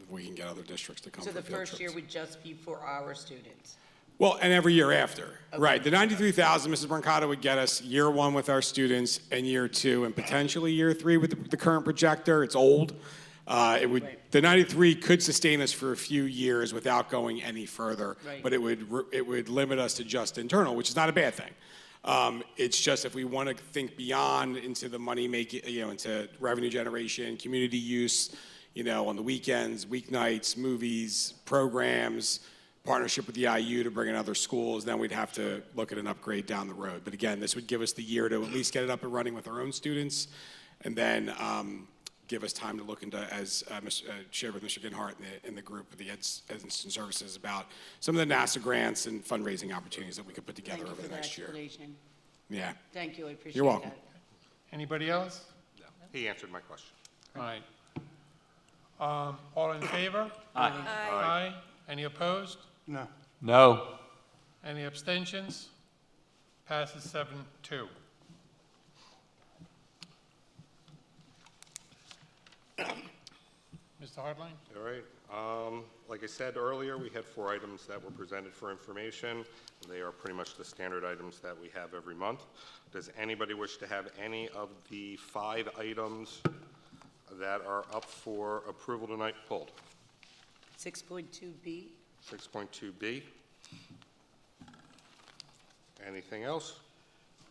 If we can get other districts to come So for the field first year trips. would just be for our students? Well, and every year after. Right, the $93,000, Mrs. Brancato, would get us year one with our students and year two and potentially year three with the current projector. It's old. The 93 could sustain us for a few years without going any further, but it would limit us to just internal, which is not a bad thing. It's just if we want to think beyond into the money making, into revenue generation, community use, on the weekends, weeknights, movies, programs, partnership with the IU to bring in other schools, then we'd have to look at an upgrade down the road. But again, this would give us the year to at least get it up and running with our own students, and then give us time to look into, as shared with Mr. Ginhart in the group of the Eds and Services, about some of the NASA grants and fundraising opportunities that we could put together over the next year. Yeah. Thank you, I appreciate that. You're welcome. Anybody else? No. He answered my question. All right. All in favor? Aye. Aye. Any opposed? No. No. Any abstentions? Passes 7-2. Mr. Hardline? All right. Like I said earlier, we had 4 items that were presented for information. They are pretty much the standard items that we have every month. Does anybody wish to have any of the 5 items that are up for approval tonight pulled? 6.2B? 6.2B. Anything else?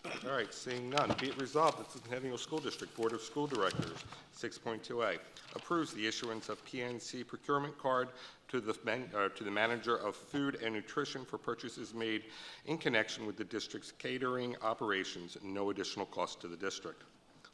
All right, seeing none, be it resolved that the Centennial School District Board of School Directors, 6.2A, approves the issuance of PNC procurement card to the manager of food and nutrition for purchases made in connection with the district's catering operations, no additional cost to the district.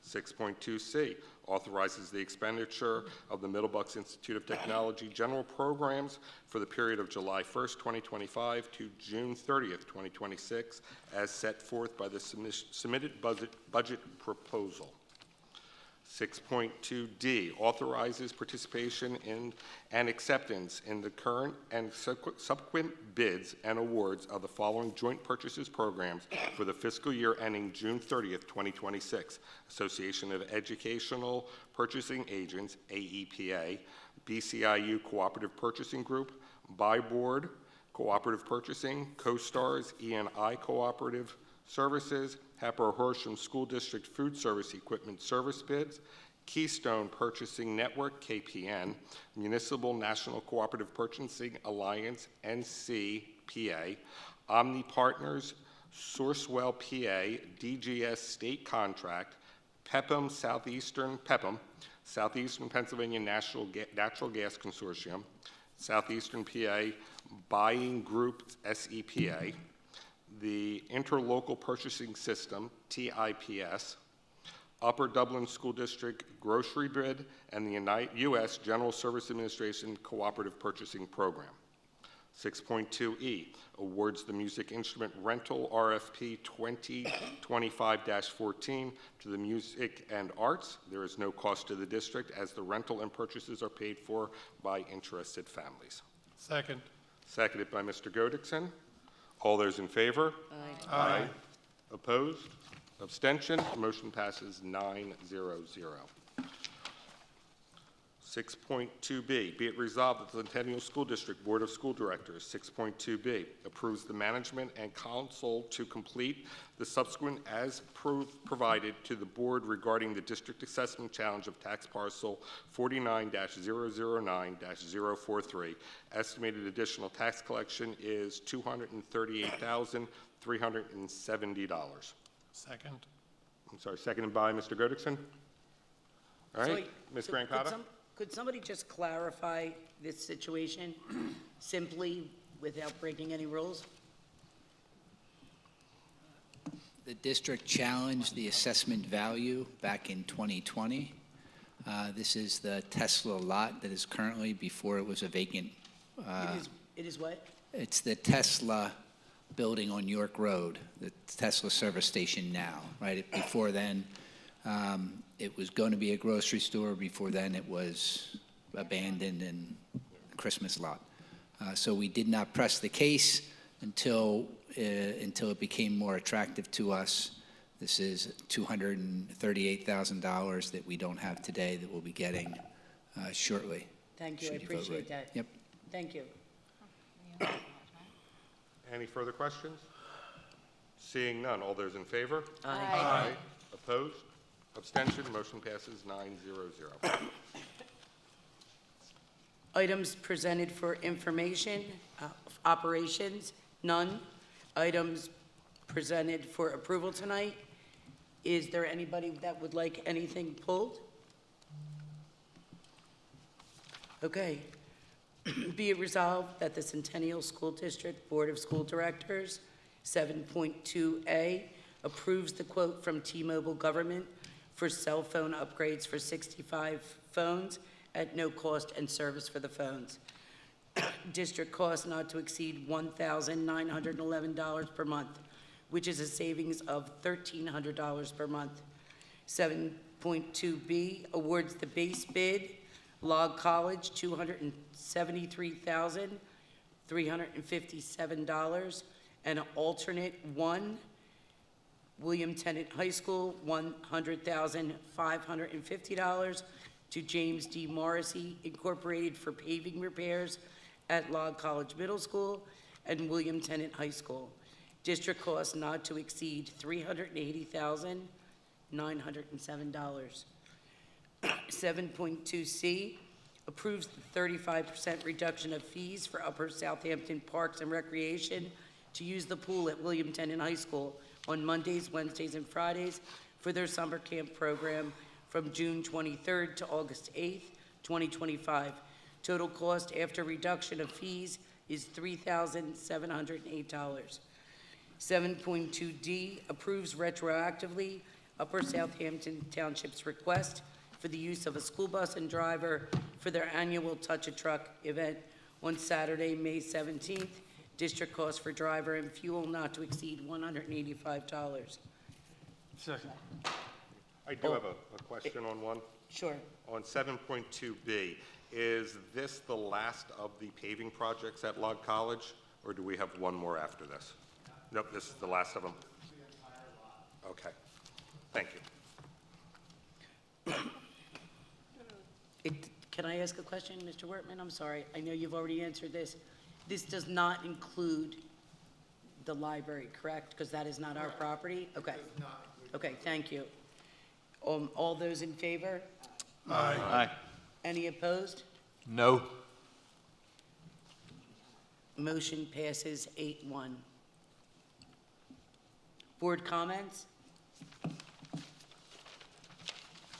6.2C, authorizes the expenditure of the Middle Bucks Institute of Technology general programs for the period of July 1st, 2025 to June 30th, 2026, as set forth by the submitted budget proposal. 6.2D, authorizes participation in and acceptance in the current and subsequent bids and awards of the following joint purchases programs for the fiscal year ending June 30th, 2026. Association of Educational Purchasing Agents, AEPA, BCIU Cooperative Purchasing Group, Buy Board Cooperative Purchasing, CoStars, E&I Cooperative Services, Happer Horsham School District Food Service Equipment Service Bids, Keystone Purchasing Network, KPN, Municipal National Cooperative Purchasing Alliance, NCPA, Omni Partners, Sourcewell PA, DGS State Contract, PEPM Southeastern Pennsylvania Natural Gas Consortium, Southeastern PA Buying Group, SEPA, the Interlocal Purchasing System, TIPS, Upper Dublin School District Grocery Bid, and the U.S. General Service Administration Cooperative Purchasing Program. 6.2E, awards the music instrument rental RFP 2025-14 to the Music and Arts. There is no cost to the district as the rental and purchases are paid for by interested families. Second. Seconded by Mr. Godiksen. All those in favor? Aye. Aye. Opposed? Abstention? Motion passes 9-0-0. 6.2B, be it resolved that the Centennial School District Board of School Directors, 6.2B, approves the management and council to complete the subsequent as provided to the board regarding the district assessment challenge of tax parcel 49-009-043. Estimated additional tax collection is $238,370. Second. I'm sorry, seconded by Mr. Godiksen. All right, Ms. Brancato? Could somebody just clarify this situation simply without breaking any rules? The district challenged the assessment value back in 2020. This is the Tesla lot that is currently before it was a vacant. It is what? It's the Tesla building on York Road, the Tesla service station now, right? Before then, it was going to be a grocery store. Before then, it was abandoned and a Christmas lot. So we did not press the case until it became more attractive to us. This is $238,000 that we don't have today that we'll be getting shortly. Thank you, I should vote appreciate right. that. Yep. Thank you. Any further questions? Seeing none, all those in favor? Aye. Aye. Opposed? Abstention? Motion passes 9-0-0. Items presented for information, operations, none. Items presented for approval tonight. Is there anybody that would like anything pulled? Okay. Be it resolved that the Centennial School District Board of School Directors, 7.2A, approves the quote from T-Mobile government for cell phone upgrades for 65 phones at no cost and service for the phones. District cost not to exceed $1,911 per month, which is a savings of $1,300 per month. 7.2B, awards the base bid, Log College, $273,357, and alternate 1, William Tennant High School, $100,550 to James D. Morrissey Incorporated for paving repairs at Log College Middle School and William Tennant High School. District cost not to exceed $380,907. 7.2C, approves the 35% reduction of fees for Upper Southampton Parks and Recreation to use the pool at William Tennant High School on Mondays, Wednesdays, and Fridays for their summer camp program from June 23rd to August 8th, 2025. Total cost after reduction of fees is $3,708. 7.2D, approves retroactively Upper Southampton Township's request for the use of a school bus and driver for their annual Touch a Truck event on Saturday, May 17th. District cost for driver and fuel not to exceed $185. Second. I do have a question on one. Sure. On 7.2B, is this the last of the paving projects at Log College, or do we have one more after this? Nope, this is the last of them. Okay, thank you. Can I ask a question, Mr. Wortman? I'm sorry. I know you've already answered this. This does not include the library, correct? Because that is not our property? Okay. Okay, thank you. All those in favor? Aye. Aye. Any opposed? No. Motion passes 8-1. Board comments?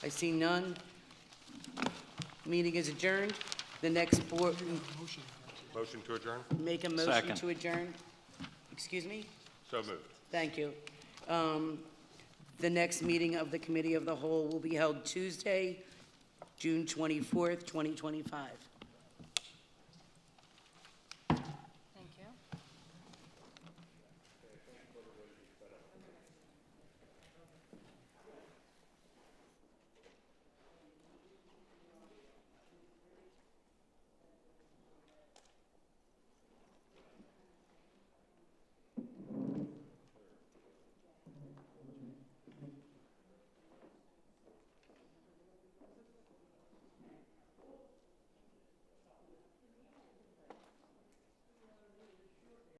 I see none. Meeting is adjourned. The next board, Motion to adjourn? make a motion Second. to adjourn. Excuse me? So moved. Thank you. The next meeting of the Committee of the Whole will be held Tuesday, June 24th, 2025.